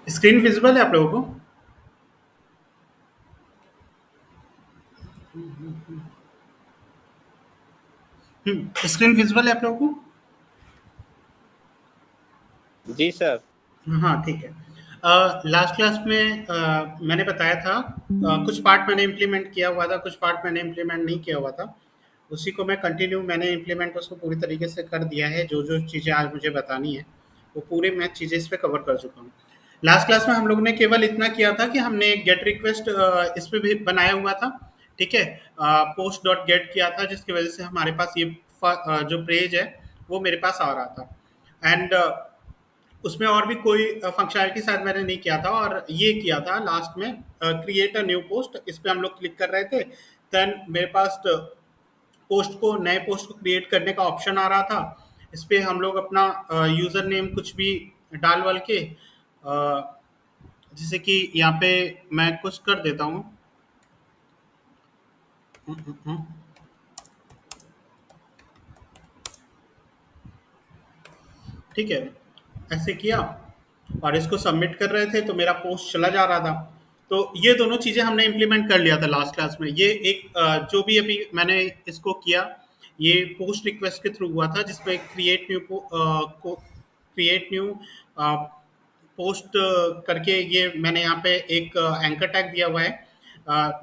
Screen visible है आप लोगों को? स्क्रीन विजिबल है आप लोगों को? जी सर। हाँ, ठीक है। लास्ट क्लास में मैंने बताया था, कुछ पार्ट मैंने इम्प्लीमेंट किया हुआ था, कुछ पार्ट मैंने इम्प्लीमेंट नहीं किया हुआ था। उसी को मैं कंटिन्यू मैंने इम्प्लीमेंट उसको पूरी तरीके से कर दिया है। जो-जो चीज़ें आज मुझे बतानी है, वो पूरे मैं चीज़ें इस पे कवर कर चुका हूँ। लास्ट क्लास में हम लोगों ने केवल इतना किया था कि हमने एक गेट रिक्वेस्ट इस पे भी बनाया हुआ था, ठीक है? पोस्ट डॉट गेट किया था, जिसकी वजह से हमारे पास ये जो पेज है, वो मेरे पास आ रहा था। एंड उसमें और भी कोई फंक्शनैलिटी शायद मैंने नहीं किया था, और ये किया था लास्ट में, क्रिएट अ न्यू पोस्ट। इस पे हम लोग क्लिक कर रहे थे, देन मेरे पास पोस्ट को नए पोस्ट को क्रिएट करने का ऑप्शन आ रहा था। इस पे हम लोग अपना यूज़र नेम कुछ भी डाल वाल के, जैसे कि यहाँ पे मैं कुछ कर देता हूँ। ठीक है, ऐसे किया और इसको सबमिट कर रहे थे तो मेरा पोस्ट चला जा रहा था। तो ये दोनों चीज़ें हमने इम्प्लीमेंट कर लिया था लास्ट क्लास में। ये एक जो भी अभी मैंने इसको किया, ये पोस्ट रिक्वेस्ट के थ्रू हुआ था, जिसपे क्रिएट न्यू पोस्ट करके ये मैंने यहाँ पे एक एंकर टैग दिया हुआ है।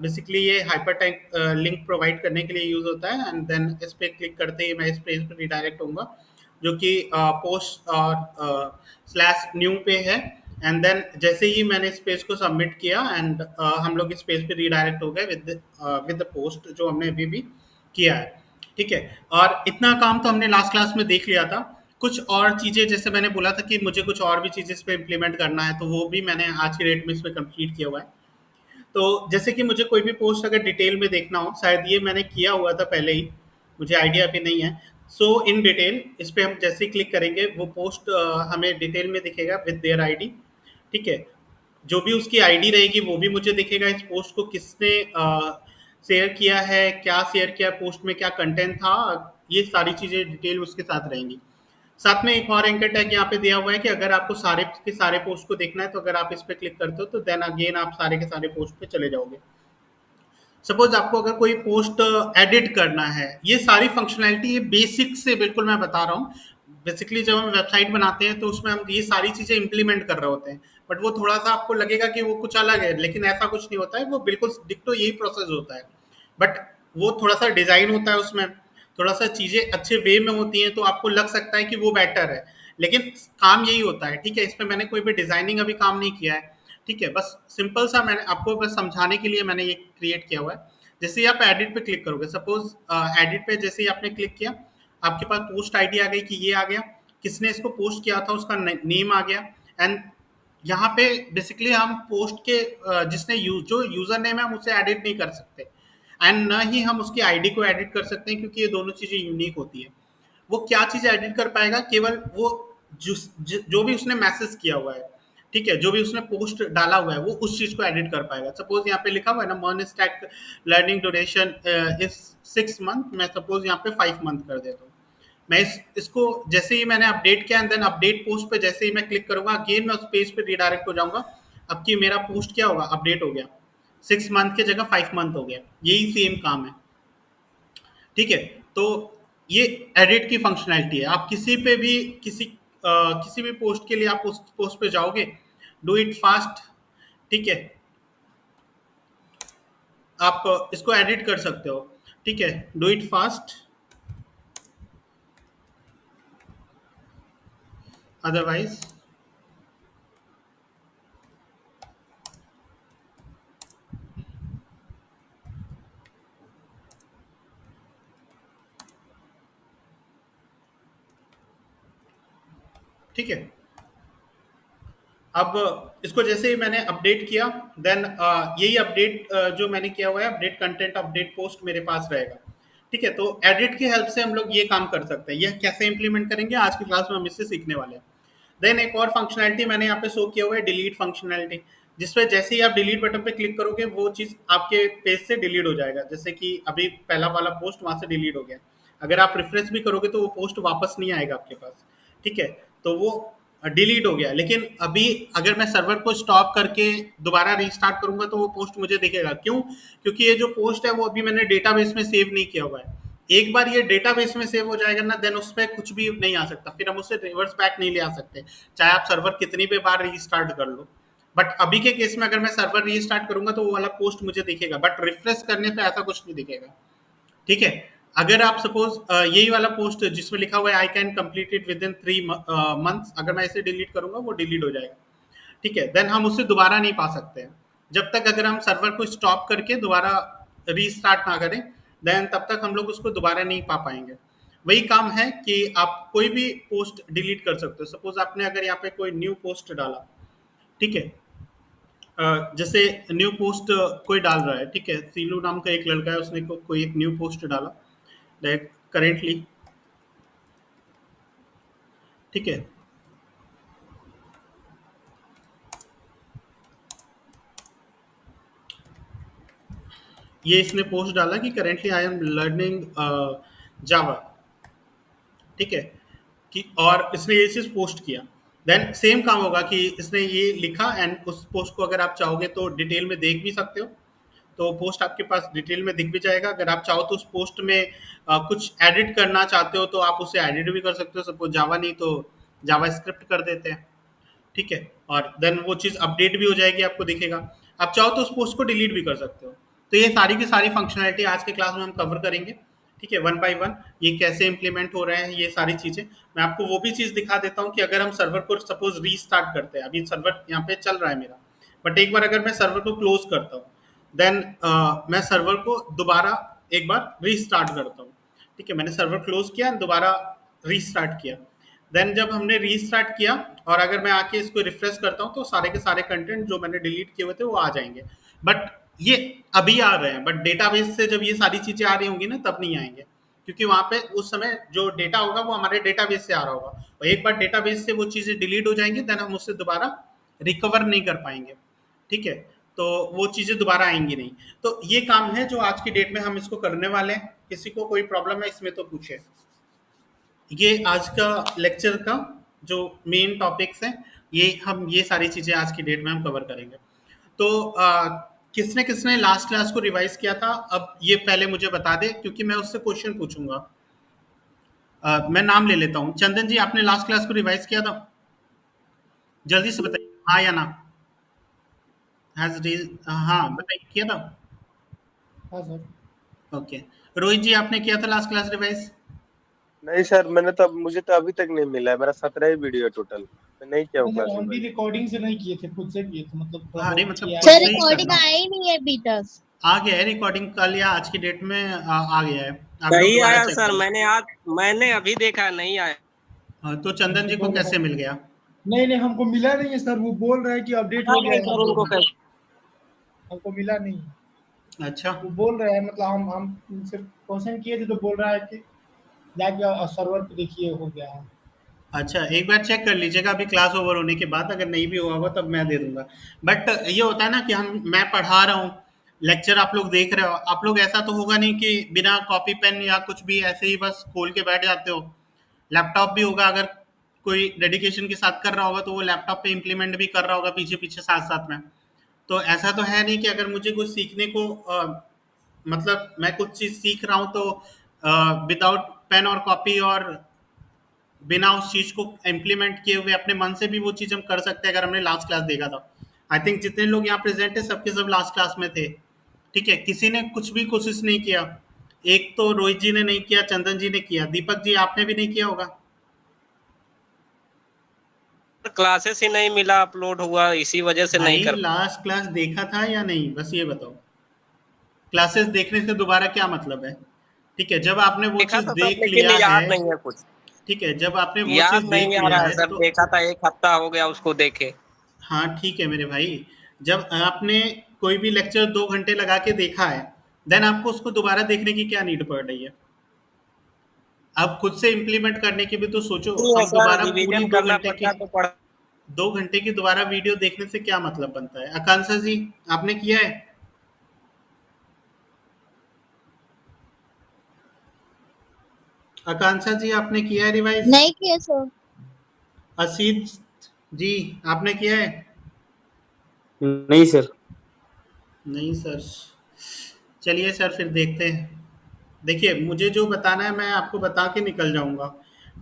बेसिकली ये हाइपर टैग लिंक प्रोवाइड करने के लिए यूज़ होता है, एंड देन इस पे क्लिक करते ही मैं इस पेज पे रिडायरेक्ट होऊंगा, जो कि पोस्ट और स्लैश न्यू पे है। एंड देन जैसे ही मैंने इस पेज को सबमिट किया, एंड हम लोग इस पेज पे रिडायरेक्ट हो गए विद द पोस्ट जो हमने अभी भी किया है। ठीक है, और इतना काम तो हमने लास्ट क्लास में देख लिया था। कुछ और चीज़ें, जैसे मैंने बोला था कि मुझे कुछ और भी चीज़ें इस पे इम्प्लीमेंट करना है, तो वो भी मैंने आज की डेट में इसमें कंप्लीट किया हुआ है। तो जैसे कि मुझे कोई भी पोस्ट अगर डिटेल में देखना हो, शायद ये मैंने किया हुआ था पहले ही, मुझे आइडिया अभी नहीं है। सो इन डिटेल इस पे हम जैसे ही क्लिक करेंगे, वो पोस्ट हमें डिटेल में दिखेगा विद देयर आईडी। ठीक है, जो भी उसकी आईडी रहेगी वो भी मुझे दिखेगा, इस पोस्ट को किसने शेयर किया है, क्या शेयर किया, पोस्ट में क्या कंटेंट था, ये सारी चीज़ें डिटेल उसके साथ रहेंगी। साथ में एक और एंकर टैग यहाँ पे दिया हुआ है कि अगर आपको सारे के सारे पोस्ट को देखना है, तो अगर आप इस पे क्लिक करते हो तो देन अगेन आप सारे के सारे पोस्ट पे चले जाओगे। सपोज आपको अगर कोई पोस्ट एडिट करना है, ये सारी फंक्शनैलिटी ये बेसिक से बिल्कुल मैं बता रहा हूँ। बेसिकली जब हम वेबसाइट बनाते हैं तो उसमें हम ये सारी चीज़ें इम्प्लीमेंट कर रहे होते हैं, बट वो थोड़ा सा आपको लगेगा कि वो कुछ अलग है, लेकिन ऐसा कुछ नहीं होता है, वो बिल्कुल डिक्टो यही प्रोसेस होता है। बट वो थोड़ा सा डिज़ाइन होता है उसमें, थोड़ा सा चीज़ें अच्छे वे में होती हैं, तो आपको लग सकता है कि वो बेटर है, लेकिन काम यही होता है। ठीक है, इसमें मैंने कोई भी डिज़ाइनिंग अभी काम नहीं किया है। ठीक है, बस सिंपल सा मैंने आपको बस समझाने के लिए मैंने ये क्रिएट किया हुआ है। जैसे ही आप एडिट पे क्लिक करोगे, सपोज एडिट पे जैसे ही आपने क्लिक किया, आपके पास पोस्ट आईडी आ गई कि ये आ गया, किसने इसको पोस्ट किया था उसका नेम आ गया। एंड यहाँ पे बेसिकली हम पोस्ट के जिसने जो यूजर नेम है हम उसे एडिट नहीं कर सकते, एंड ना ही हम उसकी आईडी को एडिट कर सकते हैं, क्योंकि ये दोनों चीजें यूनिक होती है। वो क्या चीज़ एडिट कर पाएगा, केवल वो जो भी उसने मैसेज किया हुआ है, ठीक है, जो भी उसने पोस्ट डाला हुआ है, वो उस चीज़ को एडिट कर पाएगा। सपोज यहाँ पे लिखा हुआ है ना, मॉन stack learning duration is 6 month, मैं सपोज यहाँ पे 5 मंथ कर देता हूँ। मैं इसको जैसे ही मैंने अपडेट किया, एंड देन अपडेट पोस्ट पे जैसे ही मैं क्लिक करूंगा, अगेन मैं उस पेज पे रिडायरेक्ट हो जाऊंगा। अब कि मेरा पोस्ट क्या होगा, अपडेट हो गया, 6 मंथ की जगह 5 मंथ हो गया, यही सेम काम है। ठीक है, तो ये एडिट की फंक्शनैलिटी है। आप किसी पे भी किसी भी पोस्ट के लिए आप उस पोस्ट पे जाओगे, डू इट फास्ट। ठीक है, आप इसको एडिट कर सकते हो। ठीक है, डू इट फास्ट। अदरवाइज ठीक है। अब इसको जैसे ही मैंने अपडेट किया, देन यही अपडेट जो मैंने किया हुआ है, अपडेट कंटेंट अपडेट पोस्ट मेरे पास रहेगा। ठीक है, तो एडिट की हेल्प से हम लोग ये काम कर सकते हैं। यह कैसे इंप्लीमेंट करेंगे आज की क्लास में हम इससे सीखने वाले हैं। देन एक और फंक्शनैलिटी मैंने यहाँ पे शो किया हुआ है, डिलीट फंक्शनैलिटी, जिसपे जैसे ही आप डिलीट बटन पे क्लिक करोगे वो चीज़ आपके पेज से डिलीट हो जाएगा। जैसे कि अभी पहला वाला पोस्ट वहां से डिलीट हो गया, अगर आप रिफ्रेश भी करोगे तो वो पोस्ट वापस नहीं आएगा आपके पास। ठीक है, तो वो डिलीट हो गया। लेकिन अभी अगर मैं सर्वर को स्टॉप करके दोबारा रीस्टार्ट करूंगा तो वो पोस्ट मुझे दिखेगा। क्यों? क्योंकि ये जो पोस्ट है वो अभी मैंने डेटाबेस में सेव नहीं किया हुआ है। एक बार ये डेटाबेस में सेव हो जाएगा ना, देन उस पर कुछ भी नहीं आ सकता, फिर हम उससे रिवर्स बैक नहीं ले आ सकते, चाहे आप सर्वर कितनी भी बार रीस्टार्ट कर लो। बट अभी के केस में अगर मैं सर्वर रीस्टार्ट करूंगा तो वो वाला पोस्ट मुझे दिखेगा, बट रिफ्रेश करने पे ऐसा कुछ नहीं दिखेगा। ठीक है, अगर आप सपोज यही वाला पोस्ट जिसमें लिखा हुआ है I can complete it with in 3 months, अगर मैं इसे डिलीट करूंगा वो डिलीट हो जाएगा। ठीक है, देन हम उससे दोबारा नहीं पा सकते हैं जब तक अगर हम सर्वर को स्टॉप करके दोबारा रीस्टार्ट ना करें, देन तब तक हम लोग उसको दोबारा नहीं पा पाएंगे। वही काम है कि आप कोई भी पोस्ट डिलीट कर सकते हो। सपोज आपने अगर यहाँ पे कोई न्यू पोस्ट डाला, ठीक है, जैसे न्यू पोस्ट कोई डाल रहा है, ठीक है, सीलू नाम का एक लड़का है, उसने कोई एक न्यू पोस्ट डाला लाइक करेंटली। ठीक है, ये इसने पोस्ट डाला कि करेंटली आई एम लर्निंग जावा। ठीक है, कि और इसने ये चीज पोस्ट किया। देन सेम काम होगा कि इसने ये लिखा, एंड उस पोस्ट को अगर आप चाहोगे तो डिटेल में देख भी सकते हो, तो पोस्ट आपके पास डिटेल में दिख भी जाएगा। अगर आप चाहो तो उस पोस्ट में कुछ एडिट करना चाहते हो तो आप उसे एडिट भी कर सकते हो। सपोज जावा नहीं तो जावा स्क्रिप्ट कर देते हैं। ठीक है, और देन वो चीज़ अपडेट भी हो जाएगी, आपको दिखेगा। आप चाहो तो उस पोस्ट को डिलीट भी कर सकते हो। तो ये सारी की सारी फंक्शनैलिटी आज के क्लास में हम कवर करेंगे। ठीक है, वन बाय वन ये कैसे इंप्लीमेंट हो रहे हैं ये सारी चीज़ें। मैं आपको वो भी चीज़ दिखा देता हूँ कि अगर हम सर्वर को सपोज रीस्टार्ट करते हैं, अभी सर्वर यहाँ पे चल रहा है मेरा, बट एक बार अगर मैं सर्वर को क्लोज करता हूँ, देन मैं सर्वर को दोबारा एक बार रीस्टार्ट करता हूँ। ठीक है, मैंने सर्वर क्लोज किया, दोबारा रीस्टार्ट किया। देन जब हमने रीस्टार्ट किया और अगर मैं आके इसको रिफ्रेश करता हूँ तो सारे के सारे कंटेंट जो मैंने डिलीट किए हुए थे वो आ जाएंगे। बट ये अभी आ रहे हैं, बट डेटाबेस से जब ये सारी चीजें आ रही होंगी ना तब नहीं आएंगे, क्योंकि वहां पे उस समय जो डेटा होगा वो हमारे डेटाबेस से आ रहा होगा, और एक बार डेटाबेस से वो चीजें डिलीट हो जाएंगी, देन हम उससे दोबारा रिकवर नहीं कर पाएंगे। ठीक है, तो वो चीजें दोबारा आएंगी नहीं। तो ये काम है जो आज की डेट में हम इसको करने वाले हैं। किसी को कोई प्रॉब्लम है इसमें तो पूछे। ये आज का लेक्चर का जो मेन टॉपिक्स हैं, ये सारी चीज़ें आज की डेट में हम कवर करेंगे। तो किसने किसने लास्ट क्लास को रिवाइज किया था, अब ये पहले मुझे बता दे, क्योंकि मैं उससे क्वेश्चन पूछूंगा। मैं नाम ले लेता हूँ। चंदन जी, आपने लास्ट क्लास को रिवाइज किया था? जल्दी से बताइए, हाँ या ना। हाँ बताइए, किया था। हाँ सर। ओके, रोहित जी आपने किया था लास्ट क्लास रिवाइज? नहीं सर, मुझे तो अभी तक नहीं मिला है। मेरा 17 ही वीडियो है टोटल। मैं नहीं किया हूँ नहीं क्लास सर, हम भी रिवाइज। रिकॉर्डिंग से नहीं किए थे, खुद से किए थे, मतलब थोड़ा हाँ नहीं, बहुत मतलब किया खुद है। सर से ही रिकॉर्डिंग करना। आया ही नहीं है अभी तक। आ गया है रिकॉर्डिंग, कल या आज की डेट में आ गया है। आप लोग नहीं दोबारा आया चेक सर, करें। मैंने अभी देखा, नहीं आया। हाँ, तो चंदन जी को कैसे मिल गया? नहीं नहीं, हमको मिला नहीं है सर, वो बोल रहे हैं कि अपडेट पता हो नहीं गया है, सर उनको कैसे। हमको मिला नहीं। अच्छा। वो बोल रहे हैं, मतलब हम उनसे क्वेश्चन किए थे तो बोल रहा है कि जाके सर्वर पे देखिए हो गया है। अच्छा, एक बार चेक कर लीजिएगा अभी क्लास ओवर होने के बाद, अगर नहीं भी हुआ होगा तब मैं दे दूंगा। बट ये होता है ना कि मैं पढ़ा रहा हूँ, लेक्चर आप लोग देख रहे हो, आप लोग ऐसा तो होगा नहीं कि बिना कॉपी पेन या कुछ भी ऐसे ही बस खोल के बैठ जाते हो। लैपटॉप भी होगा, अगर कोई डेडिकेशन के साथ कर रहा होगा तो वो लैपटॉप पे इम्प्लीमेंट भी कर रहा होगा पीछे पीछे साथ साथ में। तो ऐसा तो है नहीं कि अगर मुझे कुछ सीखने को मतलब मैं कुछ चीज़ सीख रहा हूँ तो विदाउट पेन और कॉपी और बिना उस चीज़ को इम्प्लीमेंट किए हुए अपने मन से भी वो चीज़ हम कर सकते हैं, अगर हमने लास्ट क्लास देखा था। आई थिंक जितने लोग यहाँ प्रेजेंट है सबके सब लास्ट क्लास में थे। ठीक है, किसी ने कुछ भी कोशिश नहीं किया। एक तो रोहित जी ने नहीं किया, चंदन जी ने किया, दीपक जी आपने भी नहीं किया होगा। क्लासेस ही नहीं मिला, अपलोड हुआ, इसी वजह से नहीं भाई कर लास्ट क्लास देखा था या नहीं, बस ये बताओ। क्लासेस देखने से दोबारा क्या मतलब है? ठीक है, जब आपने वो देखा चीज़ था सर, देख लेकिन लिया है, याद नहीं है कुछ। ठीक है, जब आपने वो याद चीज़ नहीं देख आ लिया रहा है है सर, तो देखा था 1 हफ्ता हो गया उसको देखे। हाँ, ठीक है मेरे भाई। जब आपने कोई भी लेक्चर 2 घंटे लगा के देखा है, देन आपको उसको दोबारा देखने की क्या नीड पड़ रही है? आप खुद से इम्प्लीमेंट करने की भी तो सोचो। नहीं है हम सर, दोबारा पूरी रिवीजन 2 करना घंटे की पड़ता तो पढ़ 2 घंटे की दोबारा वीडियो देखने से क्या मतलब बनता है? आकांक्षा जी, आपने किया है? आकांक्षा जी, आपने किया है रिवाइज़? नहीं किए सर। असीत जी, आपने किया है? नहीं सर। नहीं सर। चलिए सर, फिर देखते हैं। देखिए, मुझे जो बताना है मैं आपको बता के निकल जाऊँगा,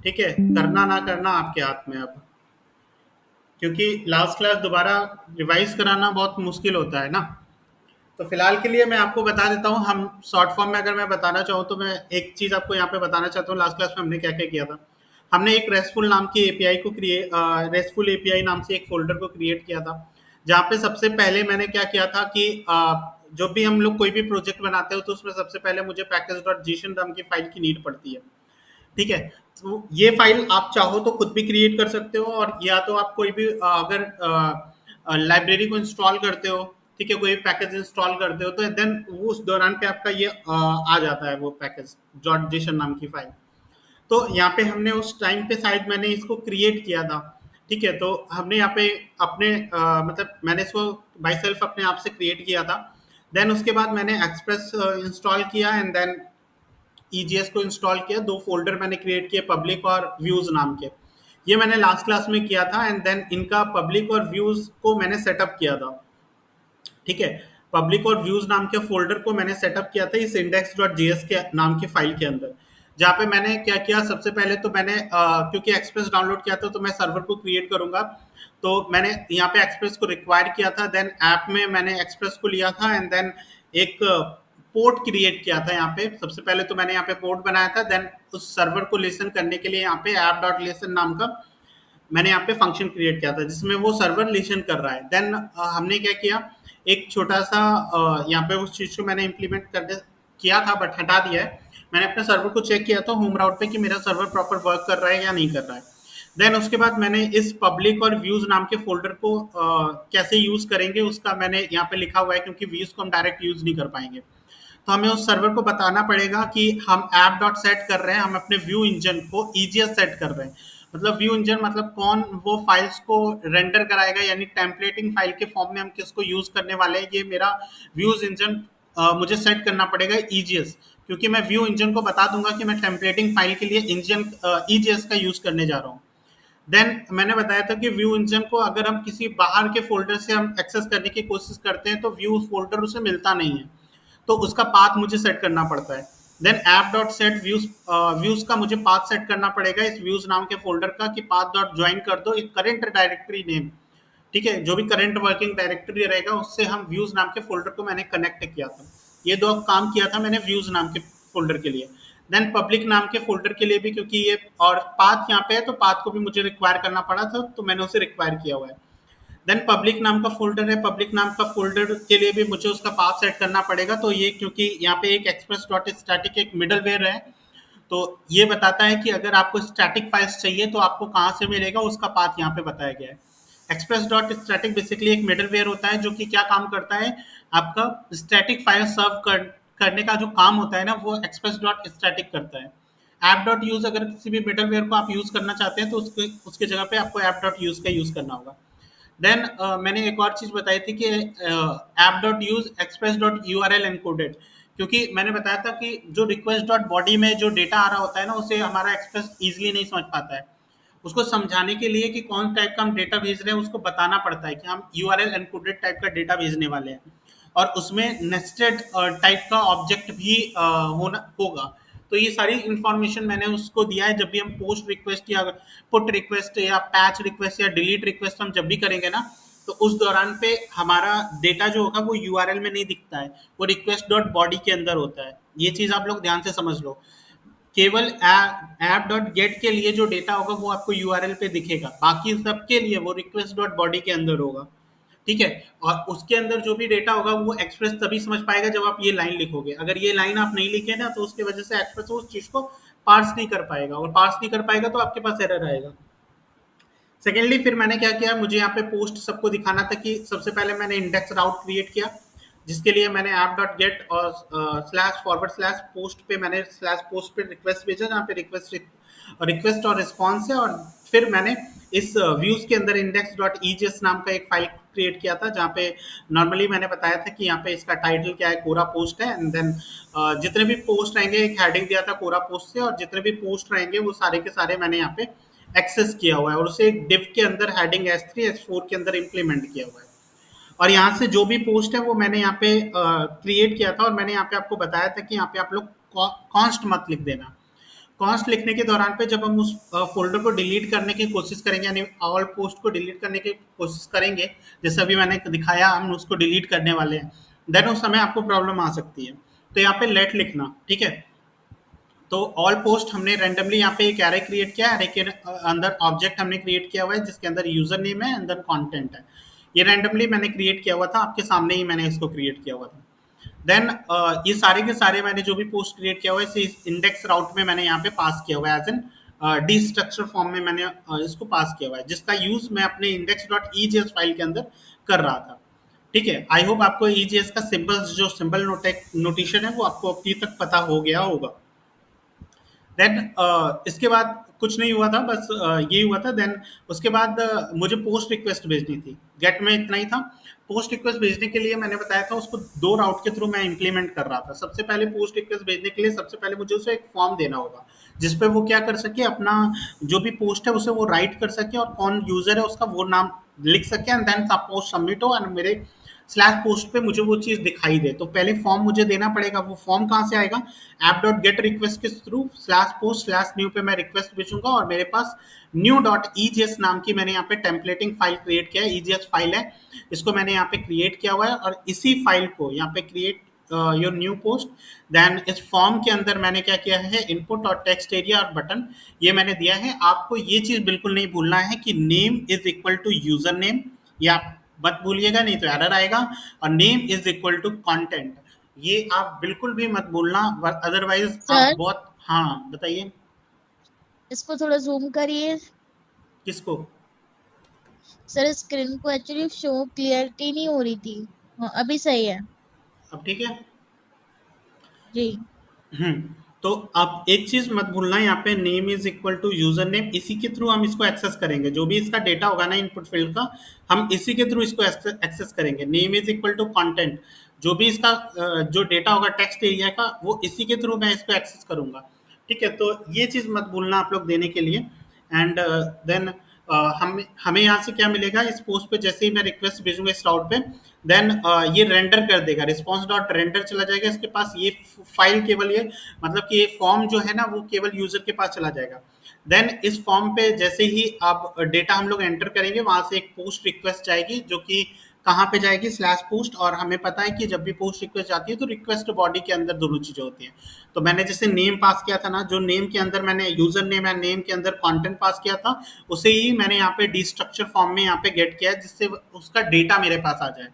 ठीक है? करना ना करना आपके हाथ में अब, क्योंकि लास्ट क्लास दोबारा रिवाइज़ कराना बहुत मुश्किल होता है ना। तो फिलहाल के लिए मैं आपको बता देता हूँ, हम शॉर्ट फॉर्म में अगर मैं बताना चाहूँ तो मैं एक चीज़ आपको यहाँ पे बताना चाहता हूँ, लास्ट क्लास में हमने क्या क्या किया था। हमने एक रेस्टफुल नाम की एपीआई को क्रिएट रेस्टफुल एपीआई नाम से एक फोल्डर को क्रिएट किया था, जहाँ पे सबसे पहले मैंने क्या किया था कि जब भी हम लोग कोई भी प्रोजेक्ट बनाते हो तो उसमें सबसे पहले मुझे पैकेज डॉट जीशन नाम की फाइल की नीड पड़ती है, ठीक है? तो ये फाइल आप चाहो तो खुद भी क्रिएट कर सकते हो, और या तो आप कोई भी अगर लाइब्रेरी को इंस्टॉल करते हो, ठीक है, कोई पैकेज इंस्टॉल करते हो, तो देन वो उस दौरान पे आपका ये आ जाता है वो पैकेज डॉट जेसन नाम की फाइल। तो यहाँ पे हमने उस टाइम पे शायद मैंने इसको क्रिएट किया था, ठीक है? तो हमने यहाँ पे अपने मतलब मैंने इसको बाई सेल्फ अपने आप से क्रिएट किया था। देन उसके बाद मैंने एक्सप्रेस इंस्टॉल किया, एंड देन ईजीएस को इंस्टॉल किया। 2 फ़ोल्डर मैंने क्रिएट किए, पब्लिक और व्यूज़ नाम के। ये मैंने लास्ट क्लास में किया था, एंड देन इनका पब्लिक और व्यूज़ को मैंने सेटअप किया था, ठीक है? पब्लिक और व्यूज़ नाम के फ़ोल्डर को मैंने सेटअप किया था इस index.js के नाम की फ़ाइल के अंदर। जहाँ पे मैंने क्या किया, सबसे पहले तो मैंने क्योंकि एक्सप्रेस डाउनलोड किया था तो मैं सर्वर को क्रिएट करूँगा। तो मैंने यहाँ पे एक्सप्रेस को रिक्वायर किया था, देन ऐप में मैंने एक्सप्रेस को लिया था, एंड देन एक पोर्ट क्रिएट किया था यहाँ पे। सबसे पहले तो मैंने यहाँ पे पोर्ट बनाया था, देन उस सर्वर को लिसन करने के लिए यहाँ पे app.listen नाम का मैंने यहाँ पे फंक्शन क्रिएट किया था, जिसमें वो सर्वर लिसन कर रहा है। देन हमने क्या किया, एक छोटा सा यहाँ पे उस चीज़ को मैंने इम्प्लीमेंट कर किया था बट हटा दिया है। मैंने अपने सर्वर को चेक किया था होम राउट पे कि मेरा सर्वर प्रॉपर वर्क कर रहा है या नहीं कर रहा है। देन उसके बाद मैंने इस पब्लिक और व्यूज़ नाम के फ़ोल्डर को कैसे यूज़ करेंगे उसका मैंने यहाँ पे लिखा हुआ है, क्योंकि व्यूज़ को हम डायरेक्ट यूज़ नहीं कर पाएंगे। तो हमें उस सर्वर को बताना पड़ेगा कि हम ऐप डॉट सेट कर रहे हैं, हम अपने व्यू इंजन को ईजीएस सेट कर रहे हैं। मतलब व्यू इंजन मतलब कौन वो फाइल्स को रेंडर कराएगा, यानी टेम्पलेटिंग फाइल के फॉर्म में हम किसको यूज़ करने वाले हैं, ये मेरा व्यूज इंजन मुझे सेट करना पड़ेगा ईजीएस, क्योंकि मैं व्यू इंजन को बता दूंगा कि मैं टेम्पलेटिंग फाइल के लिए इंजन ईजीएस का यूज़ करने जा रहा हूँ। देन मैंने बताया था कि व्यू इंजन को अगर हम किसी बाहर के फोल्डर से हम एक्सेस करने की कोशिश करते हैं तो व्यू फोल्डर उसे मिलता नहीं है, तो उसका पाथ मुझे सेट करना पड़ता है। Then app dot set views views का मुझे पाथ सेट करना पड़ेगा इस व्यूज नाम के फोल्डर का, कि पाथ डॉट ज्वाइन कर दो एक करंट डायरेक्टरी नेम, ठीक है? जो भी करंट वर्किंग डायरेक्टरी रहेगा उससे हम व्यूज नाम के फोल्डर को मैंने कनेक्ट किया था। ये 2 काम किया था मैंने व्यूज नाम के फोल्डर के लिए। देन पब्लिक नाम के फोल्डर के लिए भी, क्योंकि ये और पाथ यहाँ पे है तो पाथ को भी मुझे रिक्वायर करना पड़ा था, तो मैंने उसे रिक्वायर किया हुआ है। देन पब्लिक नाम का फ़ोल्डर है, पब्लिक नाम का फ़ोल्डर के लिए भी मुझे उसका पाथ सेट करना पड़ेगा। तो ये क्योंकि यहाँ पे एक एक्सप्रेस डॉट स्टैटिक एक मिडलवेयर है, तो ये बताता है कि अगर आपको स्टैटिक फाइल्स चाहिए तो आपको कहाँ से मिलेगा, उसका पाथ यहाँ पे बताया गया है। एक्सप्रेस डॉट स्टैटिक बेसिकली एक मिडलवेयर होता है जो कि क्या काम करता है, आपका स्टैटिक फाइल सर्व करने का जो काम होता है ना, वो एक्सप्रेस डॉट स्टैटिक करता है। ऐप डॉट यूज़ अगर किसी भी मिडलवेयर को आप यूज़ करना चाहते हैं तो उसके उसके जगह पे आपको ऐप डॉट यूज़ का यूज़ करना होगा। देन मैंने एक और चीज़ बताई थी कि app dot use express dot U R L encoded, क्योंकि मैंने बताया था कि जो रिक्वेस्ट डॉट बॉडी में जो डेटा आ रहा होता है ना, उसे हमारा एक्सप्रेस ईजिली नहीं समझ पाता है। उसको समझाने के लिए कि कौन टाइप का हम डेटा भेज रहे हैं उसको बताना पड़ता है कि हम you R L encoded type का डेटा भेजने वाले हैं, और उसमें नेस्टेड टाइप का ऑब्जेक्ट भी होना होगा। तो ये सारी इंफॉर्मेशन मैंने उसको दिया है। जब भी हम पोस्ट रिक्वेस्ट या पुट रिक्वेस्ट या पैच रिक्वेस्ट या डिलीट रिक्वेस्ट हम जब भी करेंगे ना, तो उस दौरान पे हमारा डेटा जो होगा वो यूआरएल में नहीं दिखता है, वो रिक्वेस्ट डॉट बॉडी के अंदर होता है। ये चीज़ आप लोग ध्यान से समझ लो केवल ऐप डॉट गेट के लिए जो डेटा होगा वो आपको यूआरएल पे दिखेगा, बाकी सबके लिए वो रिक्वेस्ट डॉट बॉडी के अंदर होगा। ठीक है, और उसके अंदर जो भी डेटा होगा वो एक्सप्रेस तभी समझ पाएगा जब आप ये लाइन लिखोगे। अगर ये लाइन आप नहीं लिखे ना तो उसकी वजह से एक्सप्रेस उस चीज को पार्स नहीं कर पाएगा, और पार्स नहीं कर पाएगा तो आपके पास एरर आएगा। सेकेंडली फिर मैंने क्या किया, मुझे यहाँ पे पोस्ट सबको दिखाना था कि सबसे पहले मैंने इंडेक्स राउट क्रिएट किया, जिसके लिए मैंने ऐप डॉट गेट और स्लैश फॉरवर्ड स्लैश पोस्ट पे मैंने स्लैश पोस्ट पे रिक्वेस्ट भेजा, जहाँ पे रिक्वेस्ट और रिस्पॉन्स है। और फिर मैंने इस व्यूज के अंदर इंडेक्स डॉट ईजीएस नाम का एक फाइल क्रिएट किया था, जहाँ पे नॉर्मली मैंने बताया था कि यहाँ पे इसका टाइटल क्या है, कोरा पोस्ट है, एंड देन जितने भी पोस्ट रहेंगे, एक हेडिंग दिया था कोरा पोस्ट से, और जितने भी पोस्ट रहेंगे वो सारे के सारे मैंने यहाँ पे एक्सेस किया हुआ है, और उसे एक डिव के अंदर हेडिंग S3 S4 के अंदर इम्प्लीमेंट किया हुआ है। और यहाँ से जो भी पोस्ट है वो मैंने यहाँ पे क्रिएट किया था, और मैंने यहाँ पे आपको बताया था कि यहाँ पे आप लोग कॉन्स्ट मत लिख देना। कॉन्स्ट लिखने के दौरान पे जब हम उस फोल्डर को डिलीट करने की कोशिश करेंगे, यानी ऑल पोस्ट को डिलीट करने की कोशिश करेंगे, जैसे अभी मैंने दिखाया हम उसको डिलीट करने वाले हैं, देन उस समय आपको प्रॉब्लम आ सकती है। तो यहाँ पे लेट लिखना, ठीक है। तो ऑल पोस्ट हमने रैंडमली यहाँ पे एक एरे क्रिएट किया, एरे के अंदर ऑब्जेक्ट हमने क्रिएट किया हुआ है जिसके अंदर यूजर नेम है, अंदर कंटेंट है। ये रैंडमली मैंने क्रिएट किया हुआ था, आपके सामने ही मैंने इसको क्रिएट किया हुआ था। देन ये सारे के सारे मैंने जो भी पोस्ट क्रिएट किया हुआ है इस इंडेक्स राउट में मैंने यहाँ पे पास किया हुआ है, as and the structure form में मैंने इसको पास किया हुआ है, जिसका यूज मैं अपने इंडेक्स डॉट ईजीएस फाइल के अंदर कर रहा था। ठीक है, आई होप आपको ईजीएस का सिंबल्स जो सिंबल नोटेशन है वो आपको अभी तक पता हो गया होगा। देन इसके बाद कुछ नहीं हुआ था, बस यही हुआ था। देन उसके बाद मुझे पोस्ट रिक्वेस्ट भेजनी थी, गेट में इतना ही था। पोस्ट रिक्वेस्ट भेजने के लिए मैंने बताया था उसको 2 राउट के थ्रू मैं इंप्लीमेंट कर रहा था। सबसे पहले पोस्ट रिक्वेस्ट भेजने के लिए सबसे पहले मुझे उसे एक फॉर्म देना होगा, जिसपे वो क्या कर सके, अपना जो भी पोस्ट है उसे वो राइट कर सके, और कौन यूजर है उसका वो नाम लिख सके, एंड देन पोस्ट सबमिट हो, एंड मेरे स्लैश पोस्ट पे मुझे वो चीज़ दिखाई दे। तो पहले फॉर्म मुझे देना पड़ेगा। वो फॉर्म कहाँ से आएगा, ऐप डॉट गेट रिक्वेस्ट के through slash post slash new पे मैं रिक्वेस्ट भेजूंगा, और मेरे पास न्यू डॉट ईजीएस नाम की मैंने यहाँ पे टेम्पलेटिंग फाइल क्रिएट किया है, ईजीएस फाइल है, इसको मैंने यहाँ पे क्रिएट किया हुआ है। और इसी फाइल को यहाँ पे create your new post, then इस फॉर्म के अंदर मैंने क्या किया है, इनपुट और टेक्स्ट एरिया और बटन ये मैंने दिया है। आपको ये चीज़ बिल्कुल नहीं भूलना है कि name is equal to user name, या मत भूलिएगा नहीं तो एरर आएगा, और name is equal to content, ये आप बिल्कुल भी मत भूलना, अदरवाइज आप सर बहुत। हाँ बताइए। इसको थोड़ा जूम करिए किसको? सर, स्क्रीन को एक्चुअली शो क्लियरिटी नहीं हो रही थी। हाँ, अभी सही है अब ठीक है। जी। तो आप एक चीज मत भूलना, यहाँ पे name is equal to user name, इसी के थ्रू हम इसको एक्सेस करेंगे। जो भी इसका डेटा होगा ना इनपुट फील्ड का, हम इसी के थ्रू इसको एक्सेस करेंगे। Name is equal to content, जो भी इसका जो डेटा होगा टेक्स्ट एरिया का, वो इसी के थ्रू मैं इसको एक्सेस करूंगा। ठीक है, तो ये चीज मत भूलना आप लोग देने के लिए। एंड देन हमें यहाँ से क्या मिलेगा, इस पोस्ट पे जैसे ही मैं रिक्वेस्ट भेजूंगा इस राउट पे, देन ये रेंडर कर देगा, रिस्पॉन्स डॉट रेंडर चला जाएगा इसके पास। ये फाइल केवल ये मतलब कि ये फॉर्म जो है ना वो केवल यूजर के पास चला जाएगा। देन इस फॉर्म पे जैसे ही आप डेटा हम लोग एंटर करेंगे, वहां से एक पोस्ट रिक्वेस्ट जाएगी, जो कि कहाँ पे जाएगी, स्लैश पोस्ट। और हमें पता है कि जब भी पोस्ट रिक्वेस्ट जाती है तो रिक्वेस्ट बॉडी के अंदर दोनों चीजें होती हैं। तो मैंने जैसे नेम पास किया था ना, जो नेम के अंदर मैंने यूजर नेम एंड नेम के अंदर कंटेंट पास किया था, उसे ही मैंने यहाँ पे डी स्ट्रक्चर फॉर्म में यहाँ पे गेट किया है, जिससे उसका डेटा मेरे पास आ जाए।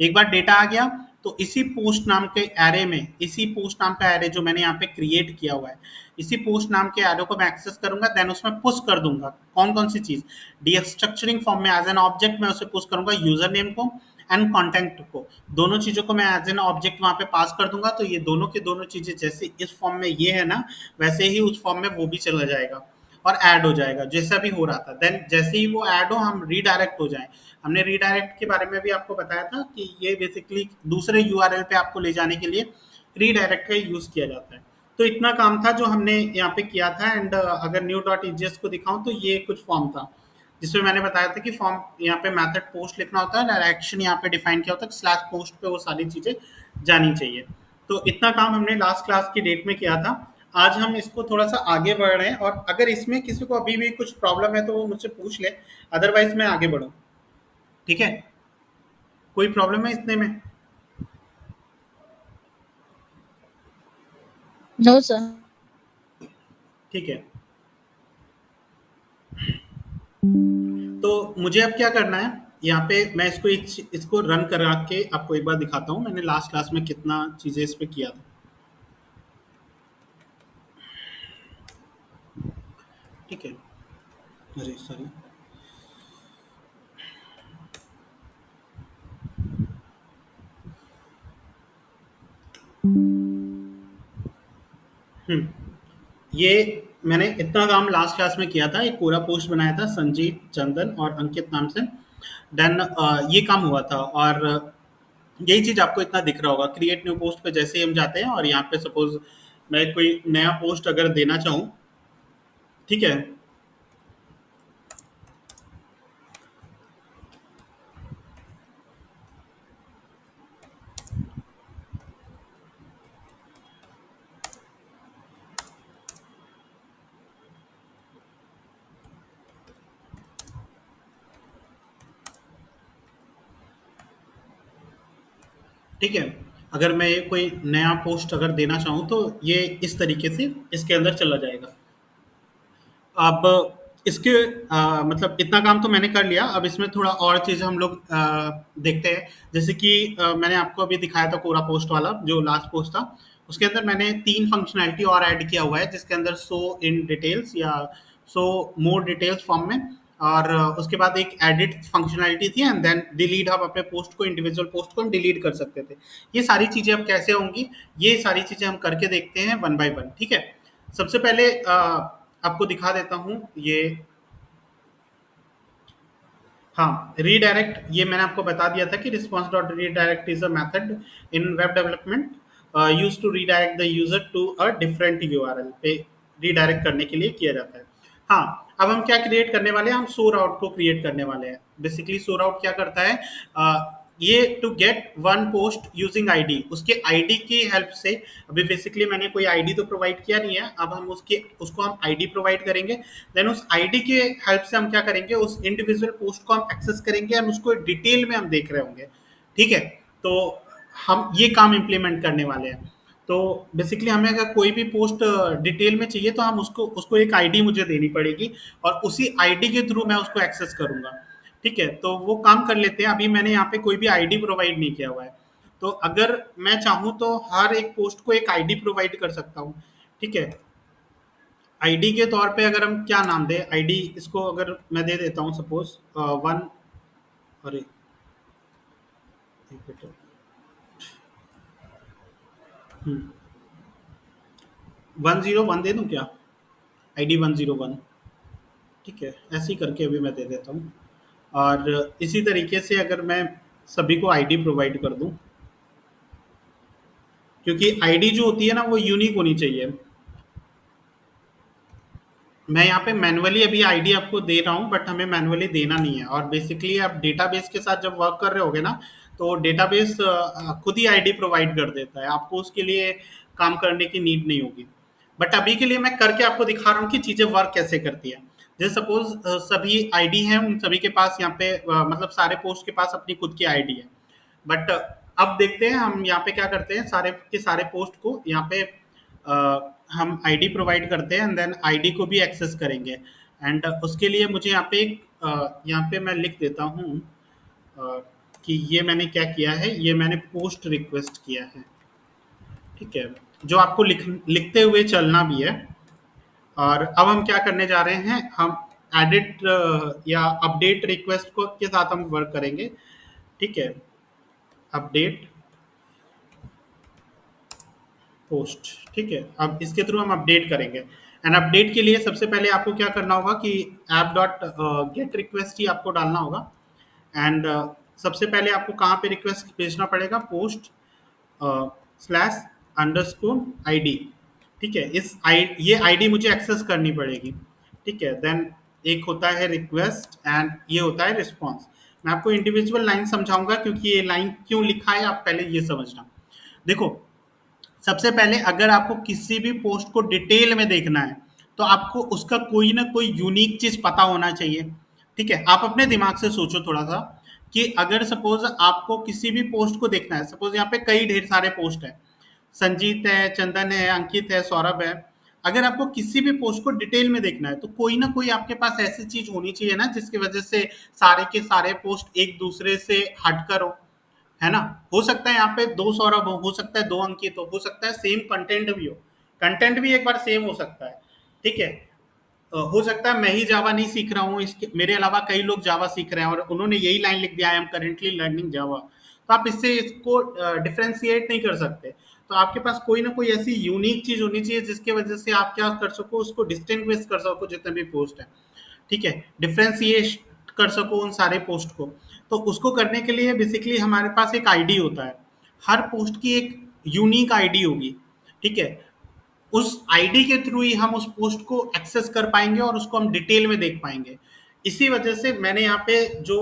एक बार डेटा आ गया तो इसी पोस्ट नाम के एरे में, इसी पोस्ट नाम का एरे जो मैंने यहाँ पे क्रिएट किया हुआ है, इसी पोस्ट नाम के एरे को मैं एक्सेस करूंगा। देन उसमें पुश कर दूंगा कौन कौन सी चीज, डी स्ट्रक्चरिंग फॉर्म में एज एन ऑब्जेक्ट मैं उसे पुश करूंगा यूजर नेम को एंड कॉन्टेंट को, दोनों चीजों को मैं एज एन ऑब्जेक्ट वहां पे पास कर दूंगा। तो ये दोनों की दोनों चीजें जैसे इस फॉर्म में ये है ना, वैसे ही उस फॉर्म में वो भी चला जाएगा और ऐड हो जाएगा, जैसा भी हो रहा था। देन जैसे ही वो ऐड हो, हम रीडायरेक्ट हो जाए। हमने रीडायरेक्ट के बारे में भी आपको बताया था कि ये बेसिकली दूसरे यूआरएल पे आपको ले जाने के लिए रीडायरेक्ट का यूज किया जाता है। तो इतना काम था जो हमने यहाँ पे किया था। एंड अगर न्यू डॉट ईजीएस को दिखाऊं तो ये कुछ फॉर्म था, जिसमें मैंने बताया था कि फॉर्म यहाँ पे मेथड पोस्ट लिखना होता है, डायरेक्शन यहाँ पे डिफाइन किया होता है, स्लैश पोस्ट पे वो सारी चीजें जानी चाहिए। तो इतना काम हमने लास्ट क्लास की डेट में किया था। आज हम इसको थोड़ा सा आगे बढ़ रहे हैं, और अगर इसमें किसी को अभी भी कुछ प्रॉब्लम है तो वो मुझसे पूछ ले, अदरवाइज मैं आगे बढ़ूँ। ठीक है, कोई प्रॉब्लम है इतने में? No sir. ठीक है, तो मुझे अब क्या करना है, यहाँ पे मैं इसको रन करा के आपको एक बार दिखाता हूँ मैंने लास्ट क्लास में कितना चीज़ें इस पे किया था। ठीक है, अरे सॉरी, ये मैंने इतना काम लास्ट क्लास में किया था, एक पूरा पोस्ट बनाया था संजीत, चंदन और अंकित नाम से। देन ये काम हुआ था और यही चीज़ आपको इतना दिख रहा होगा। क्रिएट न्यू पोस्ट पे जैसे ही हम जाते हैं और यहाँ पे सपोज मैं कोई नया पोस्ट अगर देना चाहूँ, ठीक है, ठीक है, अगर मैं ये कोई नया पोस्ट अगर देना चाहूँ तो ये इस तरीके से इसके अंदर चला जाएगा। अब इसके मतलब इतना काम तो मैंने कर लिया, अब इसमें थोड़ा और चीज़ें हम लोग देखते हैं। जैसे कि मैंने आपको अभी दिखाया था कोरा पोस्ट वाला जो लास्ट पोस्ट था, उसके अंदर मैंने 3 फंक्शनैलिटी और ऐड किया हुआ है, जिसके अंदर शो इन डिटेल्स या शो मोर डिटेल्स फॉर्म में, और उसके बाद एक एडिट फंक्शनैलिटी थी एंड देन डिलीट। हम अपने पोस्ट को, इंडिविजुअल पोस्ट को हम डिलीट कर सकते थे। ये सारी चीज़ें अब कैसे होंगी, ये सारी चीज़ें हम करके देखते हैं वन बाय वन। ठीक है, सबसे पहले आपको दिखा देता हूँ ये। हाँ, रीडायरेक्ट, ये मैंने आपको बता दिया था कि response dot redirect is a method in web development use to redirect the user to a different URL पे रीडायरेक्ट करने के लिए किया जाता है। हाँ, अब हम क्या क्रिएट करने वाले हैं, हम सो राउट को क्रिएट करने वाले हैं। बेसिकली सो राउट क्या करता है, ये to get one post using ID, उसके आईडी की हेल्प से। अभी बेसिकली मैंने कोई आईडी तो प्रोवाइड किया नहीं है, अब हम उसको हम आईडी प्रोवाइड करेंगे। देन उस आईडी के हेल्प से हम क्या करेंगे, उस इंडिविजुअल पोस्ट को हम एक्सेस करेंगे और उसको डिटेल में हम देख रहे होंगे। ठीक है, तो हम ये काम इम्प्लीमेंट करने वाले हैं। तो बेसिकली हमें अगर कोई भी पोस्ट डिटेल में चाहिए तो हम उसको एक आईडी मुझे देनी पड़ेगी और उसी आईडी के थ्रू मैं उसको एक्सेस करूंगा। ठीक है, तो वो काम कर लेते हैं। अभी मैंने यहाँ पे कोई भी आईडी प्रोवाइड नहीं किया हुआ है, तो अगर मैं चाहूँ तो हर एक पोस्ट को एक आईडी प्रोवाइड कर सकता हूँ। ठीक है, आईडी के तौर पे अगर हम क्या नाम दें, आईडी इसको अगर मैं दे देता हूँ सपोज वन, अरे एक मिनट, 101 दे दूं क्या, आईडी 101। ठीक है, ऐसे ही करके अभी मैं दे देता हूँ। और इसी तरीके से अगर मैं सभी को आईडी प्रोवाइड कर दूं, क्योंकि आईडी जो होती है ना वो यूनिक होनी चाहिए। मैं यहाँ पे मैनुअली अभी आईडी आपको दे रहा हूँ, बट हमें मैनुअली देना नहीं है। और बेसिकली आप डेटाबेस के साथ जब वर्क कर रहे होगे ना, तो डेटाबेस खुद ही आईडी प्रोवाइड कर देता है, आपको उसके लिए काम करने की नीड नहीं होगी। बट अभी के लिए मैं करके आपको दिखा रहा हूँ कि चीज़ें वर्क कैसे करती है। जैसे सपोज सभी आईडी हैं, उन सभी के पास यहाँ पे मतलब सारे पोस्ट के पास अपनी खुद की आईडी है। बट अब देखते हैं हम यहाँ पे क्या करते हैं, सारे के सारे पोस्ट को यहाँ पे हम आईडी प्रोवाइड करते हैं एंड देन आईडी को भी एक्सेस करेंगे। एंड उसके लिए मुझे यहाँ पे यहाँ पे मैं लिख देता हूँ कि ये मैंने क्या किया है, ये मैंने पोस्ट रिक्वेस्ट किया है। ठीक है, जो आपको लिखते हुए चलना भी है। और अब हम क्या करने जा रहे हैं, हम एडिट या अपडेट रिक्वेस्ट को के साथ हम वर्क करेंगे। ठीक है, अपडेट पोस्ट। ठीक है, अब इसके थ्रू हम अपडेट करेंगे। एंड अपडेट के लिए सबसे पहले आपको क्या करना होगा कि ऐप डॉट गेट रिक्वेस्ट ही आपको डालना होगा। एंड सबसे पहले आपको कहाँ पे रिक्वेस्ट भेजना पड़ेगा, पोस्ट स्लैश अंडरस्कोर आईडी। ठीक है, ये आईडी मुझे एक्सेस करनी पड़ेगी। ठीक है, देन एक होता है रिक्वेस्ट एंड ये होता है रिस्पॉन्स। मैं आपको इंडिविजुअल लाइन समझाऊंगा, क्योंकि ये लाइन क्यों लिखा है आप पहले ये समझना। देखो, सबसे पहले अगर आपको किसी भी पोस्ट को डिटेल में देखना है तो आपको उसका कोई ना कोई यूनिक चीज पता होना चाहिए। ठीक है, आप अपने दिमाग से सोचो थोड़ा सा कि अगर सपोज आपको किसी भी पोस्ट को देखना है, सपोज यहाँ पे कई ढेर सारे पोस्ट है, संजीत है, चंदन है, अंकित है, सौरभ है। अगर आपको किसी भी पोस्ट को डिटेल में देखना है तो कोई ना कोई आपके पास ऐसी चीज होनी चाहिए ना जिसकी वजह से सारे के सारे पोस्ट एक दूसरे से हटकर हो, है ना। हो सकता है यहाँ पे 2 सौरभ हो सकता है 2 अंकित हो सकता है सेम कंटेंट भी हो, कंटेंट भी एक बार सेम हो सकता है, ठीक है। हो सकता है मैं ही जावा नहीं सीख रहा हूँ, इसके मेरे अलावा कई लोग जावा सीख रहे हैं और उन्होंने यही लाइन लिख दिया, आई एम करेंटली लर्निंग जावा, तो आप इससे इसको डिफ्रेंशिएट नहीं कर सकते। तो आपके पास कोई ना कोई ऐसी यूनिक चीज होनी चाहिए जिसकी वजह से आप क्या कर सको, उसको डिस्टिंग्विश कर सको जितने भी पोस्ट है, ठीक है, डिफ्रेंशिएट कर सको उन सारे पोस्ट को। तो उसको करने के लिए बेसिकली हमारे पास एक आईडी होता है, हर पोस्ट की एक यूनिक आईडी होगी, ठीक है। उस आईडी के थ्रू ही हम उस पोस्ट को एक्सेस कर पाएंगे और उसको हम डिटेल में देख पाएंगे। इसी वजह से मैंने यहाँ पे जो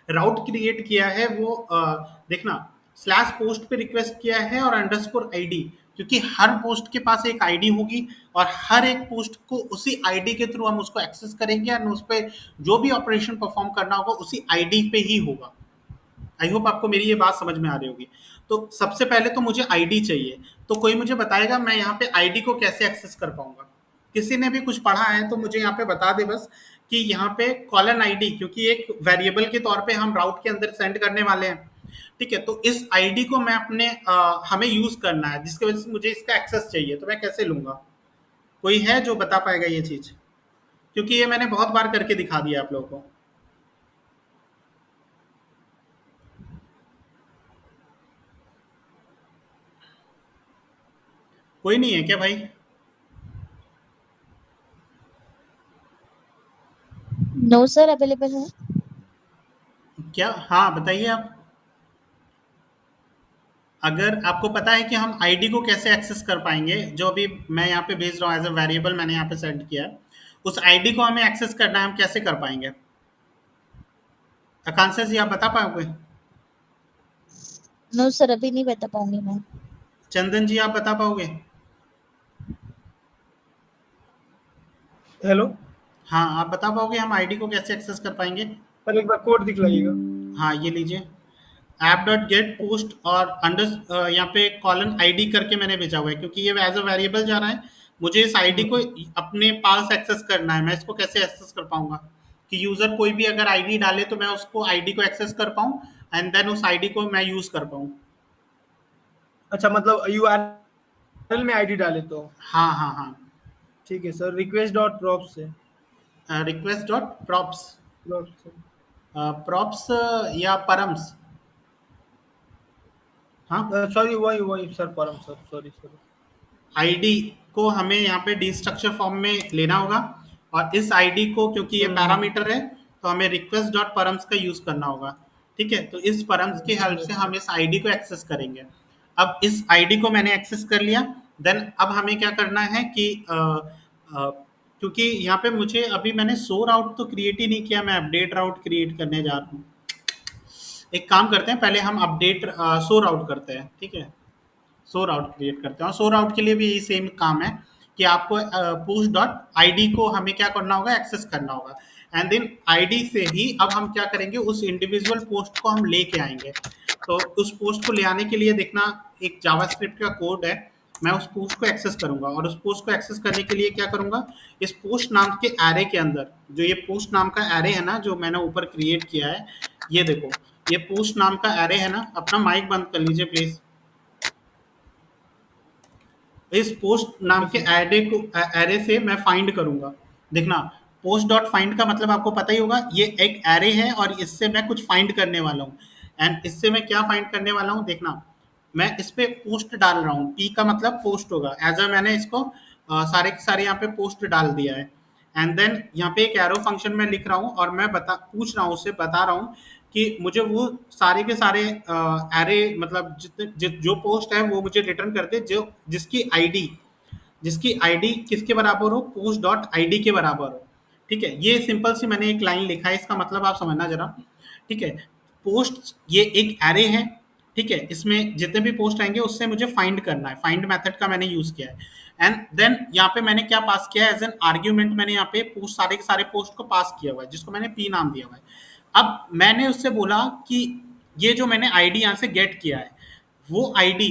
राउट क्रिएट किया है वो देखना स्लैश पोस्ट पे रिक्वेस्ट किया है और अंडरस्कोर आईडी, क्योंकि हर पोस्ट के पास एक आईडी होगी और हर एक पोस्ट को उसी आईडी के थ्रू हम उसको एक्सेस करेंगे और उस पर जो भी ऑपरेशन परफॉर्म करना होगा उसी आईडी पे ही होगा। आई होप आपको मेरी ये बात समझ में आ रही होगी। तो सबसे पहले तो मुझे आईडी चाहिए, तो कोई मुझे बताएगा मैं यहाँ पे आईडी को कैसे एक्सेस कर पाऊंगा। किसी ने भी कुछ पढ़ा है तो मुझे यहाँ पे बता दे बस कि यहाँ पे कॉलन आईडी, क्योंकि एक वेरिएबल के तौर पे हम राउट के अंदर सेंड करने वाले हैं, ठीक है। तो इस आईडी को मैं अपने हमें यूज करना है जिसकी वजह से मुझे इसका एक्सेस चाहिए, तो मैं कैसे लूंगा? कोई है जो बता पाएगा ये चीज? क्योंकि ये मैंने बहुत बार करके दिखा दिया आप लोगों को। कोई नहीं है क्या भाई? नो सर, अवेलेबल है। क्या? हाँ बताइए आप। अगर आपको पता है कि हम आईडी को कैसे एक्सेस कर पाएंगे, जो अभी मैं यहाँ पे भेज रहा हूँ एज अ वेरिएबल मैंने यहाँ पे सेट किया है, उस आईडी को हमें एक्सेस करना है, हम कैसे कर पाएंगे? आकांक्षा जी आप बता पाओगे? नो सर, अभी नहीं बता पाऊंगी मैं। चंदन जी आप बता पाओगे? हेलो हाँ आप बता पाओगे हम आईडी को कैसे एक्सेस कर पाएंगे? सर, एक बार कोड दिखलाइएगा। हाँ ये लीजिए, ऐप डॉट गेट पोस्ट और अंडर यहाँ पे कॉलन आईडी करके मैंने भेजा हुआ है, क्योंकि ये एज अ वेरिएबल जा रहा है, मुझे इस आईडी को अपने पास एक्सेस करना है। मैं इसको कैसे एक्सेस कर पाऊंगा कि यूजर कोई भी अगर आईडी डाले तो मैं उसको आईडी को एक्सेस कर पाऊँ एंड देन उस आईडी को मैं यूज कर पाऊँ। अच्छा, मतलब यूआरएल में आईडी डाले तो? हाँ हाँ हाँ, ठीक है सर, रिक्वेस्ट डॉट प्रॉप्स से। Request dot props, props props या परम्स, हाँ सॉरी, वही सर, परम सर, सॉरी। आईडी को हमें यहाँ पे डी स्ट्रक्चर फॉर्म में लेना होगा और इस आईडी को क्योंकि ये पैरामीटर है तो हमें रिक्वेस्ट डॉट परम्स का यूज करना होगा, ठीक है। तो इस परम्स की हेल्प से हम इस आईडी को एक्सेस करेंगे। अब इस आईडी को मैंने एक्सेस कर लिया, देन अब हमें क्या करना है कि क्योंकि यहाँ पे मुझे अभी मैंने सो राउट तो क्रिएट ही नहीं किया, मैं अपडेट राउट क्रिएट करने जा रहा हूँ। एक काम करते हैं, पहले हम अपडेट सो राउट करते हैं, ठीक है। सो राउट क्रिएट करते हैं और सो राउट के लिए भी यही सेम काम है कि आपको पुश डॉट आईडी को हमें क्या करना होगा, एक्सेस करना होगा एंड देन आईडी से ही अब हम क्या करेंगे, उस इंडिविजुअल पोस्ट को हम लेके आएंगे। तो उस पोस्ट को ले आने के लिए देखना एक जावास्क्रिप्ट का कोड है, मैं उस पोस्ट को एक्सेस करूंगा और उस पोस्ट को एक्सेस करने के लिए क्या करूंगा, इस पोस्ट नाम के एरे के अंदर जो ये पोस्ट नाम का एरे है ना जो मैंने ऊपर क्रिएट किया है, ये देखो ये पोस्ट नाम का एरे है ना। अपना माइक बंद कर लीजिए प्लीज। इस पोस्ट नाम के एरे से मैं फाइंड करूंगा। देखना पोस्ट डॉट फाइंड का मतलब आपको पता ही होगा, ये एक एरे है और इससे मैं कुछ फाइंड करने वाला हूँ एंड इससे मैं क्या फाइंड करने वाला हूँ, देखना मैं इस पे पोस्ट डाल रहा हूँ, पी का मतलब पोस्ट होगा, एज अ मैंने इसको सारे के सारे यहाँ पे पोस्ट डाल दिया है एंड देन यहाँ पे एक एरो फंक्शन में लिख रहा हूँ और मैं पूछ रहा हूँ उससे, बता रहा हूँ कि मुझे वो सारे के सारे एरे मतलब जितने जो पोस्ट है वो मुझे रिटर्न कर दे जो जिसकी आईडी किसके बराबर हो, पोस्ट डॉट आईडी के बराबर हो, ठीक है। ये सिंपल सी मैंने एक लाइन लिखा है, इसका मतलब आप समझना जरा, ठीक है। पोस्ट ये एक एरे है, ठीक है, इसमें जितने भी पोस्ट आएंगे उससे मुझे फाइंड करना है, फाइंड मेथड का मैंने यूज किया है एंड देन यहाँ पे मैंने क्या पास किया है, एज एन आर्ग्यूमेंट मैंने यहाँ पे पोस्ट सारे के सारे पोस्ट को पास किया हुआ है जिसको मैंने पी नाम दिया हुआ है। अब मैंने उससे बोला कि ये जो मैंने आईडी यहाँ से गेट किया है वो आईडी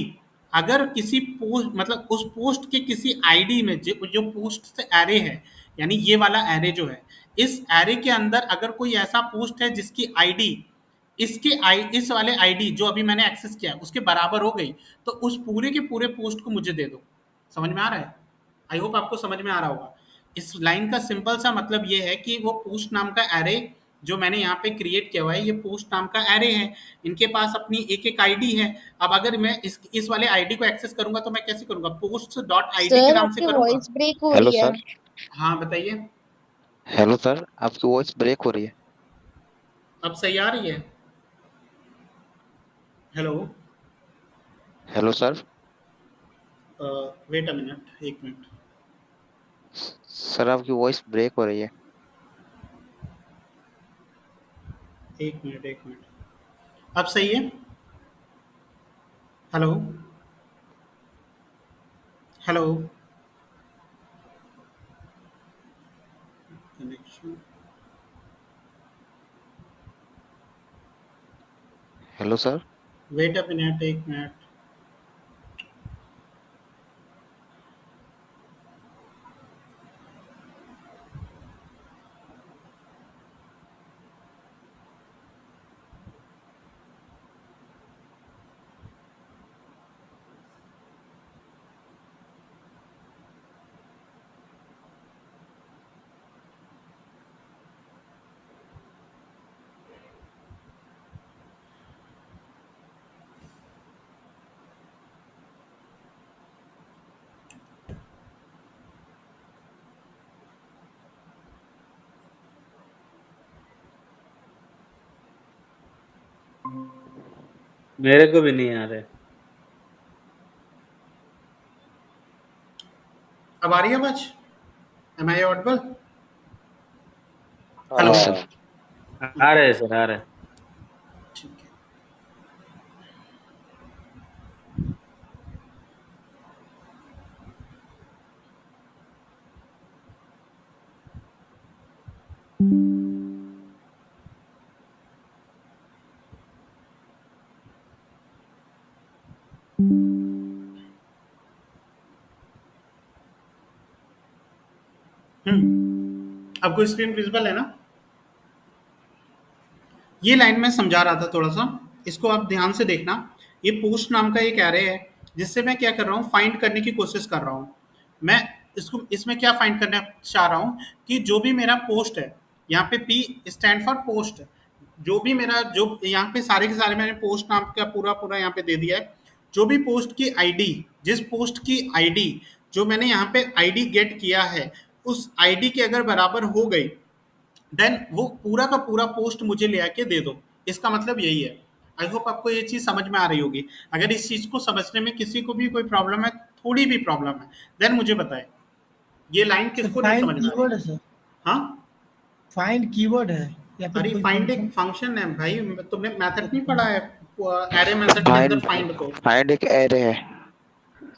अगर किसी पोस्ट मतलब उस पोस्ट के किसी आईडी में जो पोस्ट से एरे है, यानी ये वाला एरे जो है, इस एरे के अंदर अगर कोई ऐसा पोस्ट है जिसकी आईडी इस वाले आईडी जो अभी मैंने एक्सेस किया है उसके बराबर हो गई, तो उस पूरे के पूरे पोस्ट को मुझे दे दो। समझ में आ रहा है? आई होप आपको समझ में आ रहा होगा। इस लाइन का सिंपल सा मतलब ये है कि वो पोस्ट नाम का एरे जो मैंने यहाँ पे क्रिएट किया हुआ है, ये पोस्ट नाम का एरे है। इनके पास अपनी एक एक आईडी है। अब अगर मैं इस वाले आईडी को एक्सेस करूंगा तो मैं कैसे करूंगा? पोस्ट डॉट आईडी के सर नाम से आपकी करूंगा। वॉइस ब्रेक हो हेलो रही है। सर। हाँ बताइए। हेलो सर, आपकी वॉइस ब्रेक हो रही है। अब सही आ रही है? Hello. Hello sir. Wait a minute, एक मिनट। सर आपकी वॉइस ब्रेक हो रही है। एक मिनट। अब सही है? Hello hello. Connection. Hello sir. Wait a minute, एक मिनट। मेरे को भी नहीं आ रहे। अब आ रही है आवाज? Am I audible? हाँ हेलो। सर। आ रहे हैं सर, आ रहे हैं। ठीक है। आपको स्क्रीन विजिबल है ना? ये लाइन मैं समझा रहा था थोड़ा सा, इसको आप ध्यान से देखना। ये पोस्ट नाम का एक एरे है जिससे मैं क्या कर रहा हूँ, फाइंड करने की कोशिश कर रहा हूँ। मैं इसमें क्या फाइंड करना चाह रहा हूँ कि जो भी मेरा पोस्ट है, यहाँ पे पी स्टैंड फॉर पोस्ट, जो भी मेरा जो यहाँ पे सारे के सारे मैंने पोस्ट नाम का पूरा पूरा यहाँ पे दे दिया है। जो भी पोस्ट की आईडी, जिस पोस्ट की आईडी जो मैंने यहाँ पे आईडी गेट किया है, उस आईडी के अगर बराबर हो गई, देन वो पूरा का पूरा पोस्ट मुझे ले आके दे दो। इसका मतलब यही है। आई होप आपको ये चीज़ समझ में आ रही होगी। अगर इस चीज़ को समझने में किसी को भी कोई प्रॉब्लम है, थोड़ी भी प्रॉब्लम है, देन मुझे बताए। ये लाइन सर किसको नहीं फाइंड समझ में आ कीवर्ड रही? है सर, हाँ, फाइंड कीवर्ड है या फिर अरे कोई फाइंड एक फंक्शन? फंक्शन है भाई, तुमने मेथड नहीं पढ़ा है एरे मेथड के अंदर फाइंड फाइंड को? फाइंड एक एरे है।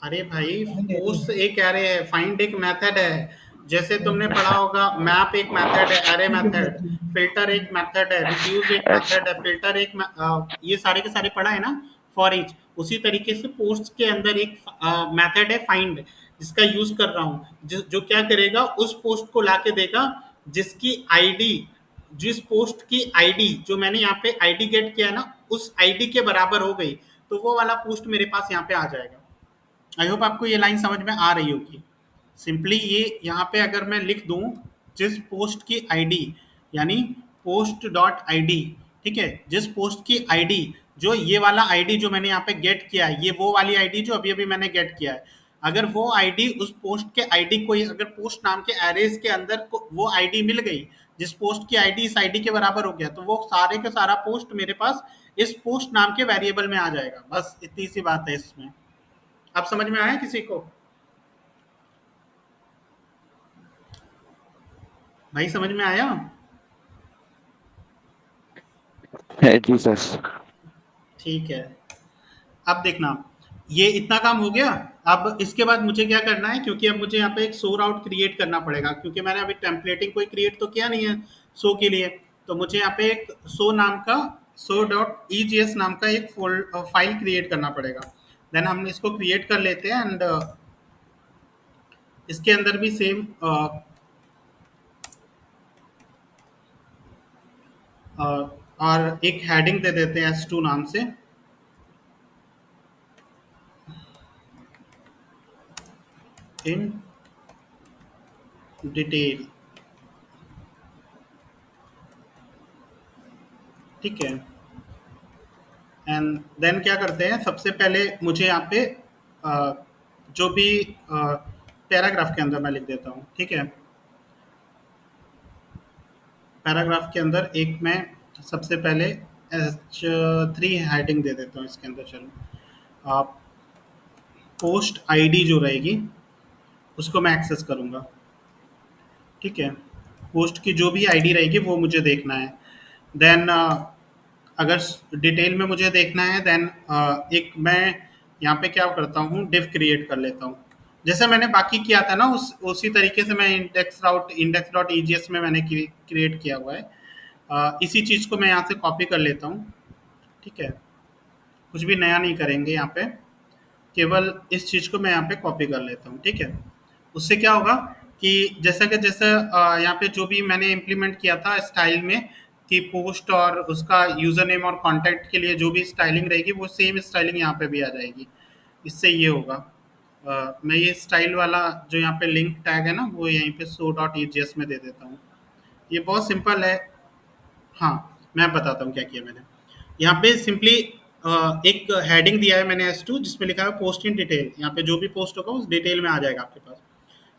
अरे भाई, फाइंड एरे पोस्ट है। एक एरे है, फाइंड एक मेथड है। जैसे तुमने पढ़ा होगा, मैप एक मेथड है, एरे ठीक है सर, मेथड, ठीक है। फिल्टर एक मेथड है, रिड्यूस एक अच्छा। मेथड है, फिल्टर एक ये सारे के सारे पढ़ा है ना, फॉर ईच। उसी तरीके से पोस्ट के अंदर एक मेथड है फाइंड, जिसका यूज कर रहा हूँ, जो क्या करेगा, उस पोस्ट को लाके देगा जिसकी आईडी, जिस पोस्ट की आईडी जो मैंने यहाँ पे आईडी गेट किया है ना, उस आईडी के बराबर हो गई, तो वो वाला पोस्ट मेरे पास यहाँ पे आ जाएगा। आई होप आपको ये लाइन समझ में आ रही होगी। सिंपली ये यहाँ पे अगर मैं लिख दूं, जिस पोस्ट की आईडी, यानी पोस्ट डॉट आईडी, ठीक है, जिस पोस्ट की आईडी, जो ये वाला आईडी जो मैंने यहाँ पे गेट किया है, ये वो वाली आईडी जो अभी अभी मैंने गेट किया है, अगर वो आईडी उस पोस्ट के आईडी को, अगर पोस्ट नाम के एरेज के अंदर को वो आईडी मिल गई, जिस पोस्ट की आईडी इस आईडी के बराबर हो गया, तो वो सारे का सारा पोस्ट मेरे पास इस पोस्ट नाम के वेरिएबल में आ जाएगा। बस इतनी सी बात है इसमें। अब समझ में आया किसी को? भाई समझ में आया? जी सर। ठीक है। अब देखना, ये इतना काम हो गया। अब इसके बाद मुझे क्या करना है, क्योंकि अब मुझे यहाँ पे एक शो राउट क्रिएट करना पड़ेगा, क्योंकि मैंने अभी टेम्पलेटिंग कोई क्रिएट तो किया नहीं है शो के लिए। तो मुझे यहाँ पे एक शो नाम का, शो डॉट ईजीएस नाम का एक फाइल क्रिएट करना पड़ेगा। देन हम इसको क्रिएट कर लेते हैं एंड इसके अंदर भी सेम और एक हेडिंग दे देते हैं S2 नाम से, इन डिटेल। ठीक है, एंड देन क्या करते हैं, सबसे पहले मुझे यहाँ पे जो भी पैराग्राफ के अंदर मैं लिख देता हूँ। ठीक है, पैराग्राफ के अंदर एक मैं सबसे पहले H3 हेडिंग दे देता हूँ इसके अंदर। चलो, आप पोस्ट आईडी जो रहेगी उसको मैं एक्सेस करूँगा। ठीक है, पोस्ट की जो भी आईडी रहेगी वो मुझे देखना है। देन अगर डिटेल में मुझे देखना है, देन एक मैं यहाँ पे क्या करता हूँ, डिव क्रिएट कर लेता हूँ। जैसे मैंने बाकी किया था ना, उसी तरीके से मैं index.egs में मैंने क्रिएट किया हुआ है। इसी चीज़ को मैं यहाँ से कॉपी कर लेता हूँ। ठीक है, कुछ भी नया नहीं करेंगे यहाँ पे, केवल इस चीज़ को मैं यहाँ पे कॉपी कर लेता हूँ। ठीक है, उससे क्या होगा कि जैसे यहाँ पे जो भी मैंने इम्प्लीमेंट किया था स्टाइल में कि पोस्ट और उसका यूज़र नेम और कॉन्टैक्ट के लिए जो भी स्टाइलिंग रहेगी वो सेम स्टाइलिंग यहाँ पे भी आ जाएगी। इससे ये होगा, मैं ये स्टाइल वाला जो यहाँ पे लिंक टैग है ना वो यहीं पे show.egs में दे देता हूँ। ये बहुत सिंपल है। हाँ, मैं बताता हूँ क्या किया मैंने। यहाँ पे सिंपली एक हेडिंग दिया है मैंने S2 जिसमें लिखा है पोस्ट इन डिटेल। यहाँ पे जो भी पोस्ट होगा उस डिटेल में आ जाएगा आपके पास।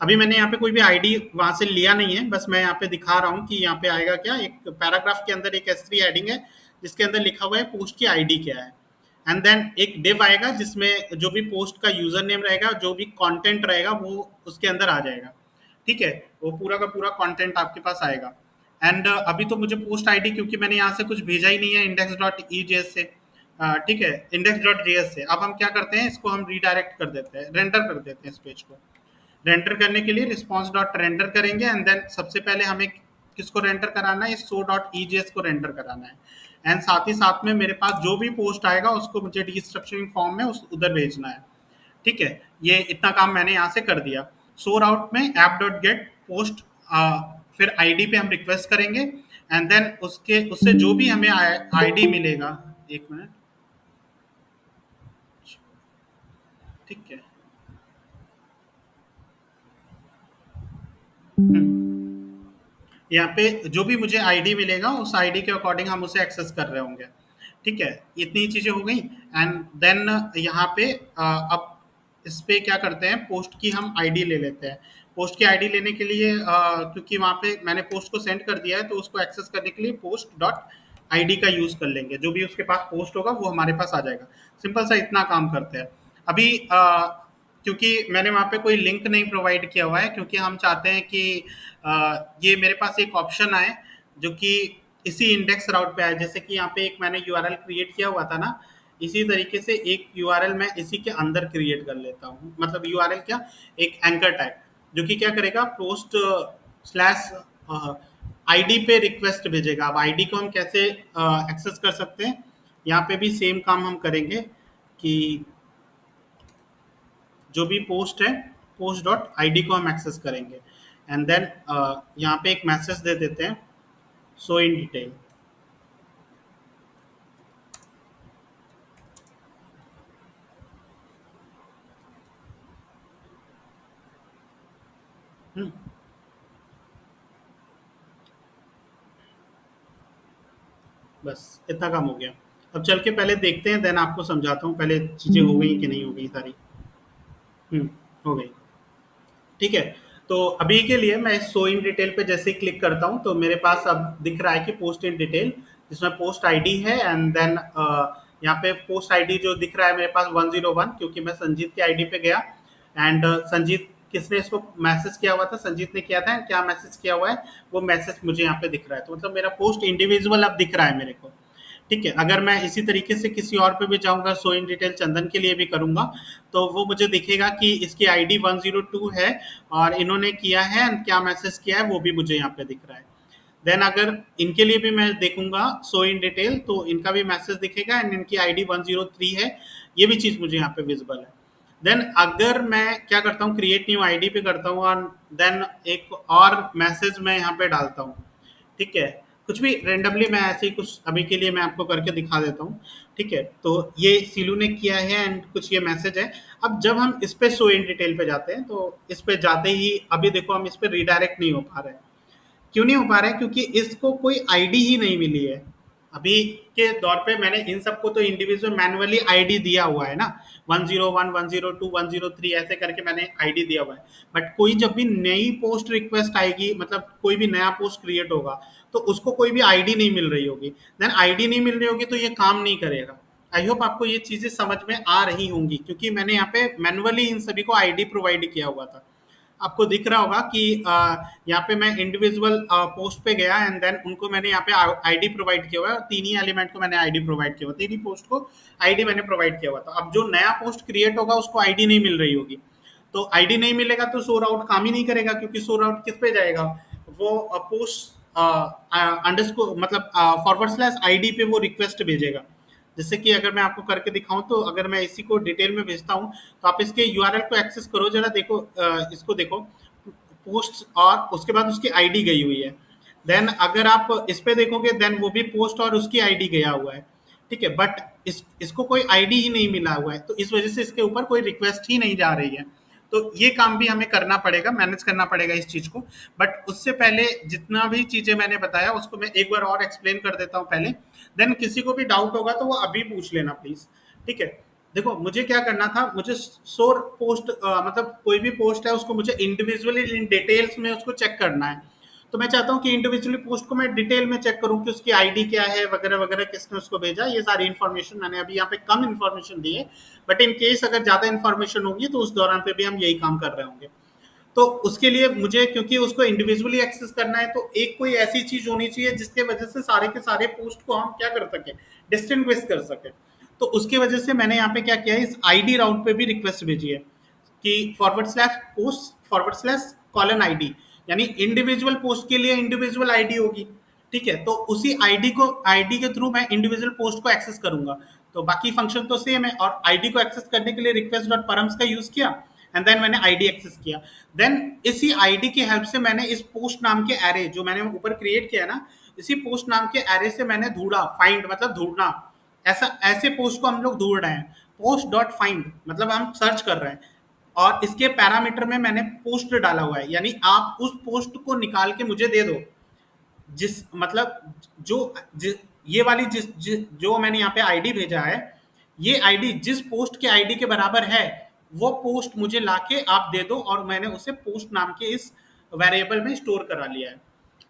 अभी मैंने यहाँ पे कोई भी आईडी वहाँ से लिया नहीं है, बस मैं यहाँ पे दिखा रहा हूँ कि यहाँ पे आएगा क्या। एक पैराग्राफ के अंदर एक S3 हेडिंग है जिसके अंदर लिखा हुआ है पोस्ट की आईडी क्या है, एंड देन एक डिव आएगा जिसमें जो भी पोस्ट का यूजर नेम रहेगा, जो भी कंटेंट रहेगा वो उसके अंदर आ जाएगा। ठीक है, वो पूरा का पूरा कंटेंट आपके पास आएगा। एंड अभी तो मुझे पोस्ट आईडी, क्योंकि मैंने यहाँ से कुछ भेजा ही नहीं है index.egs से, ठीक है, index.js से। अब हम क्या करते हैं, इसको हम रीडायरेक्ट कर देते हैं, रेंडर कर देते हैं इस पेज को। रेंडर करने के लिए response.render करेंगे एंड देन सबसे पहले हमें किसको रेंडर कराना है, इस show.egs को रेंडर कराना है। एंड साथ ही साथ में मेरे पास जो भी पोस्ट आएगा उसको मुझे डीस्ट्रक्चरिंग फॉर्म में उधर भेजना है। ठीक है, ये इतना काम मैंने यहाँ से कर दिया। सो राउट में app.get पोस्ट, फिर आईडी पे हम रिक्वेस्ट करेंगे एंड देन उससे जो भी हमें आईडी मिलेगा, एक मिनट। ठीक है, यहाँ पे जो भी मुझे आईडी मिलेगा उस आईडी के अकॉर्डिंग हम उसे एक्सेस कर रहे होंगे। ठीक है, इतनी चीजें हो गई। एंड देन यहाँ पे अब इस पे क्या करते हैं, पोस्ट की हम आईडी ले लेते हैं। पोस्ट की आईडी लेने के लिए क्योंकि वहाँ पे मैंने पोस्ट को सेंड कर दिया है तो उसको एक्सेस करने के लिए post.id का यूज कर लेंगे। जो भी उसके पास पोस्ट होगा वो हमारे पास आ जाएगा। सिंपल सा इतना काम करते हैं। अभी क्योंकि मैंने वहाँ पे कोई लिंक नहीं प्रोवाइड किया हुआ है, क्योंकि हम चाहते हैं कि ये मेरे पास एक ऑप्शन आए जो कि इसी इंडेक्स राउट पे आए। जैसे कि यहाँ पे एक मैंने यूआरएल क्रिएट किया हुआ था ना, इसी तरीके से एक यूआरएल मैं इसी के अंदर क्रिएट कर लेता हूँ। मतलब यूआरएल क्या, एक एंकर टैग जो कि क्या करेगा, पोस्ट स्लैश आईडी पे रिक्वेस्ट भेजेगा। अब आईडी को हम कैसे एक्सेस कर सकते हैं, यहाँ पे भी सेम काम हम करेंगे कि जो भी पोस्ट है post.id को हम एक्सेस करेंगे एंड देन यहाँ पे एक मैसेज दे देते हैं, शो इन डिटेल। बस इतना काम हो गया। अब चल के पहले देखते हैं, देन आपको समझाता हूँ पहले चीजें हो गई कि नहीं हो गई सारी। हो गई। ठीक है, तो अभी के लिए मैं शो इन डिटेल पे जैसे ही क्लिक करता हूँ तो मेरे पास अब दिख रहा है कि पोस्ट इन डिटेल, जिसमें पोस्ट आईडी है एंड देन यहाँ पे पोस्ट आईडी जो दिख रहा है मेरे पास 101, क्योंकि मैं संजीत की आईडी पे गया एंड संजीत किसने इसको मैसेज किया हुआ था, संजीत ने किया था। क्या मैसेज किया हुआ है वो मैसेज मुझे यहाँ पे दिख रहा है। तो मतलब मेरा पोस्ट इंडिविजुअल अब दिख रहा है मेरे को। ठीक है, अगर मैं इसी तरीके से किसी और पे भी जाऊंगा, शो इन डिटेल चंदन के लिए भी करूंगा, तो वो मुझे दिखेगा कि इसकी आईडी 102 है और इन्होंने किया है एंड क्या मैसेज किया है वो भी मुझे यहाँ पे दिख रहा है। देन अगर इनके लिए भी मैं देखूंगा शो इन डिटेल, तो इनका भी मैसेज दिखेगा एंड इनकी आईडी 103 है, ये भी चीज़ मुझे यहाँ पे विजिबल है। देन अगर मैं क्या करता हूँ, क्रिएट न्यू आईडी पे करता हूँ और देन एक और मैसेज मैं यहाँ पे डालता हूँ, ठीक है, कुछ भी रेंडमली मैं ऐसे ही कुछ अभी के लिए मैं आपको करके दिखा देता हूँ, ठीक है। तो ये सीलू ने किया है एंड कुछ ये मैसेज है। अब जब हम इस पे शो इन डिटेल पे जाते हैं, तो इस पे जाते ही अभी देखो हम इस पे रिडायरेक्ट नहीं हो पा रहे हैं। क्यों नहीं हो पा रहा है? क्योंकि इसको कोई आईडी ही नहीं मिली है। अभी के दौर पे मैंने इन सबको तो इंडिविजुअल मैनुअली आईडी दिया हुआ है ना, 101, 102, 103 ऐसे करके मैंने आईडी दिया हुआ है। बट कोई जब भी नई पोस्ट रिक्वेस्ट आएगी, मतलब कोई भी नया पोस्ट क्रिएट होगा, तो उसको कोई भी आईडी नहीं मिल रही होगी। देन आईडी नहीं मिल रही होगी तो ये काम नहीं करेगा। आई होप आपको ये चीज़ें समझ में आ रही होंगी, क्योंकि मैंने यहाँ पे मैनुअली इन सभी को आईडी प्रोवाइड किया हुआ था। आपको दिख रहा होगा कि यहाँ पे मैं इंडिविजुअल पोस्ट पे गया एंड देन उनको मैंने यहाँ पे आईडी प्रोवाइड किया हुआ है। तीन ही एलिमेंट को मैंने आईडी प्रोवाइड किया हुआ, तीन ही पोस्ट को आईडी मैंने प्रोवाइड किया हुआ था। अब जो नया पोस्ट क्रिएट होगा उसको आईडी नहीं मिल रही होगी, तो आईडी नहीं मिलेगा तो सोर आउट काम ही नहीं करेगा, क्योंकि सोर आउट किस पे जाएगा, वो पोस्ट अंडरस्कोर मतलब /ID पे वो रिक्वेस्ट भेजेगा। जैसे कि अगर मैं आपको करके दिखाऊं, तो अगर मैं इसी को डिटेल में भेजता हूं, तो आप इसके यूआरएल को एक्सेस करो जरा, देखो इसको देखो, पोस्ट और उसके बाद उसकी आईडी गई हुई है। देन अगर आप इस पे देखोगे, देन वो भी पोस्ट और उसकी आईडी गया हुआ है, ठीक है। बट इसको कोई आईडी ही नहीं मिला हुआ है, तो इस वजह से इसके ऊपर कोई रिक्वेस्ट ही नहीं जा रही है। तो ये काम भी हमें करना पड़ेगा, मैनेज करना पड़ेगा इस चीज़ को। बट उससे पहले जितना भी चीज़ें मैंने बताया उसको मैं एक बार और एक्सप्लेन कर देता हूँ पहले। देन किसी को भी डाउट होगा तो वो अभी पूछ लेना प्लीज़, ठीक है। देखो मुझे क्या करना था, मुझे सोर पोस्ट मतलब कोई भी पोस्ट है उसको मुझे इंडिविजुअली इन डिटेल्स में उसको चेक करना है। तो मैं चाहता हूँ कि इंडिविजुअली पोस्ट को मैं डिटेल में चेक करूँ कि उसकी आईडी क्या है वगैरह वगैरह, किसने उसको भेजा, ये सारी इन्फॉर्मेशन मैंने अभी यहाँ पे कम इन्फॉर्मेशन दी है। बट इन केस अगर ज़्यादा इन्फॉर्मेशन होगी तो उस दौरान पे भी हम यही काम कर रहे होंगे। तो उसके लिए मुझे, क्योंकि उसको इंडिविजुअली एक्सेस करना है, तो एक कोई ऐसी चीज होनी चाहिए जिसके वजह से सारे के सारे पोस्ट को हम क्या कर सके, डिस्टिंग्विश कर सके। तो उसके वजह से मैंने यहाँ पे क्या किया है, इस आईडी राउट पे भी रिक्वेस्ट भेजी है कि /post/:ID, यानी इंडिविजुअल पोस्ट के लिए इंडिविजुअल आईडी होगी, ठीक है। तो उसी आईडी के थ्रू मैं इंडिविजुअल पोस्ट को एक्सेस करूंगा। तो बाकी फंक्शन तो सेम है, और आईडी को एक्सेस करने के लिए request.params का यूज किया एंड देन मैंने आईडी एक्सेस किया। देन इसी आईडी की हेल्प से मैंने इस पोस्ट नाम के एरे जो मैंने ऊपर क्रिएट किया ना, इसी पोस्ट नाम के एरे से मैंने ढूंढा, फाइंड मतलब ढूंढना, ऐसे पोस्ट को हम लोग ढूंढ रहे हैं। post.find मतलब हम सर्च कर रहे हैं, और इसके पैरामीटर में मैंने पोस्ट डाला हुआ है, यानी आप उस पोस्ट को निकाल के मुझे दे दो, जिस मतलब ये वाली जो मैंने यहाँ पे आईडी भेजा है, ये आईडी जिस पोस्ट के आईडी के बराबर है, वो पोस्ट मुझे लाके आप दे दो, और मैंने उसे पोस्ट नाम के इस वेरिएबल में स्टोर करा लिया है।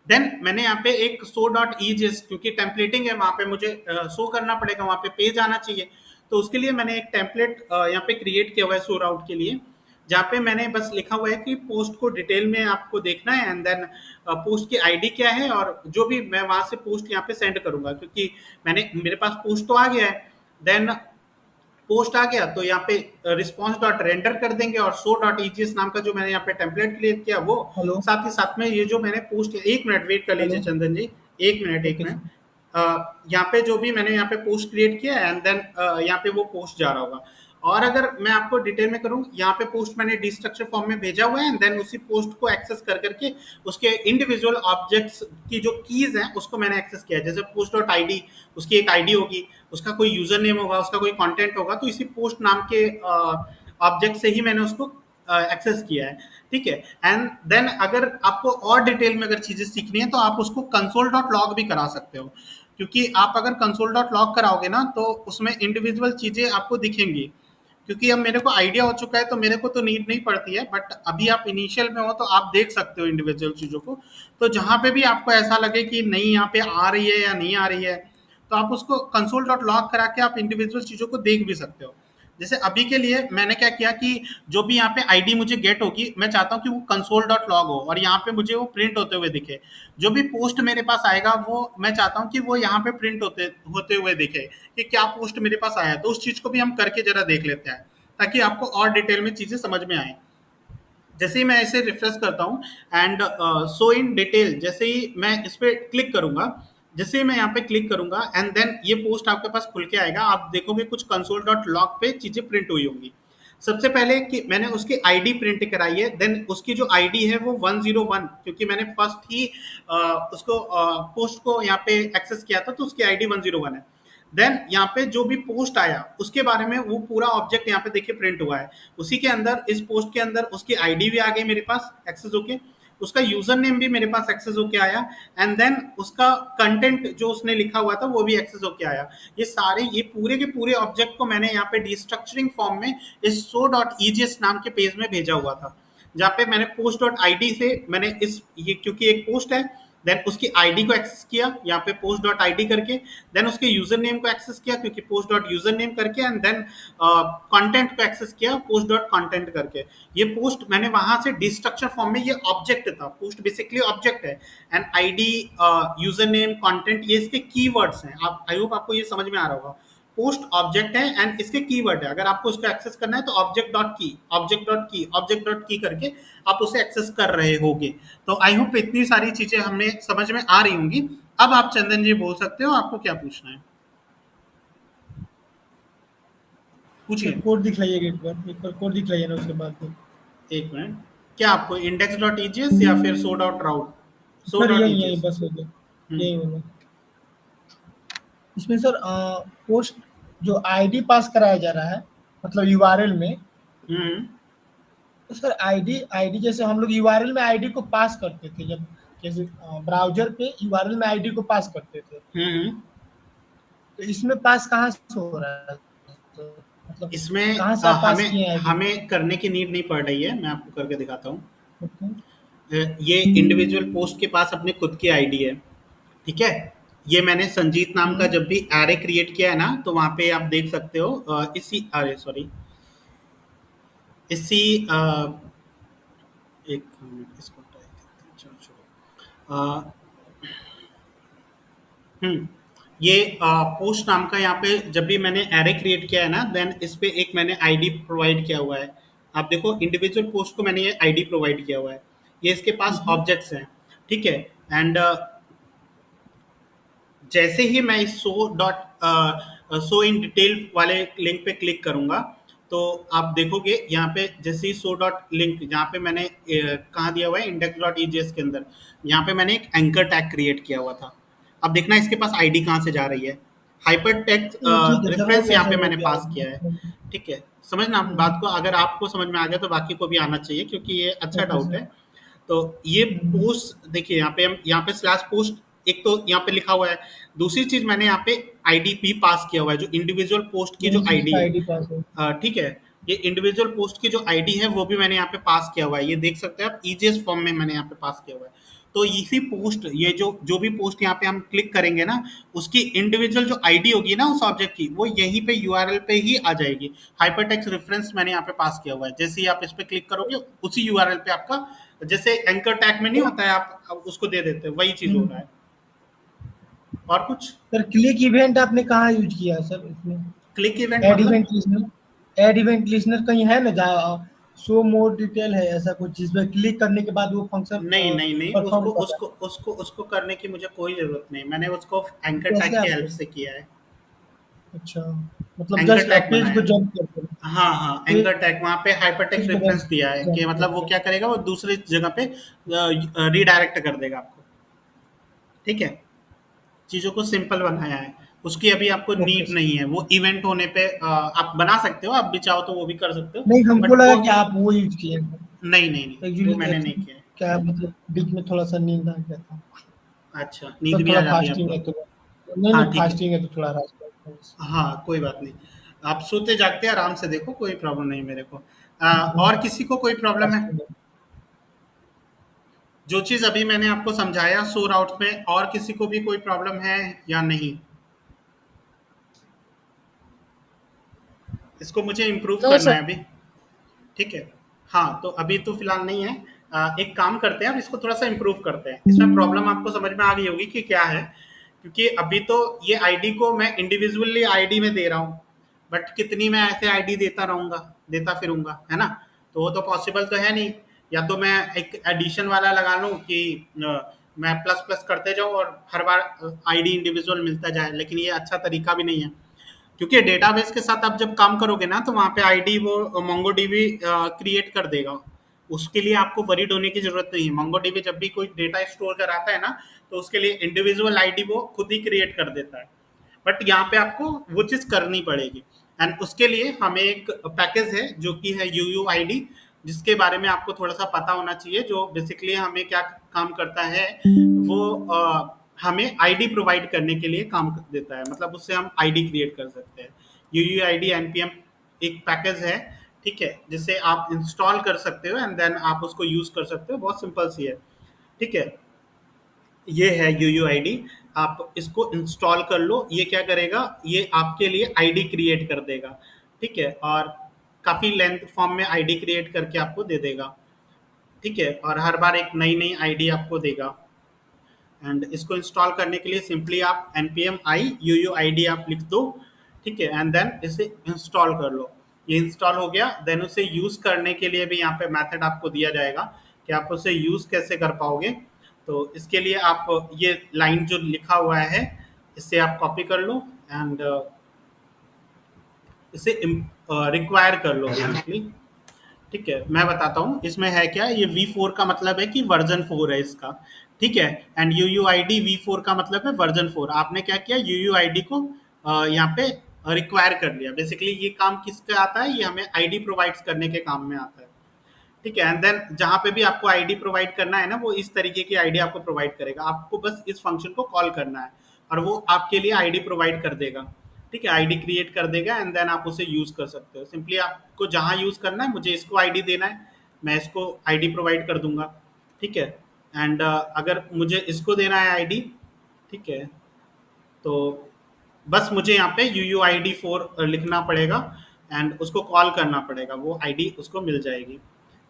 देन मैंने यहाँ पे एक show.egis, क्योंकि टेम्पलेटिंग है वहाँ पे मुझे शो करना पड़ेगा, वहाँ पे पेज आना चाहिए, तो उसके लिए मैंने एक टेम्पलेट यहाँ पे क्रिएट किया हुआ है शो आउट के लिए, जहाँ पे मैंने बस लिखा हुआ है कि पोस्ट को डिटेल में आपको देखना है एंड देन पोस्ट की आईडी क्या है, और जो भी मैं वहाँ से पोस्ट यहाँ पे सेंड करूंगा, क्योंकि मेरे पास पोस्ट तो आ गया है। देन पोस्ट आ गया तो यहाँ पे response.render कर देंगे, और show.egis नाम का जो मैंने यहाँ पे टेम्पलेट क्रिएट किया वो, हेलो साथ ही साथ में ये जो मैंने पोस्ट, एक मिनट वेट कर लीजिए चंदन जी, एक मिनट यहाँ पे जो भी मैंने यहाँ पे पोस्ट क्रिएट किया एंड देन यहाँ पे वो पोस्ट जा रहा होगा। और अगर मैं आपको डिटेल में करूँ, यहाँ पे पोस्ट मैंने डिस्ट्रक्चर फॉर्म में भेजा हुआ है एंड देन उसी पोस्ट को एक्सेस कर करके उसके इंडिविजुअल ऑब्जेक्ट्स की जो कीज हैं उसको मैंने एक्सेस किया है। जैसे post.id, उसकी एक आईडी होगी, उसका कोई यूजर नेम होगा, उसका कोई कंटेंट होगा, तो इसी पोस्ट नाम के ऑब्जेक्ट से ही मैंने उसको एक्सेस किया है, ठीक है। एंड देन अगर आपको और डिटेल में अगर चीजें सीखनी है तो आप उसको console.log भी करा सकते हो, क्योंकि आप अगर console.log कराओगे ना तो उसमें इंडिविजुअल चीजें आपको दिखेंगी। क्योंकि अब मेरे को आइडिया हो चुका है तो मेरे को तो नीड नहीं पड़ती है, बट अभी आप इनिशियल में हो तो आप देख सकते हो इंडिविजुअल चीज़ों को। तो जहाँ पे भी आपको ऐसा लगे कि नहीं यहाँ पे आ रही है या नहीं आ रही है, तो आप उसको console.log करा के आप इंडिविजुअल चीज़ों को देख भी सकते हो। जैसे अभी के लिए मैंने क्या किया कि जो भी यहाँ पे आईडी मुझे गेट होगी, मैं चाहता हूँ कि वो console.log हो और यहाँ पे मुझे वो प्रिंट होते हुए दिखे। जो भी पोस्ट मेरे पास आएगा वो मैं चाहता हूँ कि वो यहाँ पे प्रिंट होते हुए दिखे कि क्या पोस्ट मेरे पास आया है। तो उस चीज़ को भी हम करके जरा देख लेते हैं ताकि आपको और डिटेल में चीज़ें समझ में आए। जैसे ही मैं इसे रिफ्रेश करता हूँ एंड सो इन डिटेल, जैसे ही मैं इस पर क्लिक करूंगा, जैसे ही मैं यहाँ पे क्लिक करूंगा एंड देन ये पोस्ट आपके पास खुल के आएगा। आप देखोगे कुछ कंसोल डॉट लॉग पे चीजें प्रिंट हुई होंगी। सबसे पहले कि मैंने उसकी आईडी प्रिंट कराई है, देन उसकी जो आईडी है वो 101, क्योंकि मैंने फर्स्ट ही उसको पोस्ट को यहाँ पे एक्सेस किया था, तो उसकी आईडी 101 है। देन यहाँ पे जो भी पोस्ट आया उसके बारे में वो पूरा ऑब्जेक्ट यहाँ पे देखिए प्रिंट हुआ है। उसी के अंदर इस पोस्ट के अंदर उसकी आईडी भी आ गई मेरे पास एक्सेस होके, उसका यूजर नेम भी मेरे पास एक्सेस होके आया एंड देन उसका कंटेंट जो उसने लिखा हुआ था वो भी एक्सेस होके आया। ये पूरे के पूरे ऑब्जेक्ट को मैंने यहाँ पे डिस्ट्रक्चरिंग फॉर्म में इस show.egs नाम के पेज में भेजा हुआ था, जहाँ पे मैंने post.id से मैंने ये क्योंकि एक पोस्ट है, देन उसकी आईडी को एक्सेस किया यहाँ पे post.id करके, देन उसके यूजर नेम को एक्सेस किया क्योंकि post.username करके, एंड देन कंटेंट को एक्सेस किया post.content करके। ये पोस्ट मैंने वहां से डिस्ट्रक्चर फॉर्म में, ये ऑब्जेक्ट था, पोस्ट बेसिकली ऑब्जेक्ट है and ID, user name, content, ये इसके कीवर्ड्स हैं। आप आई होप आपको ये समझ में आ रहा होगा। पोस्ट ऑब्जेक्ट है एंड इसके कीवर्ड है। अगर आपको उसको एक्सेस करना है तो ऑब्जेक्ट डॉट की, ऑब्जेक्ट डॉट की, ऑब्जेक्ट डॉट की करके आप उसे एक्सेस कर रहे होगे। तो आई होप इतनी सारी चीजें हमने समझ में आ रही होंगी। अब आप चंदन जी बोल सकते हो, आपको क्या पूछना है, पूछिए। कोड दिखलाइएगा एक बार कोड दिखलाइए ना, उसके बाद फिर। एक मिनट, क्या आपको इंडेक्स डॉट ईजीएस या फिर सो डॉट राउट? सो सर डॉट यही ईजीएस बस हो गया, यही होगा। इसमें सर पोस्ट जो आईडी पास कराया जा रहा है, मतलब यूआरएल में, तो सर आईडी जैसे हम लोग यूआरएल में आईडी को पास करते थे, जब जैसे ब्राउजर पे यूआरएल में आईडी को पास करते थे, तो इसमें पास कहाँ से हो रहा है? तो मतलब इसमें कहाँ से आप पास किए हैं ID? हमें करने की नीड नहीं पड़ रही है, मैं आपको करके दिखाता हूँ। ओके। ये इंडिविजुअल पोस्ट के पास अपने खुद की आईडी है, ठीक है। ये मैंने संजीत नाम का जब भी एरे क्रिएट किया है ना, तो वहां पे आप देख सकते हो एक मिनट, इसको try करते हैं, चलो छोड़ो। ये पोस्ट नाम का यहाँ पे जब भी मैंने एरे क्रिएट किया है ना, देन इस पे एक मैंने आईडी प्रोवाइड किया हुआ है। आप देखो इंडिविजुअल पोस्ट को मैंने ये आईडी प्रोवाइड किया हुआ है, ये इसके पास ऑब्जेक्ट्स हैं, ठीक है। एंड जैसे ही मैं इस सो इन डिटेल वाले लिंक पे क्लिक करूंगा, तो आप देखोगे यहाँ पे जैसे ही सो डॉट लिंक, यहाँ पे मैंने कहाँ दिया हुआ है, इंडेक्स डॉट ईजीएस के अंदर, यहाँ पे मैंने एक एंकर टैग क्रिएट किया हुआ था। अब देखना इसके पास आईडी कहाँ से जा रही है, हाइपर टेक्स्ट रेफरेंस यहाँ पे मैंने पास किया है, ठीक है। समझना बात को, अगर आपको समझ में आ गया तो बाकी को भी आना चाहिए, क्योंकि ये अच्छा डाउट है। तो ये पोस्ट देखिए, यहाँ पे स्लैश पोस्ट एक तो यहाँ पे लिखा हुआ है, दूसरी चीज मैंने यहाँ पे आईडी भी पास किया हुआ है, जो इंडिविजुअल पोस्ट की जो आईडी है, ठीक है। ये इंडिविजुअल पोस्ट की जो आईडी है वो भी मैंने यहाँ पे पास किया हुआ है, ये देख सकते हैं आप, ईजीएस फॉर्म में मैंने यहाँ पे पास किया हुआ है। तो इसी पोस्ट, ये जो भी पोस्ट यहाँ पे हम क्लिक करेंगे ना, उसकी इंडिविजुअल जो आईडी होगी ना उस ऑब्जेक्ट की, वो यहीं पे यूआरएल पे ही आ जाएगी। हाइपरटेक्स्ट रेफरेंस मैंने यहाँ पे पास किया हुआ है, जैसे ही आप इस पे क्लिक करोगे उसी यूआरएल पे आपका, जैसे एंकर टैग में नहीं होता है, आप उसको दे देते हैं, वही चीज हो रहा है। और कुछ सर क्लिक इवेंट आपने कहाँ यूज किया है सर इसमें? Click event add event listener, add event listener कहीं है ना जहाँ शो मोर डिटेल है, ऐसा कुछ जिसमें क्लिक करने के बाद वो फंक्शन नहीं, उसको करने की मुझे कोई जरूरत नहीं, मैंने उसको एंकर टैग की हेल्प से किया है। अच्छा, मतलब जस्ट पेज को जंप करते हैं। हाँ, एंकर टैग वहाँ पे हाइपरटेक्स्ट रेफरेंस दिया है कि मतलब वो क्या करेगा, वो दूसरी जगह पे रीडायरेक्ट कर देगा आपको, ठीक है। चीजों को सिंपल बनाया है, उसकी अभी आपको नीड नहीं है। वो इवेंट होने पे आप बना सकते हो, आप भी चाहो तो वो भी कर सकते हो। नहीं, हमको लगा कि आप वो यूज किए हैं। नहीं, वो मैंने नहीं किया। क्या मतलब बीच में थोड़ा सा नींद आ गया था। अच्छा, नींद भी आ जाती है आपको? नहीं, फास्टिंग है तो थोड़ा हाँ, कोई बात नहीं, आप सोते जागते आराम से देखो, कोई प्रॉब्लम नहीं मेरे को। और किसी को कोई प्रॉब्लम है? जो चीज अभी मैंने आपको समझाया सो राउट में, और किसी को भी कोई प्रॉब्लम है या नहीं? इसको मुझे इम्प्रूव करना है अभी, ठीक है। हाँ, तो अभी तो फिलहाल नहीं है। एक काम करते हैं, अब इसको थोड़ा सा इम्प्रूव करते हैं। इसमें प्रॉब्लम आपको समझ में आ गई होगी कि क्या है, क्योंकि अभी तो ये आईडी को मैं इंडिविजुअली आईडी में दे रहा हूँ, बट कितनी मैं ऐसे आईडी देता फिरूंगा, है ना। तो वो तो पॉसिबल तो है नहीं, या तो मैं एक एडिशन वाला लगा लूँ कि मैं प्लस प्लस करते जाऊँ और हर बार आईडी इंडिविजुअल मिलता जाए, लेकिन ये अच्छा तरीका भी नहीं है, क्योंकि डेटाबेस के साथ आप जब काम करोगे ना तो वहाँ पे आईडी वो मोंगोडीबी क्रिएट कर देगा। उसके लिए आपको वरीड होने की जरूरत नहीं है। मोंगोडीबी जब भी कोई डेटा स्टोर कराता है ना, तो उसके लिए इंडिविजुअल आईडी वो खुद ही क्रिएट कर देता है, बट यहाँ पे आपको वो चीज़ करनी पड़ेगी। एंड उसके लिए हमें एक पैकेज है जो कि है UUID, जिसके बारे में आपको थोड़ा सा पता होना चाहिए। जो बेसिकली हमें क्या काम करता है, वो हमें आईडी प्रोवाइड करने के लिए काम देता है, मतलब उससे हम आईडी क्रिएट कर सकते हैं। UUID npm एक पैकेज है, ठीक है, जिसे आप इंस्टॉल कर सकते हो एंड देन आप उसको यूज कर सकते हो। बहुत सिंपल सी है, ठीक है। ये है UUID, आप इसको इंस्टॉल कर लो। ये क्या करेगा, ये आपके लिए आईडी क्रिएट कर देगा, ठीक है, और काफ़ी लेंथ फॉर्म में आईडी क्रिएट करके आपको दे देगा, ठीक है, और हर बार एक नई नई आईडी आपको देगा। एंड इसको इंस्टॉल करने के लिए सिंपली आप npm i UUID आप लिख दो, ठीक है, एंड देन इसे इंस्टॉल कर लो। ये इंस्टॉल हो गया, देन उसे यूज़ करने के लिए भी यहाँ पे मेथड आपको दिया जाएगा कि आप उसे यूज़ कैसे कर पाओगे। तो इसके लिए आप ये लाइन जो लिखा हुआ है, इसे आप कॉपी कर लो एंड इसे रिक्वायर कर लो बेसिकली, ठीक है। मैं बताता हूँ इसमें है क्या। ये V4 का मतलब है कि वर्जन 4 है इसका, ठीक है, एंड UUID V4 का मतलब है वर्जन 4। आपने क्या किया, UUID को यहाँ पे रिक्वायर कर लिया। बेसिकली ये काम किसका आता है, ये हमें आईडी प्रोवाइड करने के काम में आता है, ठीक है। एंड देन जहाँ पे भी आपको आईडी प्रोवाइड करना है ना, वो इस तरीके की आईडी आपको प्रोवाइड करेगा। आपको बस इस फंक्शन को कॉल करना है और वो आपके लिए आईडी प्रोवाइड कर देगा, ठीक है, आईडी क्रिएट कर देगा एंड देन आप उसे यूज़ कर सकते हो। सिंपली आपको जहाँ यूज़ करना है, मुझे इसको आईडी देना है, मैं इसको आईडी प्रोवाइड कर दूंगा, ठीक है। एंड अगर मुझे इसको देना है आईडी, ठीक है, तो बस मुझे यहाँ पे UUID4 लिखना पड़ेगा एंड उसको कॉल करना पड़ेगा, वो आईडी उसको मिल जाएगी।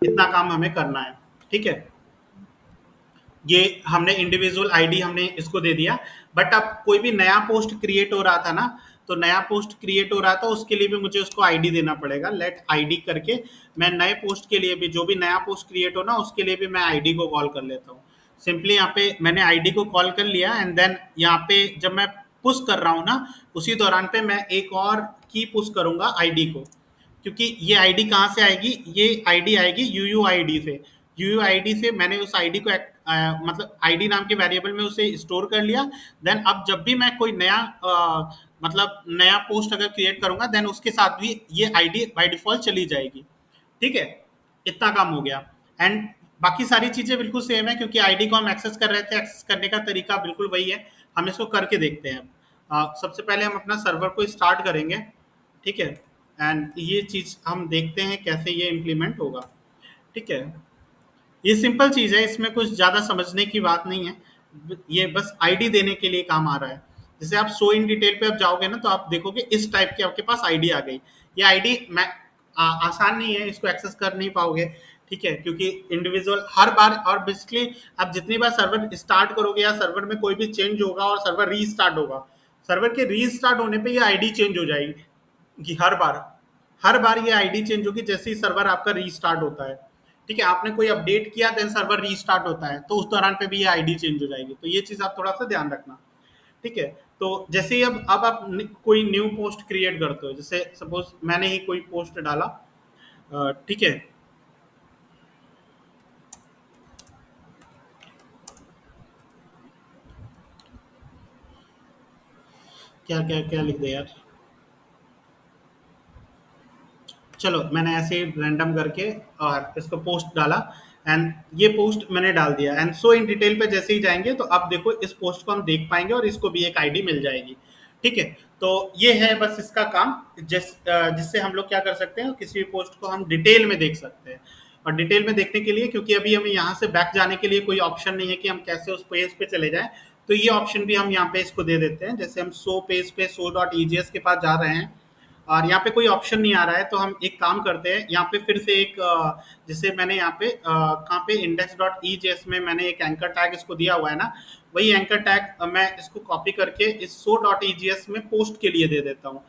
इतना काम हमें करना है, ठीक है। ये हमने इंडिविजुअल आईडी हमने इसको दे दिया, बट अब कोई भी नया पोस्ट क्रिएट हो रहा था ना, तो नया पोस्ट क्रिएट हो रहा था, उसके लिए भी मुझे उसको आईडी देना पड़ेगा। लेट आईडी करके मैं नए पोस्ट के लिए भी, जो भी नया पोस्ट क्रिएट हो ना, उसके लिए भी मैं आईडी को कॉल कर लेता हूँ। सिंपली यहाँ पे मैंने आईडी को कॉल कर लिया एंड देन यहाँ पे जब मैं पुश कर रहा हूँ ना, उसी दौरान पे मैं एक और की पुश करूंगा आईडी को, क्योंकि ये आईडी कहाँ से आएगी, ये आईडी आएगी UUID से। UUID से मैंने उस आईडी को मतलब आईडी नाम के वेरिएबल में उसे स्टोर कर लिया। देन अब जब भी मैं कोई नया मतलब नया पोस्ट अगर क्रिएट करूंगा, देन उसके साथ भी ये आईडी बाय डिफॉल्ट चली जाएगी, ठीक है। इतना काम हो गया एंड बाकी सारी चीज़ें बिल्कुल सेम है, क्योंकि आईडी को हम एक्सेस कर रहे थे, एक्सेस करने का तरीका बिल्कुल वही है। हम इसको करके देखते हैं। सबसे पहले हम अपना सर्वर को स्टार्ट करेंगे, ठीक है, एंड ये चीज़ हम देखते हैं कैसे ये इम्प्लीमेंट होगा, ठीक है। ये सिंपल चीज़ है, इसमें कुछ ज़्यादा समझने की बात नहीं है। ये बस आईडी देने के लिए काम आ रहा है। जैसे आप शो इन डिटेल पे आप जाओगे ना, तो आप देखोगे इस टाइप की आपके पास आईडी आ गई। ये आईडी मैं आसान नहीं है, इसको एक्सेस कर नहीं पाओगे, ठीक है, क्योंकि इंडिविजुअल हर बार, और बेसिकली आप जितनी बार सर्वर स्टार्ट करोगे या सर्वर में कोई भी चेंज होगा और सर्वर रीस्टार्ट होगा, सर्वर के रीस्टार्ट होने पे ये आईडी चेंज हो जाएगी कि हर बार ये आईडी चेंज होगी जैसे ही सर्वर आपका रीस्टार्ट होता है, ठीक है। आपने कोई अपडेट किया, देन सर्वर रीस्टार्ट होता है, तो उस दौरान पे भी ये आईडी चेंज हो जाएगी। तो ये चीज़ आप थोड़ा सा ध्यान रखना, ठीक है। तो जैसे ही अब आप कोई न्यू पोस्ट क्रिएट करते हो, जैसे सपोज मैंने ही कोई पोस्ट डाला, ठीक है, क्या क्या क्या लिख दे यार, चलो मैंने ऐसे ही रैंडम करके और इसको पोस्ट डाला एंड ये पोस्ट मैंने डाल दिया एंड सो इन डिटेल पे जैसे ही जाएंगे तो अब देखो इस पोस्ट को हम देख पाएंगे और इसको भी एक आईडी मिल जाएगी, ठीक है। तो ये है बस इसका काम, जिससे हम लोग क्या कर सकते हैं, किसी भी पोस्ट को हम डिटेल में देख सकते हैं। और डिटेल में देखने के लिए, क्योंकि अभी हमें यहाँ से बैक जाने के लिए कोई ऑप्शन नहीं है कि हम कैसे उस पेज पे चले जाएं, तो ये ऑप्शन भी हम यहाँ पे इसको दे देते हैं। जैसे हम शो पेज पे show.egs के पास जा रहे हैं और यहाँ पे कोई ऑप्शन नहीं आ रहा है, तो हम एक काम करते हैं, यहाँ पे फिर से एक जैसे मैंने यहाँ पे कहाँ पे index.egs में मैंने एक एंकर टैग इसको दिया हुआ है ना, वही एंकर टैग मैं इसको कॉपी करके इस show.egs में पोस्ट के लिए दे देता हूँ,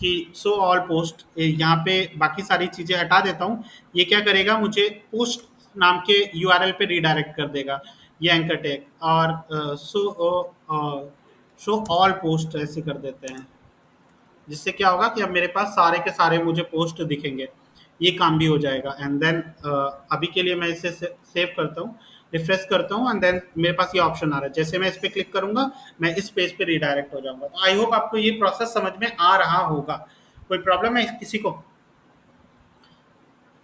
कि शो ऑल पोस्ट, यहाँ पे बाकी सारी चीज़ें हटा देता हूँ। ये क्या करेगा, मुझे पोस्ट नाम के यूआरएल पे रीडायरेक्ट कर देगा ये एंकर टैग, और शो ऑल पोस्ट ऐसे कर देते हैं, जिससे क्या होगा कि अब मेरे पास सारे के सारे मुझे पोस्ट दिखेंगे। ये काम भी हो जाएगा। एंड देन अभी के लिए मैं इसे सेव करता हूँ, रिफ्रेश करता हूँ, एंड देन मेरे पास ये ऑप्शन आ रहा है। जैसे मैं इस पर क्लिक करूंगा मैं इस पेज पे रीडायरेक्ट हो जाऊंगा। तो आई होप आपको ये प्रोसेस समझ में आ रहा होगा। कोई प्रॉब्लम है किसी को?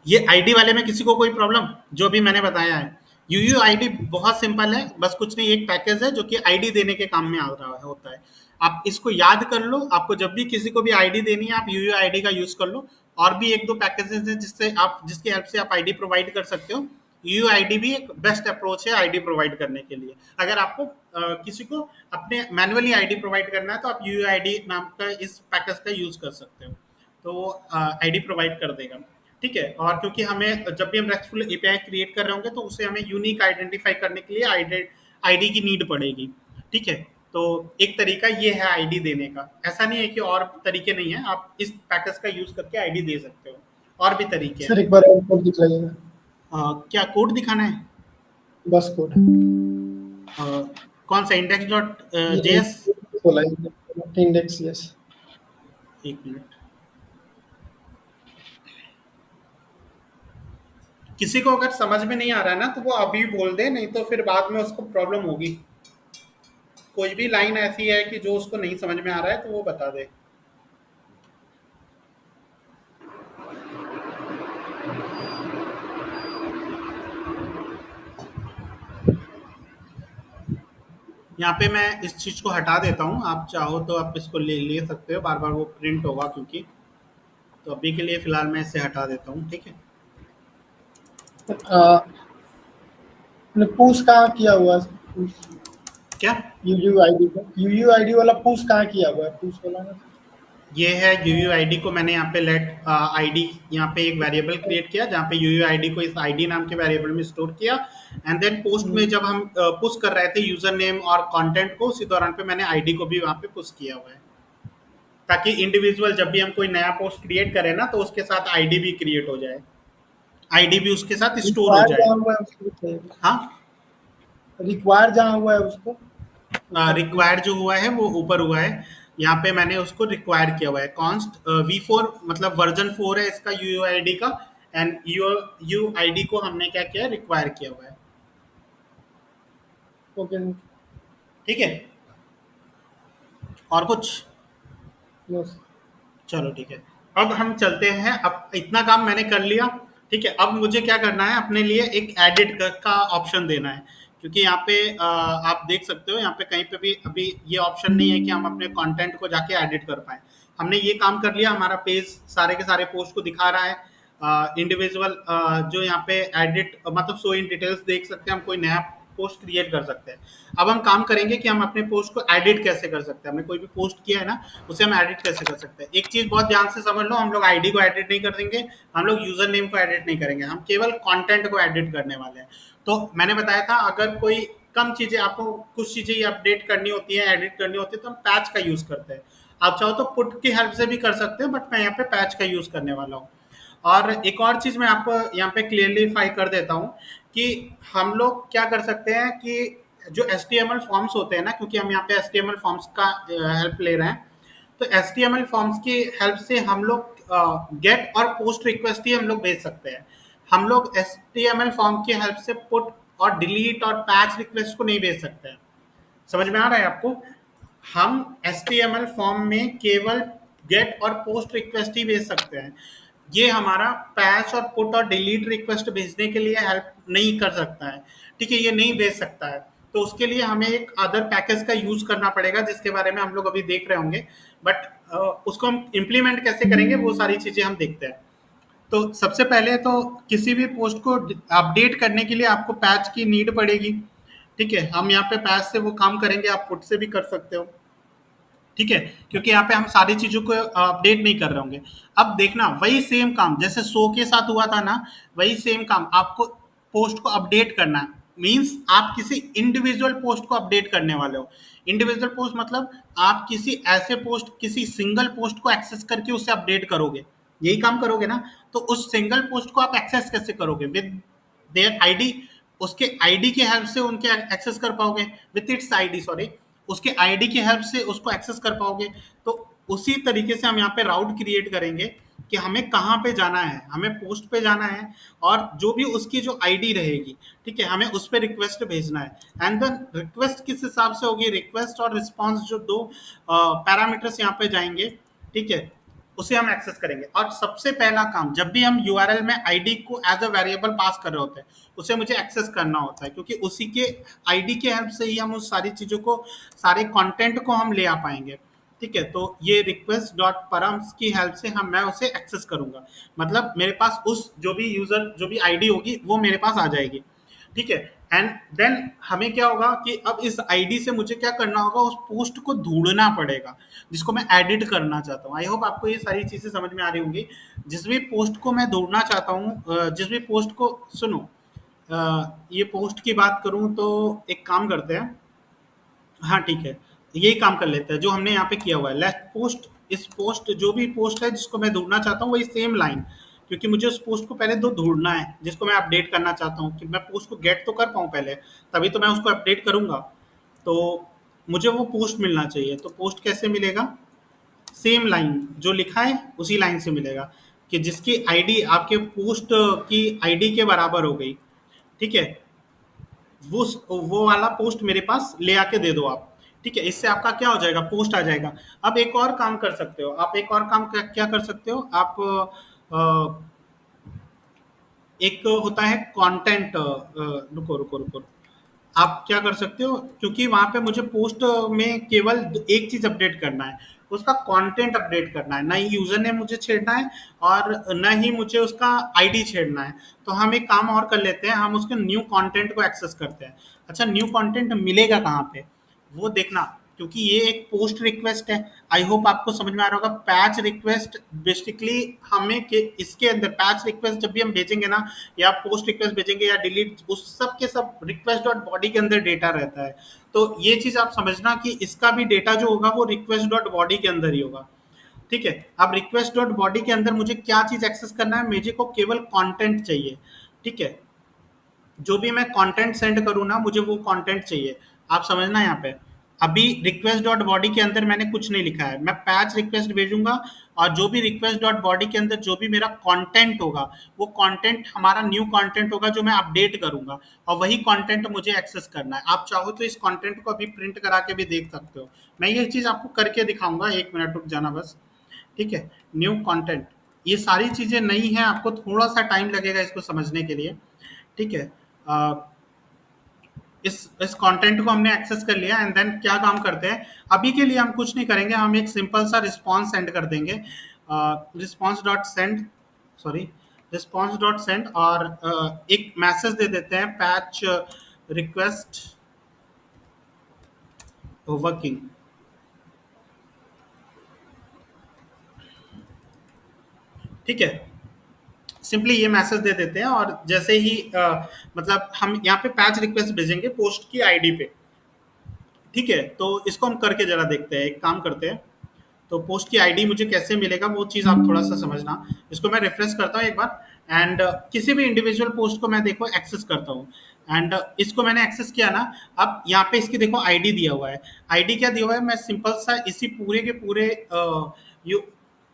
ये आईडी वाले में किसी को कोई प्रॉब्लम? जो भी मैंने बताया है, यूयूआईडी बहुत सिंपल है, बस कुछ नहीं, एक पैकेज है जो कि आईडी देने के काम में आ रहा है होता है। आप इसको याद कर लो, आपको जब भी किसी को भी आईडी देनी है आप यूयूआईडी का यूज कर लो। और भी एक दो पैकेजेस हैं जिसकी हेल्प से आप आईडी प्रोवाइड कर सकते हो। यूयूआईडी भी एक बेस्ट अप्रोच है आईडी प्रोवाइड करने के लिए। अगर आपको किसी को अपने मैनुअली आईडी प्रोवाइड करना है तो आप यूयूआईडी नाम का इस पैकेज का यूज कर सकते हो, तो वो आईडी प्रोवाइड कर देगा। ठीक है। और क्योंकि हमें जब भी हम रेस्टफुल एपीआई क्रिएट कर रहे होंगे तो उसे हमें यूनिक आइडेंटिफाई करने के लिए आईडी की नीड पड़ेगी। ठीक है। तो एक तरीका ये है आईडी देने का, ऐसा नहीं है कि और तरीके नहीं है, आप इस पैकेज का यूज करके आईडी दे सकते हो। और भी तरीके हैं। सर एक बार और कोड दिखाइएगा। क्या कोड दिखाना है? बस कोड कौन सा, index.js? बोला इंडेक्स, यस। एक मिनट, किसी को अगर समझ में नहीं आ रहा है ना तो वो अभी बोल दे, नहीं तो फिर बाद में उसको प्रॉब्लम होगी। कोई भी लाइन ऐसी है कि जो उसको नहीं समझ में आ रहा है तो वो बता दे। यहाँ पे मैं इस चीज को हटा देता हूँ, आप चाहो तो आप इसको ले सकते हो, बार बार वो प्रिंट होगा क्योंकि। तो अभी के लिए फिलहाल मैं इसे हटा देता हूँ। ठीक है। पुश कहाँ किया हुआ है? क्या यूयूआईडी वाला पुश कहाँ किया हुआ है? पुश वाला ना, ये है यूयूआईडी को मैंने यहाँ पे लेट आईडी, यहाँ पे एक वेरिएबल क्रिएट किया जहाँ पे यूयूआईडी को इस आईडी नाम के वेरिएबल में स्टोर किया। एंड देन पोस्ट में जब हम पुश कर रहे थे यूजर नेम और कंटेंट को, उसी दौरान पे मैंने आईडी को भी वहाँ पे पुश किया हुआ है, ताकि इंडिविजुअल जब भी हम कोई नया पोस्ट क्रिएट करें ना तो उसके साथ आईडी भी क्रिएट हो जाए, आईडी भी उसके साथ स्टोर हो जाए। हाँ, रिक्वायर जहाँ हुआ है उसको, रिक्वायर्ड जो हुआ है वो ऊपर हुआ है, यहाँ पे मैंने उसको रिक्वायर किया हुआ है। कॉन्स्ट v4 मतलब वर्जन 4 है इसका यूआईडी का, एंड यूआईडी को हमने क्या किया है, रिक्वायर किया हुआ है। ओके, ठीक है। और कुछ? यस। चलो ठीक है, अब हम चलते हैं। अब इतना काम मैंने कर लिया। ठीक है। अब मुझे क्या करना है, अपने लिए एक एडिट का ऑप्शन देना है, क्योंकि यहाँ पे आप देख सकते हो यहाँ पे कहीं पे भी अभी ये ऑप्शन नहीं है कि हम अपने कंटेंट को जाके एडिट कर पाए। हमने ये काम कर लिया, हमारा पेज सारे के सारे पोस्ट को दिखा रहा है। इंडिविजुअल जो यहाँ पे एडिट मतलब शो इन डिटेल्स देख सकते हैं, हम कोई नया पोस्ट क्रिएट कर सकते हैं। अब हम काम करेंगे कि हम अपने पोस्ट को एडिट कैसे कर सकते हैं। हमने कोई भी पोस्ट किया है ना, उसे हम एडिट कैसे कर सकते हैं। एक चीज बहुत ध्यान से समझ लो, हम लोग आईडी को एडिट नहीं कर देंगे, हम लोग यूजर नेम को एडिट नहीं करेंगे, हम केवल कंटेंट को एडिट करने वाले हैं। तो मैंने बताया था अगर कोई कम चीजें, आपको कुछ चीजें अपडेट करनी होती है, एडिट करनी होती है, तो हम पैच का यूज करते हैं। आप चाहो तो पुट की हेल्प से भी कर सकते हो, बट मैं यहाँ पे पैच का यूज करने वाला हूँ। और एक और चीज मैं आपको यहाँ पे क्लियरलीफाई कर देता हूँ कि हम लोग क्या कर सकते हैं कि जो HTML फॉर्म्स होते हैं ना, क्योंकि हम यहाँ पे HTML फॉर्म्स का हेल्प ले रहे हैं, तो HTML फॉर्म्स की हेल्प से हम लोग गेट और पोस्ट रिक्वेस्ट ही हम लोग भेज सकते हैं। हम लोग HTML फॉर्म की हेल्प से पुट और डिलीट और पैच रिक्वेस्ट को नहीं भेज सकते हैं। समझ में आ रहा है आपको? हम HTML फॉर्म में केवल गेट और पोस्ट रिक्वेस्ट ही भेज सकते हैं। ये हमारा पैच और पुट और डिलीट रिक्वेस्ट भेजने के लिए हेल्प नहीं कर सकता है। ठीक है, ये नहीं भेज सकता है। तो उसके लिए हमें एक अदर पैकेज का यूज करना पड़ेगा, जिसके बारे में हम लोग अभी देख रहे होंगे, बट उसको हम इम्प्लीमेंट कैसे करेंगे वो सारी चीजें हम देखते हैं। तो सबसे पहले तो किसी भी पोस्ट को अपडेट करने के लिए आपको पैच की नीड पड़ेगी। ठीक है, हम यहाँ पे पैच से वो काम करेंगे, आप पुट से भी कर सकते हो। ठीक है, क्योंकि यहाँ पे हम सारी चीजों को अपडेट नहीं कर रहे होंगे। अब देखना, वही सेम काम जैसे शो के साथ हुआ था ना, वही सेम काम आपको पोस्ट को अपडेट करना है। मीन्स आप किसी इंडिविजुअल पोस्ट को अपडेट करने वाले हो। इंडिविजुअल पोस्ट मतलब आप किसी ऐसे पोस्ट, किसी सिंगल पोस्ट को एक्सेस करके उसे अपडेट करोगे, यही काम करोगे ना। तो उस सिंगल पोस्ट को आप एक्सेस कैसे करोगे? विद देयर आईडी, उसके आईडी की हेल्प से उनके एक्सेस कर पाओगे, विथ इट्स आईडी, सॉरी, उसके आईडी की हेल्प से उसको एक्सेस कर पाओगे। तो उसी तरीके से हम यहाँ पे राउट क्रिएट करेंगे कि हमें कहाँ पे जाना है, हमें पोस्ट पे जाना है, और जो भी उसकी जो आईडी रहेगी, ठीक है, हमें उस पर रिक्वेस्ट भेजना है। एंड देन रिक्वेस्ट किस हिसाब से होगी? रिक्वेस्ट और रिस्पॉन्स जो दो पैरामीटर्स यहाँ पे जाएंगे, ठीक है, उसे हम एक्सेस करेंगे। और सबसे पहला काम, जब भी हम यूआरएल में आईडी को एज अ वेरिएबल पास कर रहे होते हैं, उसे मुझे एक्सेस करना होता है, क्योंकि उसी के आईडी के हेल्प से ही हम उस सारी चीज़ों को, सारे कंटेंट को हम ले आ पाएंगे, ठीक है। तो ये रिक्वेस्ट डॉट परम्स की हेल्प से मैं उसे एक्सेस करूंगा, मतलब मेरे पास उस जो भी यूजर, जो भी आईडी होगी वो मेरे पास आ जाएगी, ठीक है। एंड देन हमें क्या होगा कि अब इस आईडी से मुझे क्या करना होगा? उस पोस्ट को ढूंढना पड़ेगा जिसको मैं एडिट करना चाहता हूँ। आई होप आपको ये सारी चीजें समझ में आ रही होंगी। जिस भी पोस्ट को मैं ढूंढना चाहता हूँ, जिस भी पोस्ट को, सुनो, ये पोस्ट की बात करूं तो एक काम करते हैं, हाँ ठीक है, यही काम कर लेते हैं जो हमने यहाँ पे किया हुआ है। लेफ्ट पोस्ट, इस पोस्ट, जो भी पोस्ट है जिसको मैं ढूंढना चाहता हूँ, वही सेम लाइन, क्योंकि मुझे उस पोस्ट को पहले दो ढूंढना है जिसको मैं अपडेट करना चाहता हूँ, कि मैं पोस्ट को गेट तो कर पाऊँ पहले, तभी तो मैं उसको अपडेट करूंगा। तो मुझे वो पोस्ट मिलना चाहिए। तो पोस्ट कैसे मिलेगा? सेम लाइन जो लिखा है उसी लाइन से मिलेगा, कि जिसकी आईडी आपके पोस्ट की आईडी के बराबर हो गई, ठीक है, वो वाला पोस्ट मेरे पास ले आके दे दो आप, ठीक है। इससे आपका क्या हो जाएगा? पोस्ट आ जाएगा। अब एक और काम कर सकते हो आप, एक और काम क्या कर सकते हो आप? अ, एक होता है कंटेंट, रुको रुको रुको, आप क्या कर सकते हो, क्योंकि वहां पे मुझे पोस्ट में केवल एक चीज अपडेट करना है, उसका कंटेंट अपडेट करना है, ना ही यूजर नेम मुझे छेड़ना है और ना ही मुझे उसका आईडी छेड़ना है। तो हम एक काम और कर लेते हैं, हम उसके न्यू कंटेंट को एक्सेस करते हैं। अच्छा, न्यू कंटेंट मिलेगा कहाँ पे वो देखना, क्योंकि ये एक पोस्ट रिक्वेस्ट है। आई होप आपको समझ में आ रहा होगा। पैच रिक्वेस्ट बेसिकली हमें के इसके अंदर पैच रिक्वेस्ट जब भी हम भेजेंगे ना, या पोस्ट रिक्वेस्ट भेजेंगे या डिलीट, उस सब के सब रिक्वेस्ट डॉट बॉडी के अंदर डेटा रहता है। तो ये चीज आप समझना कि इसका भी डेटा जो होगा वो रिक्वेस्ट डॉट बॉडी के अंदर ही होगा, ठीक है। अब रिक्वेस्ट डॉट बॉडी के अंदर मुझे क्या चीज एक्सेस करना है? मुझे को केवल कंटेंट चाहिए, ठीक है। जो भी मैं कंटेंट सेंड करूँ ना, मुझे वो कंटेंट चाहिए। आप समझना यहाँ पे, अभी रिक्वेस्ट डॉट बॉडी के अंदर मैंने कुछ नहीं लिखा है, मैं पैच रिक्वेस्ट भेजूंगा, और जो भी रिक्वेस्ट डॉट बॉडी के अंदर जो भी मेरा कंटेंट होगा, वो कंटेंट हमारा न्यू कंटेंट होगा जो मैं अपडेट करूंगा, और वही कंटेंट मुझे एक्सेस करना है। आप चाहो तो इस कंटेंट को अभी प्रिंट करा के भी देख सकते हो। मैं ये चीज आपको करके दिखाऊंगा, 1 मिनट रुक जाना बस, ठीक है। न्यू कंटेंट, ये सारी चीजें नई हैं, आपको थोड़ा सा टाइम लगेगा इसको समझने के लिए, ठीक है। अ, इस कंटेंट को हमने एक्सेस कर लिया, एंड देन क्या काम करते हैं? अभी के लिए हम कुछ नहीं करेंगे, हम एक सिंपल सा रिस्पॉन्स सेंड कर देंगे, response dot send, sorry, response dot send, और एक मैसेज दे देते हैं, पैच रिक्वेस्ट वर्किंग, ठीक है। सिंपली ये मैसेज दे देते हैं, और जैसे ही मतलब हम यहाँ पे पैच रिक्वेस्ट भेजेंगे पोस्ट की आईडी पे, ठीक है। तो इसको हम करके जरा देखते हैं, एक काम करते हैं। तो पोस्ट की आईडी मुझे कैसे मिलेगा वो चीज़ आप थोड़ा सा समझना। इसको मैं रिफ्रेश करता हूँ एक बार, एंड किसी भी इंडिविजुअल पोस्ट को मैं देखो एक्सेस करता हूँ, एंड इसको मैंने एक्सेस किया ना। अब यहाँ पे इसकी देखो आईडी दिया हुआ है। आईडी क्या दिया हुआ है? मैं सिंपल सा इसी पूरे के पूरे यू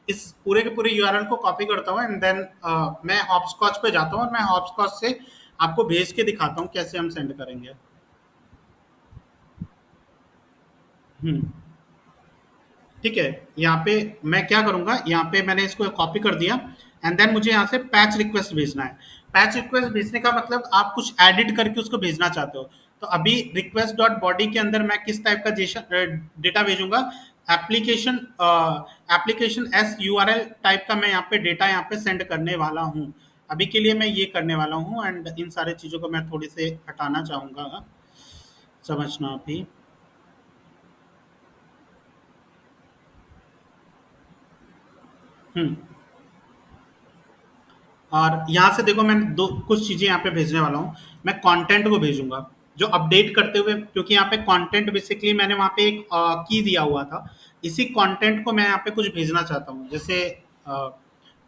इस पूरे के पूरे यूआरएल को कॉपी करता हूँ, एंड देन मैं हॉपस्कॉच पे जाता हूँ, और मैं हॉपस्कॉच से आपको भेज के दिखाता हूँ कैसे हम सेंड करेंगे। ठीक है, यहाँ पे मैं क्या करूंगा, यहाँ पे मैंने इसको कॉपी कर दिया, एंड देन मुझे यहाँ से पैच रिक्वेस्ट भेजना है। पैच रिक्वेस्ट भेजने का मतलब आप कुछ एडिट करके उसको भेजना चाहते हो। तो अभी रिक्वेस्ट डॉट बॉडी के अंदर मैं किस टाइप का डेटा भेजूंगा? Application application S URL type का मैं यहाँ पे डेटा यहाँ पे सेंड करने वाला हूँ। अभी के लिए मैं ये करने वाला हूँ, एंड इन सारे चीज़ों को मैं थोड़ी से हटाना चाहूँगा, समझना अभी। हम्म और यहाँ से देखो मैं दो कुछ चीज़ें यहाँ पे भेजने वाला हूँ। मैं कंटेंट को भेजूंगा जो अपडेट करते हुए, क्योंकि यहाँ पे कंटेंट बेसिकली मैंने वहाँ पे एक की दिया हुआ था। इसी कंटेंट को मैं यहाँ पे कुछ भेजना चाहता हूँ। जैसे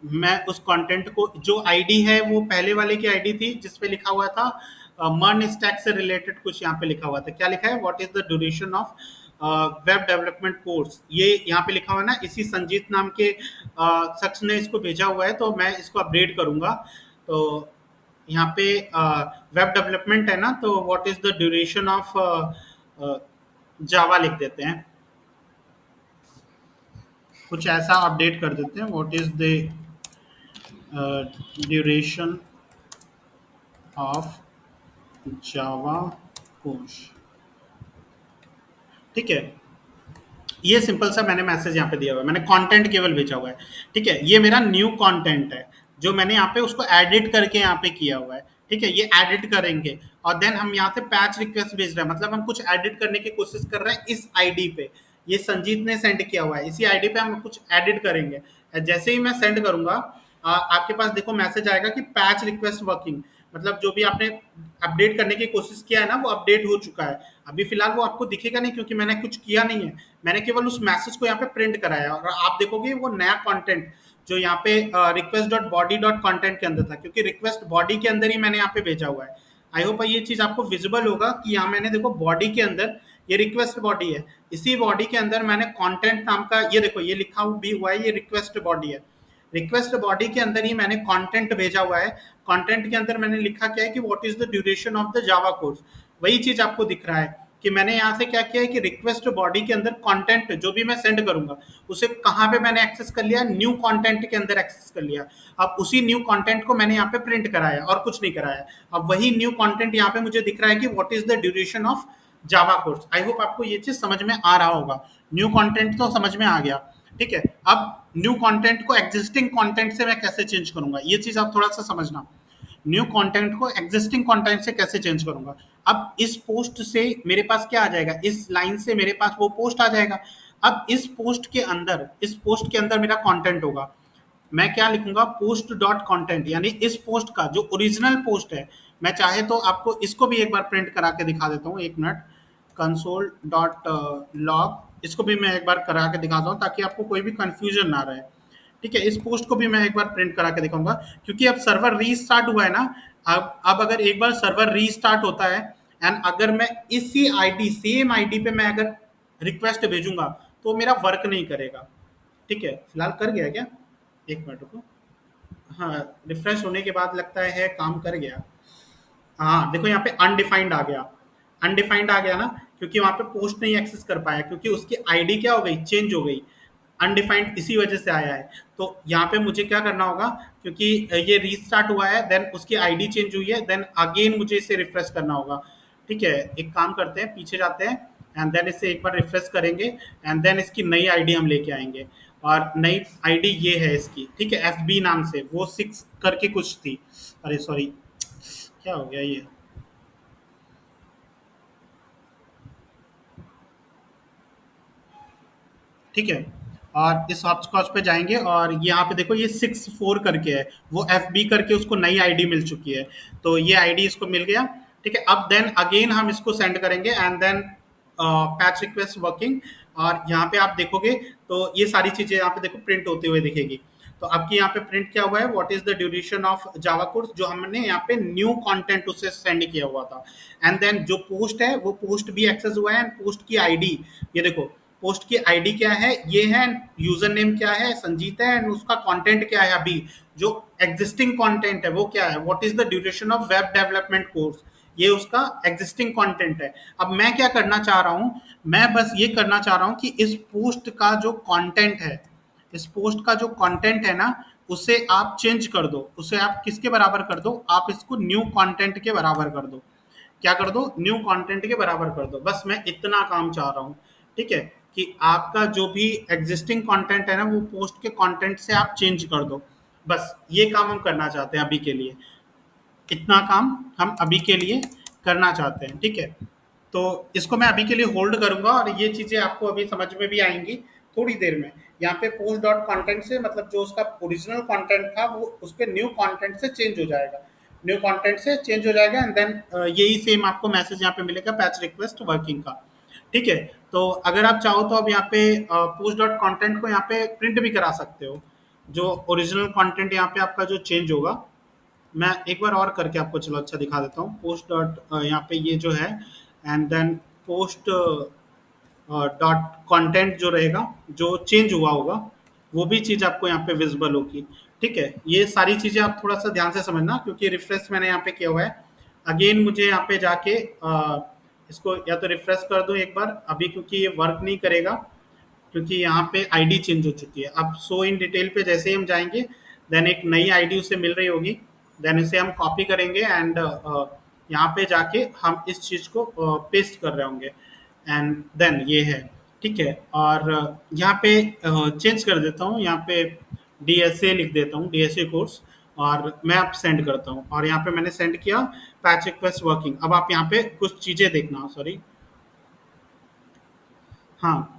मैं उस कंटेंट को, जो आईडी है वो पहले वाले की आईडी थी जिस पे लिखा हुआ था मर्न स्टैक से रिलेटेड कुछ यहाँ पे लिखा हुआ था। क्या लिखा है? What is the duration of web development course, ये यहाँ पे लिखा हुआ है ना। इसी संजीत नाम के शख्स ने इसको भेजा हुआ है, तो मैं इसको अपडेट करूंगा। तो यहाँ पे वेब डेवलपमेंट है ना, तो what is the duration of Java लिख देते हैं, कुछ ऐसा अपडेट कर देते हैं। What is the duration of Java course, ठीक है। ये सिंपल सा मैंने मैसेज यहाँ पे दिया हुआ है, मैंने कंटेंट केवल भेजा हुआ है, ठीक है। ये मेरा न्यू कंटेंट है जो मैंने यहाँ पे उसको एडिट करके यहाँ पे किया हुआ है, ठीक है। ये एडिट करेंगे और देन हम यहाँ से पैच रिक्वेस्ट भेज रहे हैं, मतलब हम कुछ एडिट करने की कोशिश कर रहे हैं इस आईडी पे। ये संजीत ने सेंड किया हुआ है, इसी आईडी पे हम कुछ एडिट करेंगे। जैसे ही मैं सेंड करूंगा आपके पास देखो मैसेज आएगा कि पैच रिक्वेस्ट वर्किंग, मतलब जो भी आपने अपडेट करने की कोशिश किया है ना वो अपडेट हो चुका है। अभी फिलहाल वो आपको दिखेगा नहीं क्योंकि मैंने कुछ किया नहीं है, मैंने केवल उस मैसेज को यहाँ पे प्रिंट कराया और आप देखोगे वो नया कंटेंट जो यहाँ पे request dot body dot content के अंदर था, क्योंकि रिक्वेस्ट बॉडी के अंदर ही मैंने यहाँ पे भेजा हुआ है। आई होप ये चीज आपको विजिबल होगा कि यहाँ मैंने देखो बॉडी के अंदर ये रिक्वेस्ट बॉडी है, इसी बॉडी के अंदर मैंने कंटेंट नाम का ये देखो ये लिखा भी हुआ है, ये रिक्वेस्ट बॉडी है। रिक्वेस्ट बॉडी के अंदर ही मैंने कंटेंट भेजा हुआ है। कंटेंट के अंदर मैंने लिखा क्या है कि what is the duration of the Java course, वही चीज आपको दिख रहा है कि मैंने यहाँ से क्या किया है कि रिक्वेस्ट बॉडी के अंदर कंटेंट जो भी मैं सेंड करूंगा उसे कहाँ पे मैंने एक्सेस कर लिया, न्यू कंटेंट के अंदर एक्सेस कर लिया। अब उसी न्यू कंटेंट को मैंने यहाँ पे प्रिंट कराया और कुछ नहीं कराया। अब वही न्यू कंटेंट यहाँ पे मुझे दिख रहा है कि what is the duration of Java course. I hope आपको ये चीज समझ में आ रहा होगा। न्यू कंटेंट तो समझ में आ गया, ठीक है। अब न्यू कंटेंट को एग्जिस्टिंग कंटेंट से मैं कैसे चेंज करूंगा, ये चीज आप थोड़ा सा समझना। न्यू कंटेंट को एग्जिस्टिंग कंटेंट से कैसे चेंज करूंगा। अब इस पोस्ट से मेरे पास क्या आ जाएगा, इस लाइन से मेरे पास वो पोस्ट आ जाएगा। अब इस पोस्ट के अंदर मेरा कंटेंट होगा। मैं क्या लिखूंगा, पोस्ट डॉट कंटेंट, यानी इस पोस्ट का जो ओरिजिनल पोस्ट है। मैं चाहे तो आपको इसको भी एक बार प्रिंट करा के दिखा देता हूँ, एक मिनट। कंसोल डॉट लॉग, इसको भी मैं एक बार करा के दिखाता हूँ ताकि आपको कोई भी कंफ्यूजन ना रहे, ठीक है। इस पोस्ट को भी मैं एक बार प्रिंट करा के दिखाऊंगा, क्योंकि अब सर्वर रीस्टार्ट हुआ है ना। अब अगर एक बार सर्वर रीस्टार्ट होता है एंड अगर मैं इसी आईडी सेम आईडी पे मैं अगर रिक्वेस्ट भेजूंगा तो मेरा वर्क नहीं करेगा, ठीक है। फिलहाल कर गया क्या, एक मिनट रुको। हाँ, रिफ्रेश होने के बाद लगता है काम कर गया। हाँ देखो यहाँ पे अनडिफाइंड आ गया, अनडिफाइंड आ गया ना, क्योंकि वहां पे पोस्ट नहीं एक्सेस कर पाया, क्योंकि उसकी आईडी क्या हो गई, चेंज हो गई। अनडिफाइंड इसी वजह से आया है। तो यहाँ पे मुझे क्या करना होगा, क्योंकि ये रीस्टार्ट हुआ है, देन उसकी आईडी चेंज हुई है, देन अगेन मुझे इसे रिफ्रेश करना होगा, ठीक है। एक काम करते हैं, पीछे जाते हैं एंड देन इसे एक बार रिफ्रेश करेंगे एंड देन इसकी नई आईडी हम लेके आएंगे। और नई आईडी ये है इसकी, ठीक है, FB नाम से, वो 6 करके कुछ थी। अरे सॉरी, क्या हो गया ये, ठीक है। और इस हॉपस्कॉच पे जाएंगे और यहाँ पे देखो ये 64 करके है, वो FB करके उसको नई आईडी मिल चुकी है, तो ये आईडी इसको मिल गया, ठीक है। अब देन अगेन हम इसको सेंड करेंगे and then patch request working. और यहाँ पे आप देखोगे तो ये सारी चीजें यहाँ पे देखो प्रिंट होते हुए दिखेगी। तो आपकी यहाँ पे प्रिंट क्या हुआ है, what is the duration of Java course, जो हमने यहाँ पे न्यू कंटेंट उससे सेंड किया हुआ था। एंड देन जो पोस्ट है वो पोस्ट भी एक्सेस हुआ है एंड पोस्ट की आईडी, ये देखो पोस्ट की आईडी क्या है, ये है, यूजर नेम क्या है, संजीत है, एंड उसका कंटेंट क्या है, अभी जो एग्जिस्टिंग कंटेंट है वो क्या है, what is the duration of web development course, ये उसका एग्जिस्टिंग कंटेंट है। अब मैं क्या करना चाह रहा हूं, मैं बस ये करना चाह रहा हूं कि इस पोस्ट का जो कंटेंट है, इस पोस्ट का जो कंटेंट है ना, उसे आप चेंज कर दो, उसे आप किसके बराबर कर दो, आप इसको न्यू कंटेंट के बराबर कर दो। क्या कर दो, न्यू कंटेंट के बराबर कर दो। बस मैं इतना काम चाह रहा हूँ, ठीक है, कि आपका जो भी एग्जिस्टिंग कंटेंट है ना वो पोस्ट के कंटेंट से आप चेंज कर दो। बस ये काम हम करना चाहते हैं अभी के लिए, इतना काम हम अभी के लिए करना चाहते हैं, ठीक है। तो इसको मैं अभी के लिए होल्ड करूंगा और ये चीज़ें आपको अभी समझ में भी आएंगी थोड़ी देर में। यहाँ पे पोस्ट डॉट कंटेंट से मतलब जो उसका ओरिजिनल कंटेंट था वो उसके न्यू कंटेंट से चेंज हो जाएगा, न्यू कंटेंट से चेंज हो जाएगा एंड देन यही सेम आपको मैसेज यहाँ पे मिलेगा पैच रिक्वेस्ट वर्किंग का। ठीक है, तो अगर आप चाहो तो अब यहाँ पे पोस्ट डॉट कंटेंट को यहाँ पे प्रिंट भी करा सकते हो, जो ओरिजिनल कंटेंट यहाँ पे आपका जो चेंज होगा। मैं एक बार और करके आपको चलो अच्छा दिखा देता हूँ। पोस्ट डॉट यहाँ पे ये जो है and then post dot content जो रहेगा जो चेंज हुआ होगा वो भी चीज़ आपको यहाँ पे विजिबल होगी। ठीक है, ये सारी चीज़ें आप थोड़ा सा ध्यान से समझना क्योंकि रिफ्रेश मैंने यहाँ पे किया हुआ है। अगेन मुझे यहाँ पे जाके इसको या तो रिफ्रेश कर दूं एक बार अभी क्योंकि ये वर्क नहीं करेगा क्योंकि यहाँ पे आईडी चेंज हो चुकी है। अब शो इन डिटेल पे जैसे ही हम जाएंगे देन एक नई आईडी उसे मिल रही होगी, देन इसे हम कॉपी करेंगे एंड यहाँ पे जाके हम इस चीज़ को पेस्ट कर रहे होंगे एंड देन ये है। ठीक है, और यहाँ पे चेंज कर देता हूँ, यहाँ पे DSA लिख देता हूँ, DSA कोर्स, और मैं अब सेंड करता हूँ और यहाँ पे मैंने सेंड किया पैच रिक्वेस्ट वर्किंग। अब आप यहाँ पे कुछ चीज़ें देखना, सॉरी हाँ,